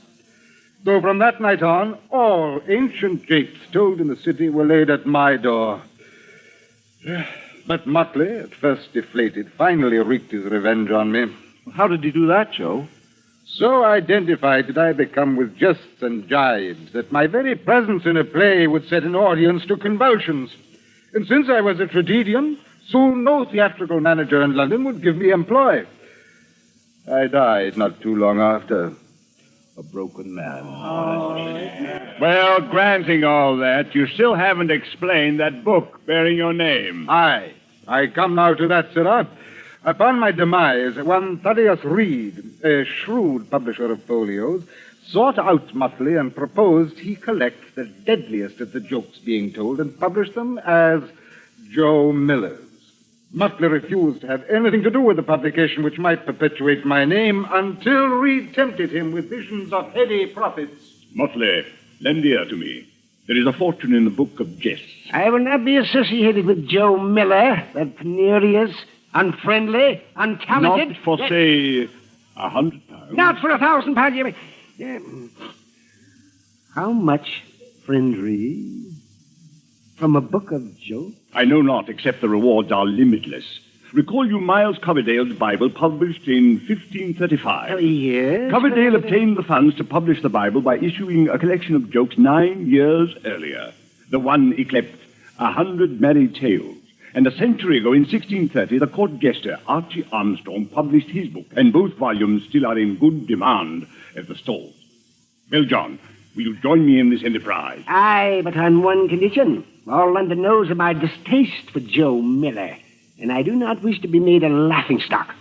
So from that night on, all ancient japes told in the city were laid at my door. But Muttley, at first deflated, finally wreaked his revenge on me. How did he do that, Joe? So identified did I become with jests and jibes that my very presence in a play would set an audience to convulsions. And since I was a tragedian, soon no theatrical manager in London would give me employ. I died not too long after, a broken man. Well, granting all that, you still haven't explained that book bearing your name. Aye, I come now to that, sirrah. Upon my demise, one Thaddeus Reed, a shrewd publisher of folios, sought out Muttley and proposed he collect the deadliest of the jokes being told and publish them as Joe Miller's. Muttley refused to have anything to do with the publication which might perpetuate my name until Reed tempted him with visions of heady profits. Muttley, lend ear to me. There is a fortune in the book of jests. I will not be associated with Joe Miller, that penurious, unfriendly, untalented... Not for, say, £100. Not for £1,000. How much, friend Reed? From a book of jokes? I know not, except the rewards are limitless. Recall you Miles Coverdale's Bible, published in 1535. Oh, yes? Coverdale obtained the funds to publish the Bible by issuing a collection of jokes 9 years earlier. The one he clept 100 Merry Tales. And a century ago, in 1630, the court jester Archie Armstrong published his book, and both volumes still are in good demand at the stalls. Well, John, will you join me in this enterprise? Aye, but on one condition. All London knows of my distaste for Joe Miller, and I do not wish to be made a laughingstock.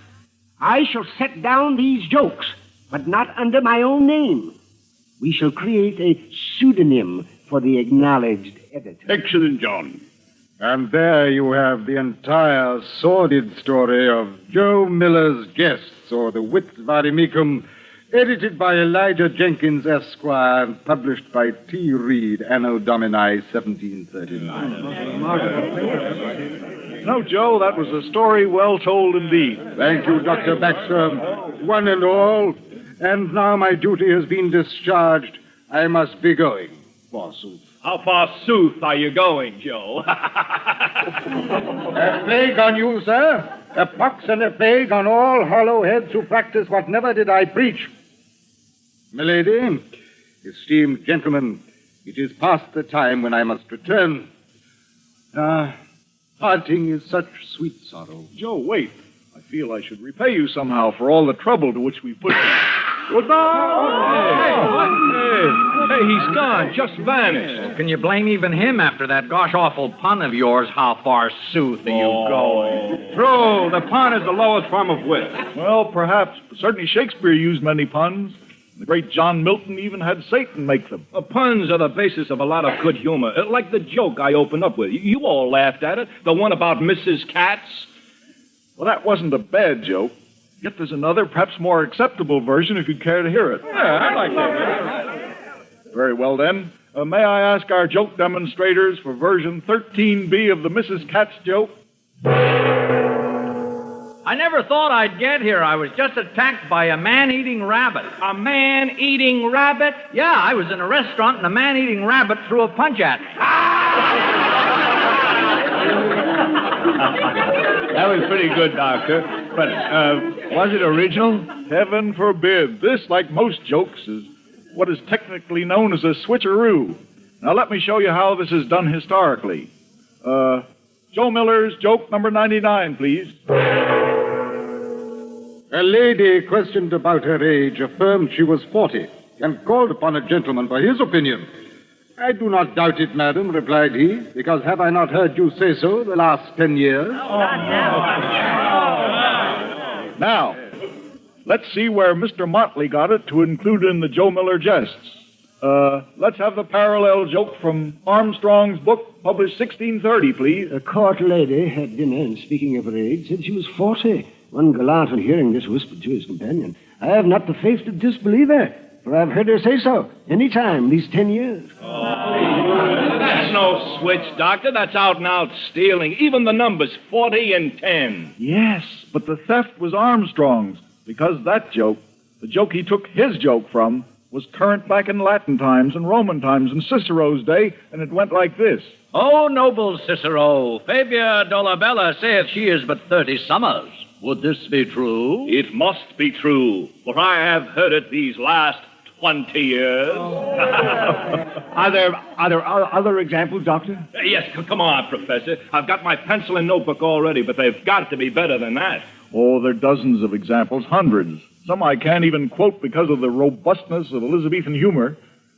I shall set down these jokes, but not under my own name. We shall create a pseudonym for the acknowledged editor. Excellent, John. And there you have the entire sordid story of Joe Miller's Jests, or the Wits Vademecum, edited by Elijah Jenkins, Esquire, and published by T. Reed, Anno Domini 1739. No, Joe, that was a story well told indeed. Thank you, Dr. Baxter, one and all. And now my duty has been discharged. I must be going, forsooth. How forsooth are you going, Joe? A plague on you, sir. A pox and a plague on all hollow heads who practice what never did I preach. Milady, esteemed gentlemen, it is past the time when I must return. Parting is such sweet sorrow. Joe, wait. I feel I should repay you somehow for all the trouble to which we put you. Hey, he's gone. Just vanished. Can you blame even him after that gosh-awful pun of yours? How forsooth are you going? True, the pun is the lowest form of wit. Well, perhaps. Certainly Shakespeare used many puns. The great John Milton even had Satan make them. Puns are the basis of a lot of good humor. Like the joke I opened up with. You all laughed at it. The one about Mrs. Katz. Well, that wasn't a bad joke. Yet there's another, perhaps more acceptable version if you'd care to hear it. Yeah, I like that. Very well, then. May I ask our joke demonstrators for version 13B of the Mrs. Katz joke? I never thought I'd get here. I was just attacked by a man-eating rabbit. A man-eating rabbit? Yeah, I was in a restaurant and a man-eating rabbit threw a punch at me. That was pretty good, Doctor. But, was it original? Heaven forbid. This, like most jokes, is what is technically known as a switcheroo. Now, let me show you how this is done historically. Joe Miller's joke number 99, please. A lady questioned about her age affirmed she was 40 and called upon a gentleman for his opinion. I do not doubt it, madam, replied he, because have I not heard you say so the last 10 years? Now, let's see where Mr. Motley got it to include in the Joe Miller jests. Let's have the parallel joke from Armstrong's book, published 1630, please. A court lady had dinner and, speaking of her age, said she was 40. One gallant, on hearing this, whispered to his companion, I have not the faith to disbelieve her, for I've heard her say so any time these 10 years. That's no switch, Doctor. That's out and out stealing. Even the numbers 40 and 10. Yes, but the theft was Armstrong's, because that joke, the joke he took his joke from, was current back in Latin times and Roman times and Cicero's day, and it went like this. Oh, noble Cicero, Fabia Dolabella saith she is but 30 summers. Would this be true? It must be true, for I have heard it these last 20 years. Are there other examples, Doctor? Yes, come on, Professor. I've got my pencil and notebook all ready, but they've got to be better than that. Oh, there are dozens of examples, hundreds. Some I can't even quote because of the robustness of Elizabethan humor,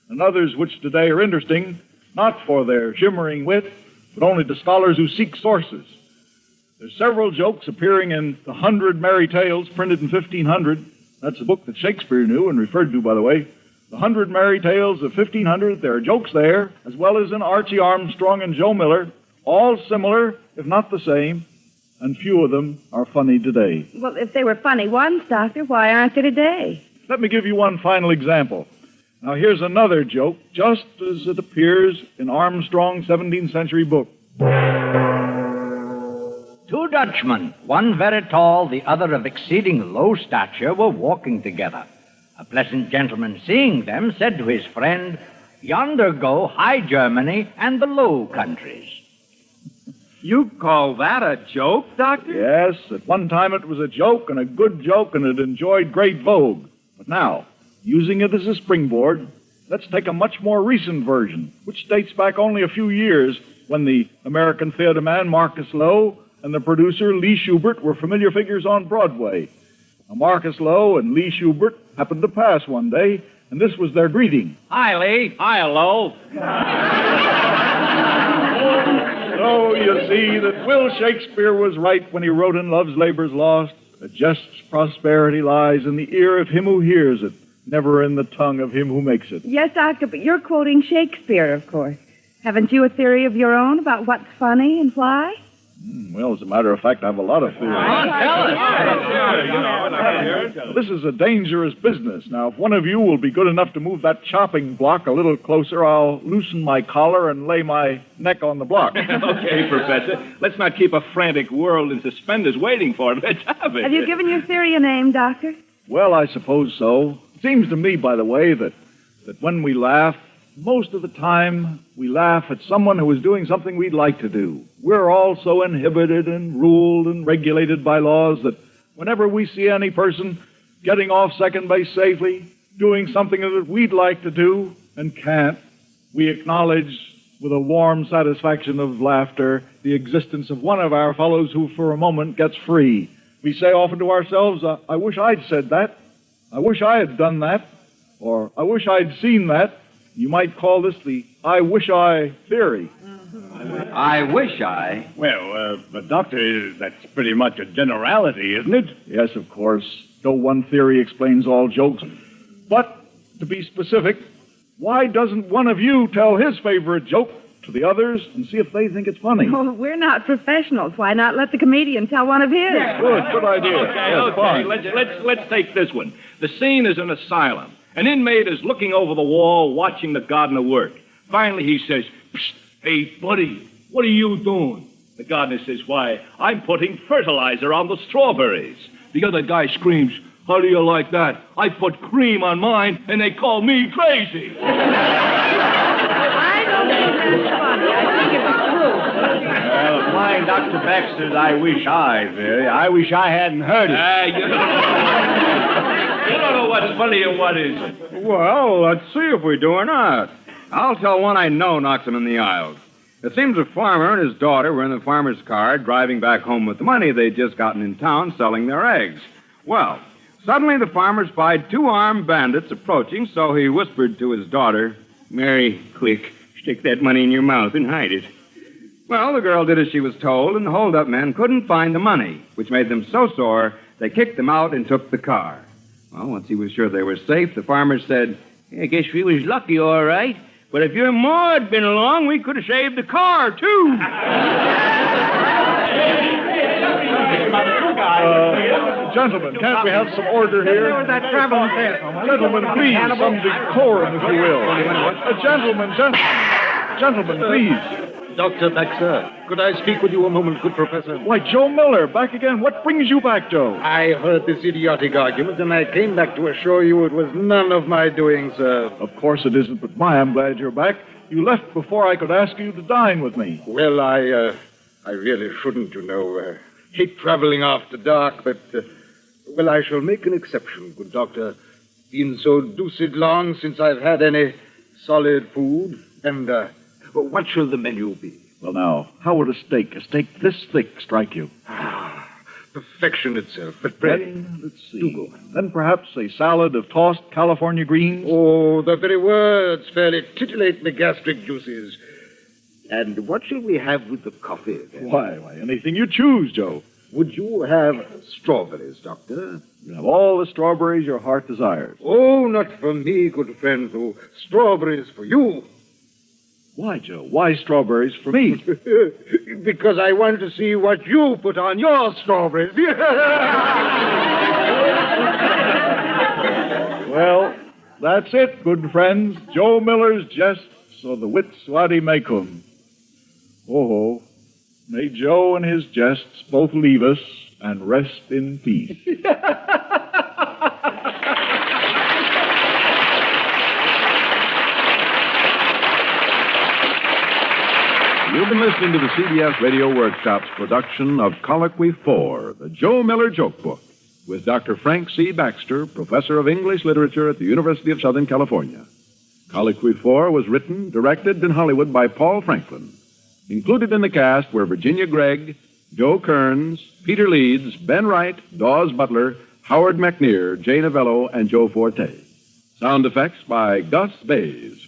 and others which today are interesting, not for their shimmering wit, but only to scholars who seek sources. There's several jokes appearing in The 100 Merry Tales, printed in 1500. That's a book that Shakespeare knew and referred to, by the way. The 100 Merry Tales of 1500, there are jokes there, as well as in Archie Armstrong and Joe Miller, all similar, if not the same, and few of them are funny today. Well, if they were funny once, Doctor, why aren't they today? Let me give you one final example. Now, here's another joke, just as it appears in Armstrong's 17th century book. Two Dutchmen, one very tall, the other of exceeding low stature, were walking together. A pleasant gentleman, seeing them, said to his friend, Yonder go High Germany and the Low Countries. You call that a joke, Doctor? Yes, at one time it was a joke and a good joke, and it enjoyed great vogue. But now, using it as a springboard, let's take a much more recent version, which dates back only a few years, when the American theater man Marcus Lowe and the producer Lee Shubert were familiar figures on Broadway. Now, Marcus Lowe and Lee Shubert happened to pass one day, and this was their greeting. Hi, Lee. Hi, Lowe. So you see that Will Shakespeare was right when he wrote in Love's Labour's Lost, a jest's prosperity lies in the ear of him who hears it, never in the tongue of him who makes it. Yes, Doctor, but you're quoting Shakespeare, of course. Haven't you a theory of your own about what's funny and why? Well, as a matter of fact, I have a lot of theories. This is a dangerous business. Now, if one of you will be good enough to move that chopping block a little closer, I'll loosen my collar and lay my neck on the block. Okay, Professor. Let's not keep a frantic world in suspenders waiting for it. Let's have it. Have you given your theory a name, Doctor? Well, I suppose so. It seems to me, by the way, that when we laugh, most of the time, we laugh at someone who is doing something we'd like to do. We're all so inhibited and ruled and regulated by laws that whenever we see any person getting off second base safely, doing something that we'd like to do and can't, we acknowledge with a warm satisfaction of laughter the existence of one of our fellows who for a moment gets free. We say often to ourselves, I wish I'd said that. I wish I had done that. Or I wish I'd seen that. You might call this the I wish I theory. I wish I. Well, but Doctor, that's pretty much a generality, isn't it? Yes, of course. No one theory explains all jokes. But, to be specific, why doesn't one of you tell his favorite joke to the others and see if they think it's funny? Well, we're not professionals. Why not let the comedian tell one of his? Good idea. Okay. Let's take this one. The scene is an asylum. An inmate is looking over the wall, watching the gardener work. Finally, he says, Psst, hey, buddy, what are you doing? The gardener says, why, I'm putting fertilizer on the strawberries. The other guy screams, how do you like that? I put cream on mine, and they call me crazy. I don't think that's funny. I think it's true. Well, mine, Dr. Baxter's I wish I theory. I wish I hadn't heard it. You don't know what's funny and what isn't. Well, let's see if we do or not. I'll tell one I know knocks him in the aisles. It seems a farmer and his daughter were in the farmer's car driving back home with the money they'd just gotten in town selling their eggs. Well, suddenly the farmer spied two armed bandits approaching, so he whispered to his daughter, "Mary, quick, stick that money in your mouth and hide it." Well, the girl did as she was told, and the hold-up men couldn't find the money, which made them so sore they kicked them out and took the car. Well, once he was sure they were safe, the farmer said, "I guess we was lucky, all right. But if your ma had been along, we could have saved the car, too." Gentlemen, can't we have some order here? Gentlemen, please, some decorum, if you will. Gentlemen, please. Dr. Baxter, could I speak with you a moment, good professor? Why, Joe Miller, back again. What brings you back, Joe? I heard this idiotic argument, and I came back to assure you it was none of my doing, sir. Of course it isn't, but I'm glad you're back. You left before I could ask you to dine with me. Well, I really shouldn't, you know. Hate traveling after dark, but, well, I shall make an exception, good doctor. Been so deuced long since I've had any solid food, and, what shall the menu be? Well, now, how would a steak this thick, strike you? Perfection itself, but bread. Well, let's see. Do go. Then perhaps a salad of tossed California greens? Oh, the very words fairly titillate the gastric juices. And what shall we have with the coffee, then? Why, anything you choose, Joe. Would you have strawberries, Doctor? You have all the strawberries your heart desires. Oh, not for me, good friend, though. Strawberries for you. Why, Joe? Why strawberries for me? Because I want to see what you put on your strawberries. Well, that's it, good friends. Joe Miller's jests, so the wits wadi mecum. Oh, may Joe and his jests both leave us and rest in peace. You've been listening to the CBS Radio Workshop's production of Colloquy 4, the Joe Miller Joke Book, with Dr. Frank C. Baxter, professor of English literature at the University of Southern California. Colloquy 4 was written, directed in Hollywood by Paul Franklin. Included in the cast were Virginia Gregg, Joe Kearns, Peter Leeds, Ben Wright, Dawes Butler, Howard McNear, Jay Novello, and Joe Forte. Sound effects by Gus Bays.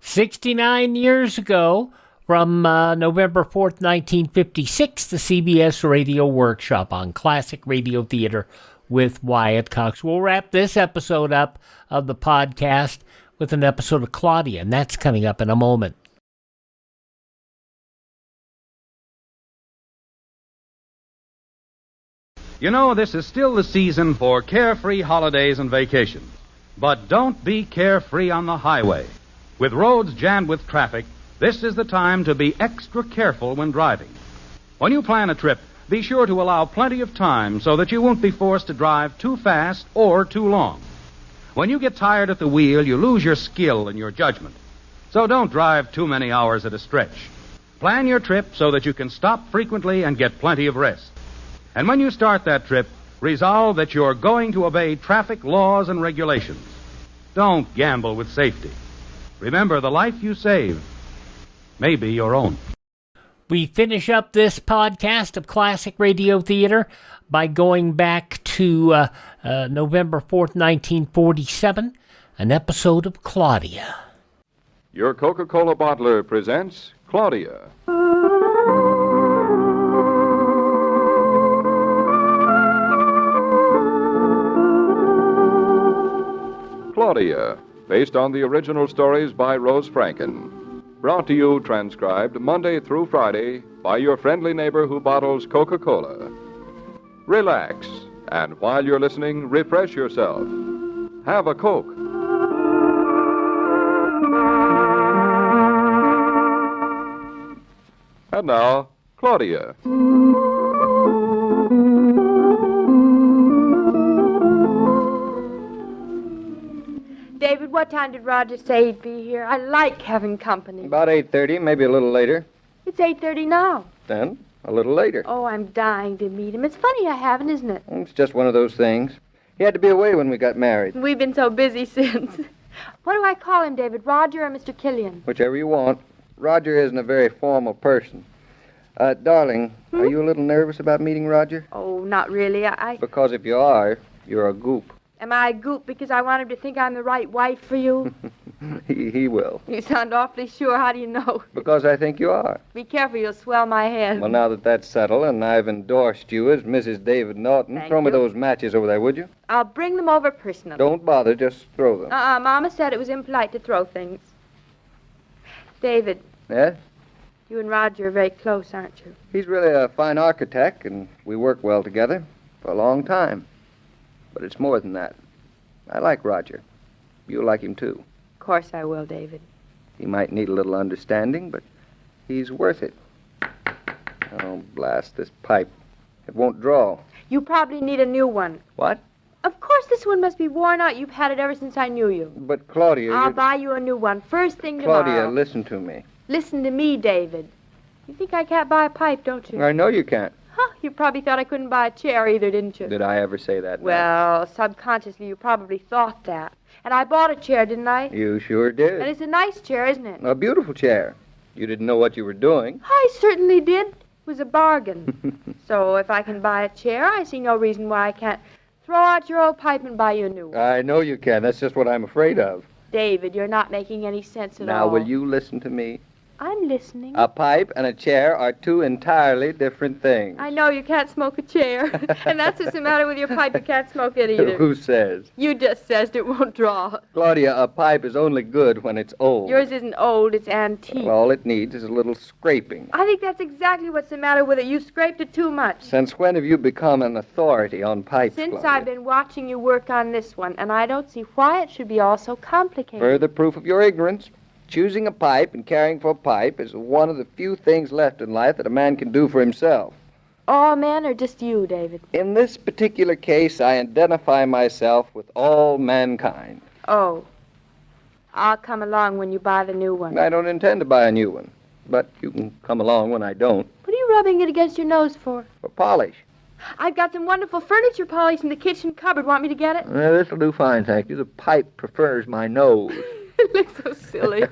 "69 years ago, from November 4th, 1956, the CBS Radio Workshop on Classic Radio Theater with Wyatt Cox. We'll wrap this episode up of the podcast with an episode of Claudia, and that's coming up in a moment. You know, this is still the season for carefree holidays and vacations. But don't be carefree on the highway. With roads jammed with traffic, this is the time to be extra careful when driving. When you plan a trip, be sure to allow plenty of time so that you won't be forced to drive too fast or too long. When you get tired at the wheel, you lose your skill and your judgment. So don't drive too many hours at a stretch. Plan your trip so that you can stop frequently and get plenty of rest. And when you start that trip, resolve that you're going to obey traffic laws and regulations. Don't gamble with safety. Remember, the life you save may be your own. We finish up this podcast of Classic Radio Theater by going back to November 4th, 1947, an episode of Claudia. Your Coca-Cola bottler presents Claudia. Claudia, based on the original stories by Rose Franken. Brought to you, transcribed, Monday through Friday by your friendly neighbor who bottles Coca-Cola. Relax, and while you're listening, refresh yourself. Have a Coke. And now, Claudia. David, what time did Roger say he'd be here? I like having company. About 8:30, maybe a little later. It's 8:30 now. Then, a little later. Oh, I'm dying to meet him. It's funny I haven't, isn't it? It's just one of those things. He had to be away when we got married. We've been so busy since. What do I call him, David? Roger or Mr. Killian? Whichever you want. Roger isn't a very formal person. Darling, are you a little nervous about meeting Roger? Oh, not really. Because if you are, you're a goop. Am I a goop because I want him to think I'm the right wife for you? He will. You sound awfully sure. How do you know? Because I think you are. Be careful, you'll swell my head. Well, now that that's settled and I've endorsed you as Mrs. David Norton, Thank throw me you. those matches over there, would you? I'll bring them over personally. Don't bother, just throw them. Mama said it was impolite to throw things. David, Yes? you and Roger are very close, aren't you? He's really a fine architect, and we work well together for a long time. But it's more than that. I like Roger. You'll like him, too. Of course I will, David. He might need a little understanding, but he's worth it. Oh, blast this pipe. It won't draw. You probably need a new one. What? Of course this one must be worn out. You've had it ever since I knew you. But, Claudia... I'll you're- buy you a new one first thing tomorrow. Claudia, listen to me. Listen to me, David. You think I can't buy a pipe, don't you? I know you can't. Huh, you probably thought I couldn't buy a chair either, didn't you? Did I ever say that? now? Well, subconsciously you probably thought that. And I bought a chair, didn't I? You sure did. And it's a nice chair, isn't it? A beautiful chair. You didn't know what you were doing. I certainly did. It was a bargain. So if I can buy a chair, I see no reason why I can't throw out your old pipe and buy you a new one. I know you can. That's just what I'm afraid of. David, you're not making any sense at Now, all. will you listen to me? I'm listening. A pipe and a chair are two entirely different things. I know you can't smoke a chair. And that's what's the matter with your pipe. You can't smoke it either. Who says? You just says it won't draw. Claudia, a pipe is only good when it's old. Yours isn't old, it's antique. All it needs is a little scraping. I think that's exactly what's the matter with it. You scraped it too much. Since when have you become an authority on pipes, Since Claudia? I've been watching you work on this one, and I don't see why it should be all so complicated. Further proof of your ignorance. Choosing a pipe and caring for a pipe is one of the few things left in life that a man can do for himself. All men or just you, David? In this particular case, I identify myself with all mankind. Oh. I'll come along when you buy the new one. I don't intend to buy a new one, but you can come along when I don't. What are you rubbing it against your nose for? For polish. I've got some wonderful furniture polish in the kitchen cupboard. Want me to get it? This'll do fine, thank you. The pipe prefers my nose. It looks so silly.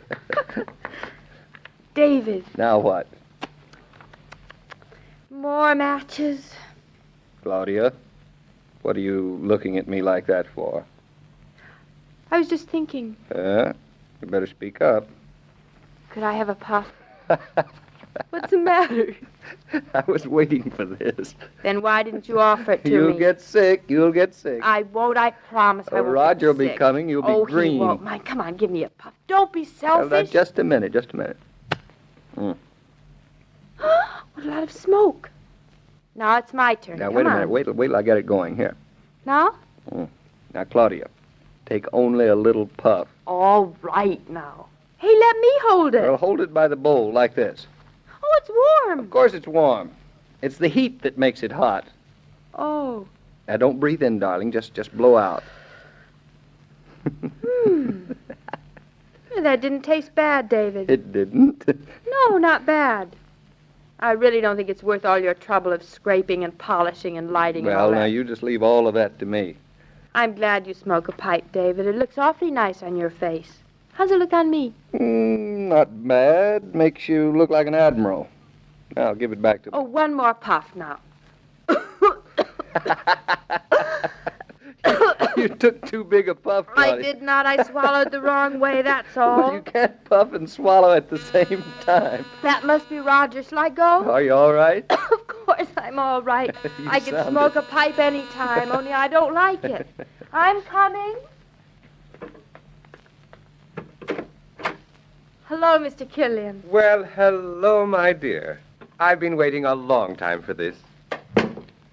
David. Now what? More matches. Claudia, what are you looking at me like that for? I was just thinking, You better speak up. could I have a puff? What's the matter? I was waiting for this. Then why didn't you offer it to You'll me? get sick. You'll get sick. I won't, I promise I won't. Roger will get be sick. coming. You'll be Oh, green. he won't mind. Come on, give me a puff. Don't be Well, now, selfish. just a minute. Just a minute. Mm. What a lot of smoke. Now it's my turn. Now, Come wait a on. minute. Wait till I get it going. Here. Now? Now, Claudia, take only a little puff. All right now. Hey, let me hold it. Well, hold it by the bowl like this. Oh, it's warm. Of course it's warm. It's the heat that makes it hot. Oh. Now, don't breathe in, darling. Just blow out. That didn't taste bad, David. It didn't. No, not bad. I really don't think it's worth all your trouble of scraping and polishing and lighting and all Well, that. now, you just leave all of that to me. I'm glad you smoke a pipe, David. It looks awfully nice on your face. How's it look on me? Not bad. Makes you look like an admiral. Now, I'll give it back to me. Oh, one more puff now. You took too big a puff, I Claudia. did not. I swallowed the wrong way, that's all. Well, you can't puff and swallow at the same time. That must be Roger. Shall I go? Are you all right? Of course I'm all right. You I can sound smoke it. a pipe any time, only I don't like it. I'm coming. Hello, Mr. Killian. Well, hello, my dear. I've been waiting a long time for this.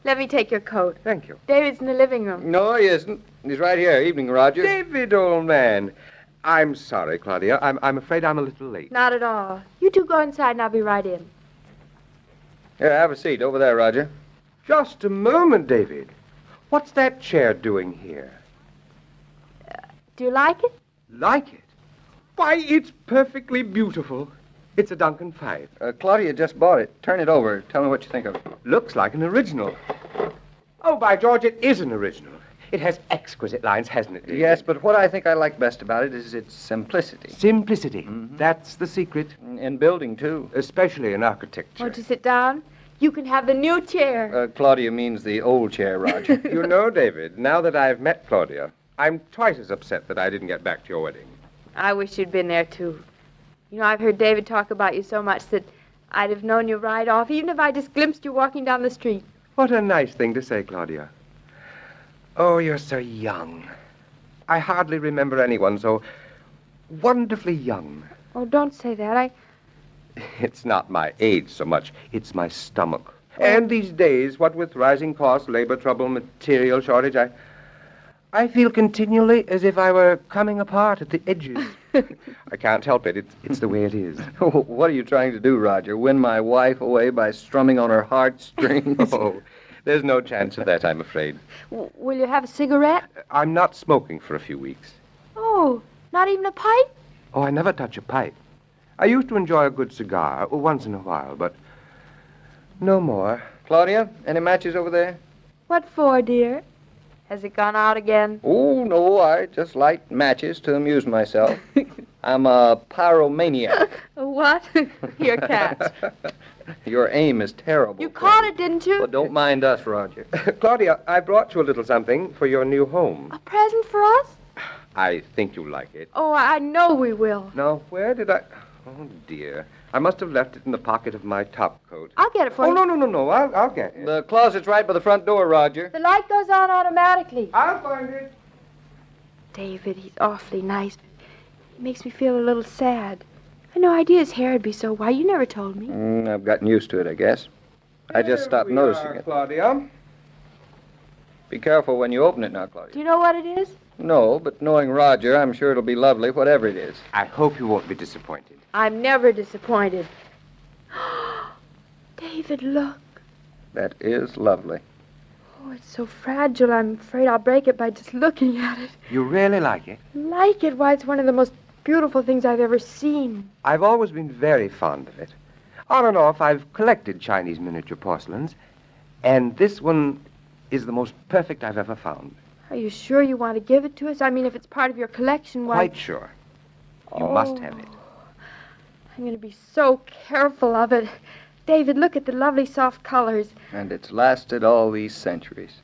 Let me take your coat. Thank you. David's in the living room. No, he isn't. He's right here. Evening, Roger. David, old man. I'm sorry, Claudia. I'm afraid I'm a little late. Not at all. You two go inside and I'll be right in. Here, have a seat. Over there, Roger. Just a moment, David. What's that chair doing here? Do you like it? Like it? Why, it's perfectly beautiful. It's a Duncan 5. Claudia just bought it. Turn it over. Tell me what you think of it. Looks like an original. Oh, by George, it is an original. It has exquisite lines, hasn't it, David? Yes, but what I think I like best about it is its simplicity. Simplicity. That's the secret. In building, too. Especially in architecture. Won't you sit down? You can have the new chair. Claudia means the old chair, Roger. You know, David, now that I've met Claudia, I'm twice as upset that I didn't get back to your wedding. I wish you'd been there, too. You know, I've heard David talk about you so much that I'd have known you right off, even if I just glimpsed you walking down the street. What a nice thing to say, Claudia. Oh, you're so young. I hardly remember anyone so wonderfully young. Oh, don't say that. It's not my age so much. It's my stomach. And these days, what with rising costs, labor trouble, material shortage, I feel continually as if I were coming apart at the edges. I can't help it. It's the way it is. What are you trying to do, Roger? Win my wife away by strumming on her heartstrings? Oh, there's no chance of that, I'm afraid. Will you have a cigarette? I'm not smoking for a few weeks. Oh, not even a pipe? Oh, I never touch a pipe. I used to enjoy a good cigar once in a while, but no more. Claudia, any matches over there? What for, dear? Has it gone out again? Oh, no, I just light matches to amuse myself. I'm a pyromaniac. What? Here, cat. Your aim is terrible. You caught it, didn't you? Well, don't mind us, Roger. Claudia, I brought you a little something for your new home. A present for us? I think you'll like it. Oh, I know we will. Now, where did I... Oh, dear. I must have left it in the pocket of my top coat. I'll get it for you. Oh, no. I'll get it. The closet's right by the front door, Roger. The light goes on automatically. I'll find it. David, he's awfully nice. He makes me feel a little sad. I had no idea his hair would be so white. You never told me. I've gotten used to it, I guess. I just stopped noticing it. Claudia. Be careful when you open it now, Claudia. Do you know what it is? No, but knowing Roger, I'm sure it'll be lovely, whatever it is. I hope you won't be disappointed. I'm never disappointed. David, look. That is lovely. Oh, it's so fragile. I'm afraid I'll break it by just looking at it. You really like it? Like it? Why, it's one of the most beautiful things I've ever seen. I've always been very fond of it. On and off, I've collected Chinese miniature porcelains, and this one is the most perfect I've ever found. Are you sure you want to give it to us? I mean, if it's part of your collection, why... Quite sure. You must have it. I'm going to be so careful of it. David, look at the lovely soft colors. And it's lasted all these centuries.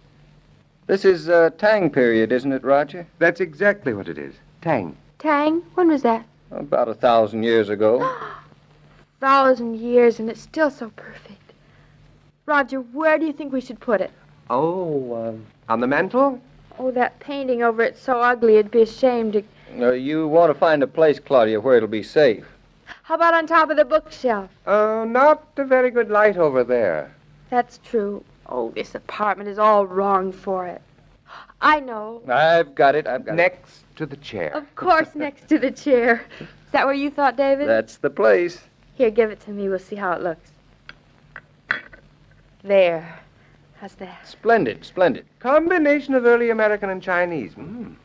This is Tang period, isn't it, Roger? That's exactly what it is. Tang. Tang? When was that? About 1,000 years ago. 1,000 years, and it's still so perfect. Roger, where do you think we should put it? Oh, on the mantel? Oh, that painting over it's so ugly, it'd be a shame to... You want to find a place, Claudia, where it'll be safe. How about on top of the bookshelf? Not a very good light over there. That's true. Oh, this apartment is all wrong for it. I know. I've got it. Next to the chair. Of course, next to the chair. Is that where you thought, David? That's the place. Here, give it to me. We'll see how it looks. There. How's that? Splendid. Combination of early American and Chinese.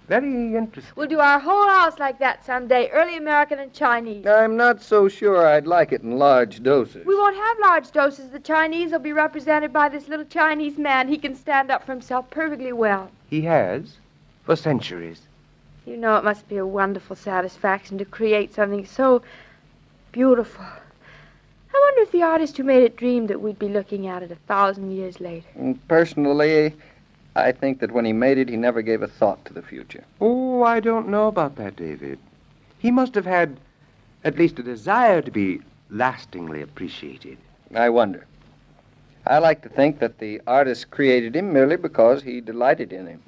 Very interesting. We'll do our whole house like that someday, early American and Chinese. I'm not so sure I'd like it in large doses. We won't have large doses. The Chinese will be represented by this little Chinese man. He can stand up for himself perfectly well. He has, for centuries. You know, it must be a wonderful satisfaction to create something so beautiful. I wonder if the artist who made it dreamed that we'd be looking at it 1,000 years later. Personally, I think that when he made it, he never gave a thought to the future. Oh, I don't know about that, David. He must have had at least a desire to be lastingly appreciated. I wonder. I like to think that the artist created him merely because he delighted in him.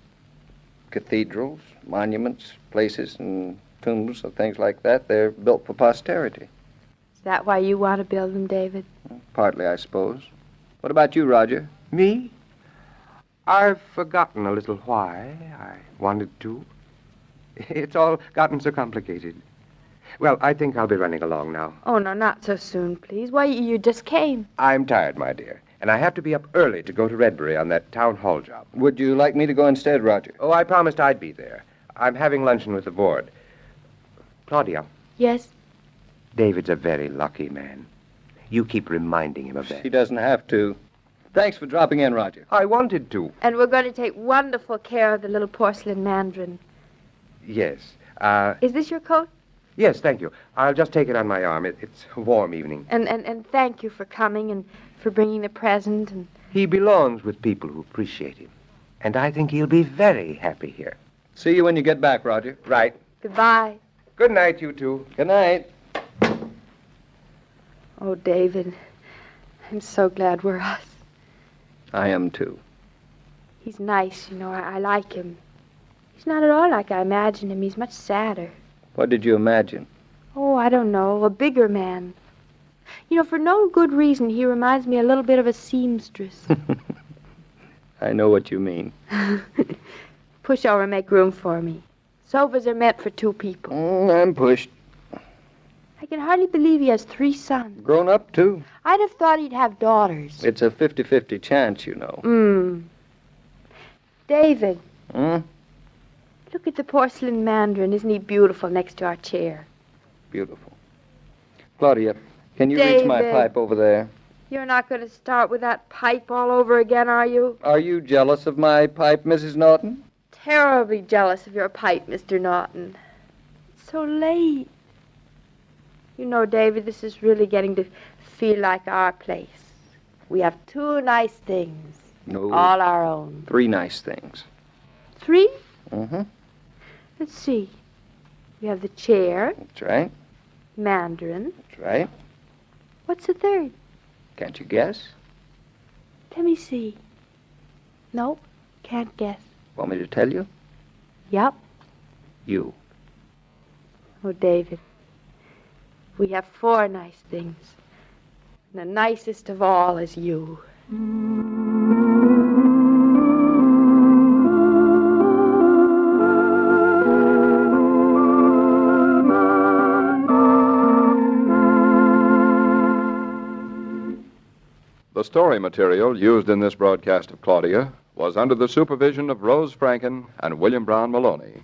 Cathedrals, monuments, places, and tombs and things like that, they're built for posterity. Is that why you want to build them, David? Partly, I suppose. What about you, Roger? Me? I've forgotten a little why I wanted to. It's all gotten so complicated. Well, I think I'll be running along now. Oh, no, not so soon, please. Why, you just came. I'm tired, my dear, and I have to be up early to go to Redbury on that town hall job. Would you like me to go instead, Roger? Oh, I promised I'd be there. I'm having luncheon with the board. Claudia, Yes? David's a very lucky man. You keep reminding him of that. He doesn't have to. Thanks for dropping in, Roger. I wanted to. And we're going to take wonderful care of the little porcelain mandarin. Yes. Is this your coat? Yes, thank you. I'll just take it on my arm. It's a warm evening. And thank you for coming and for bringing the present. And He belongs with people who appreciate him. And I think he'll be very happy here. See you when you get back, Roger. Right. Goodbye. Good night, you two. Good night. Oh, David, I'm so glad we're us. I am, too. He's nice, you know. I like him. He's not at all like I imagined him. He's much sadder. What did you imagine? Oh, I don't know. A bigger man. You know, for no good reason, he reminds me a little bit of a seamstress. I know what you mean. Push over and make room for me. Sofas are meant for two people. I'm pushed. I can hardly believe he has 3 sons. Grown up, too. I'd have thought he'd have daughters. It's a 50-50 chance, you know. David, Hmm? look at the porcelain mandarin. Isn't he beautiful next to our chair? Beautiful. Claudia, can you reach my David. pipe over there? You're not going to start with that pipe all over again, are you? Are you jealous of my pipe, Mrs. Norton? Terribly jealous of your pipe, Mr. Norton. It's so late. You know, David, this is really getting to feel like our place. We have 2 nice things. No. All our own. 3 nice things. 3? Mm-hmm. Let's see. We have the chair. That's right. Mandarin. That's right. What's the 3rd? Can't you guess? Let me see. No, can't guess. Want me to tell you? Yep. You. Oh, David. We have 4 nice things. And the nicest of all is you. The story material used in this broadcast of Claudia was under the supervision of Rose Franken and William Brown Maloney.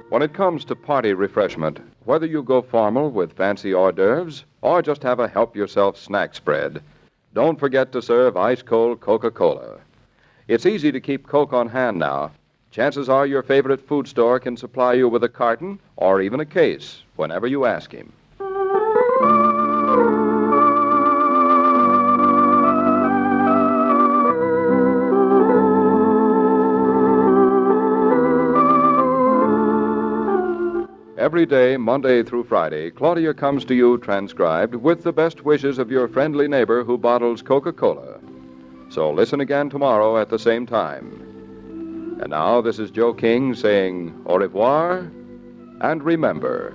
When it comes to party refreshment, whether you go formal with fancy hors d'oeuvres or just have a help-yourself snack spread, don't forget to serve ice-cold Coca-Cola. It's easy to keep Coke on hand now. Chances are your favorite food store can supply you with a carton or even a case whenever you ask him. Every day, Monday through Friday, Claudia comes to you transcribed with the best wishes of your friendly neighbor who bottles Coca-Cola. So listen again tomorrow at the same time. And now, this is Joe King saying au revoir, and remember,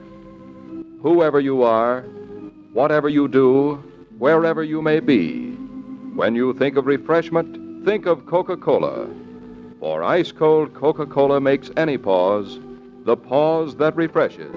whoever you are, whatever you do, wherever you may be, when you think of refreshment, think of Coca-Cola. For ice-cold Coca-Cola makes any pause the pause that refreshes.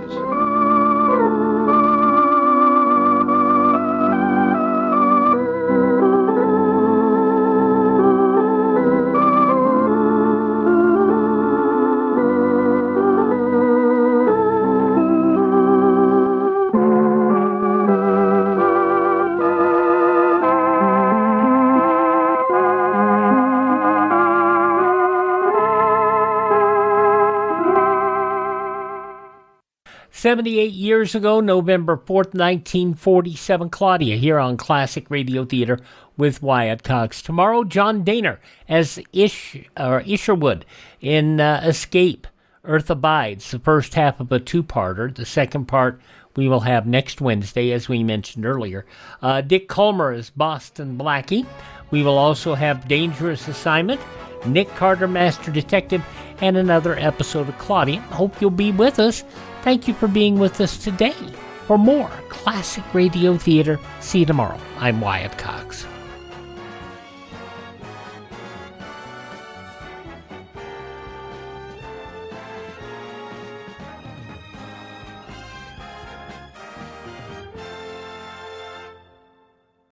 "78 years ago, November 4th, 1947, Claudia, here on Classic Radio Theater with Wyatt Cox. Tomorrow, John Daner as Isherwood in Escape, Earth Abides, the first half of a 2-parter. The second part we will have next Wednesday, as we mentioned earlier. Dick Colmer as Boston Blackie. We will also have Dangerous Assignment, Nick Carter, Master Detective, and another episode of Claudia. Hope you'll be with us. Thank you for being with us today. For more Classic Radio Theater, see you tomorrow. I'm Wyatt Cox.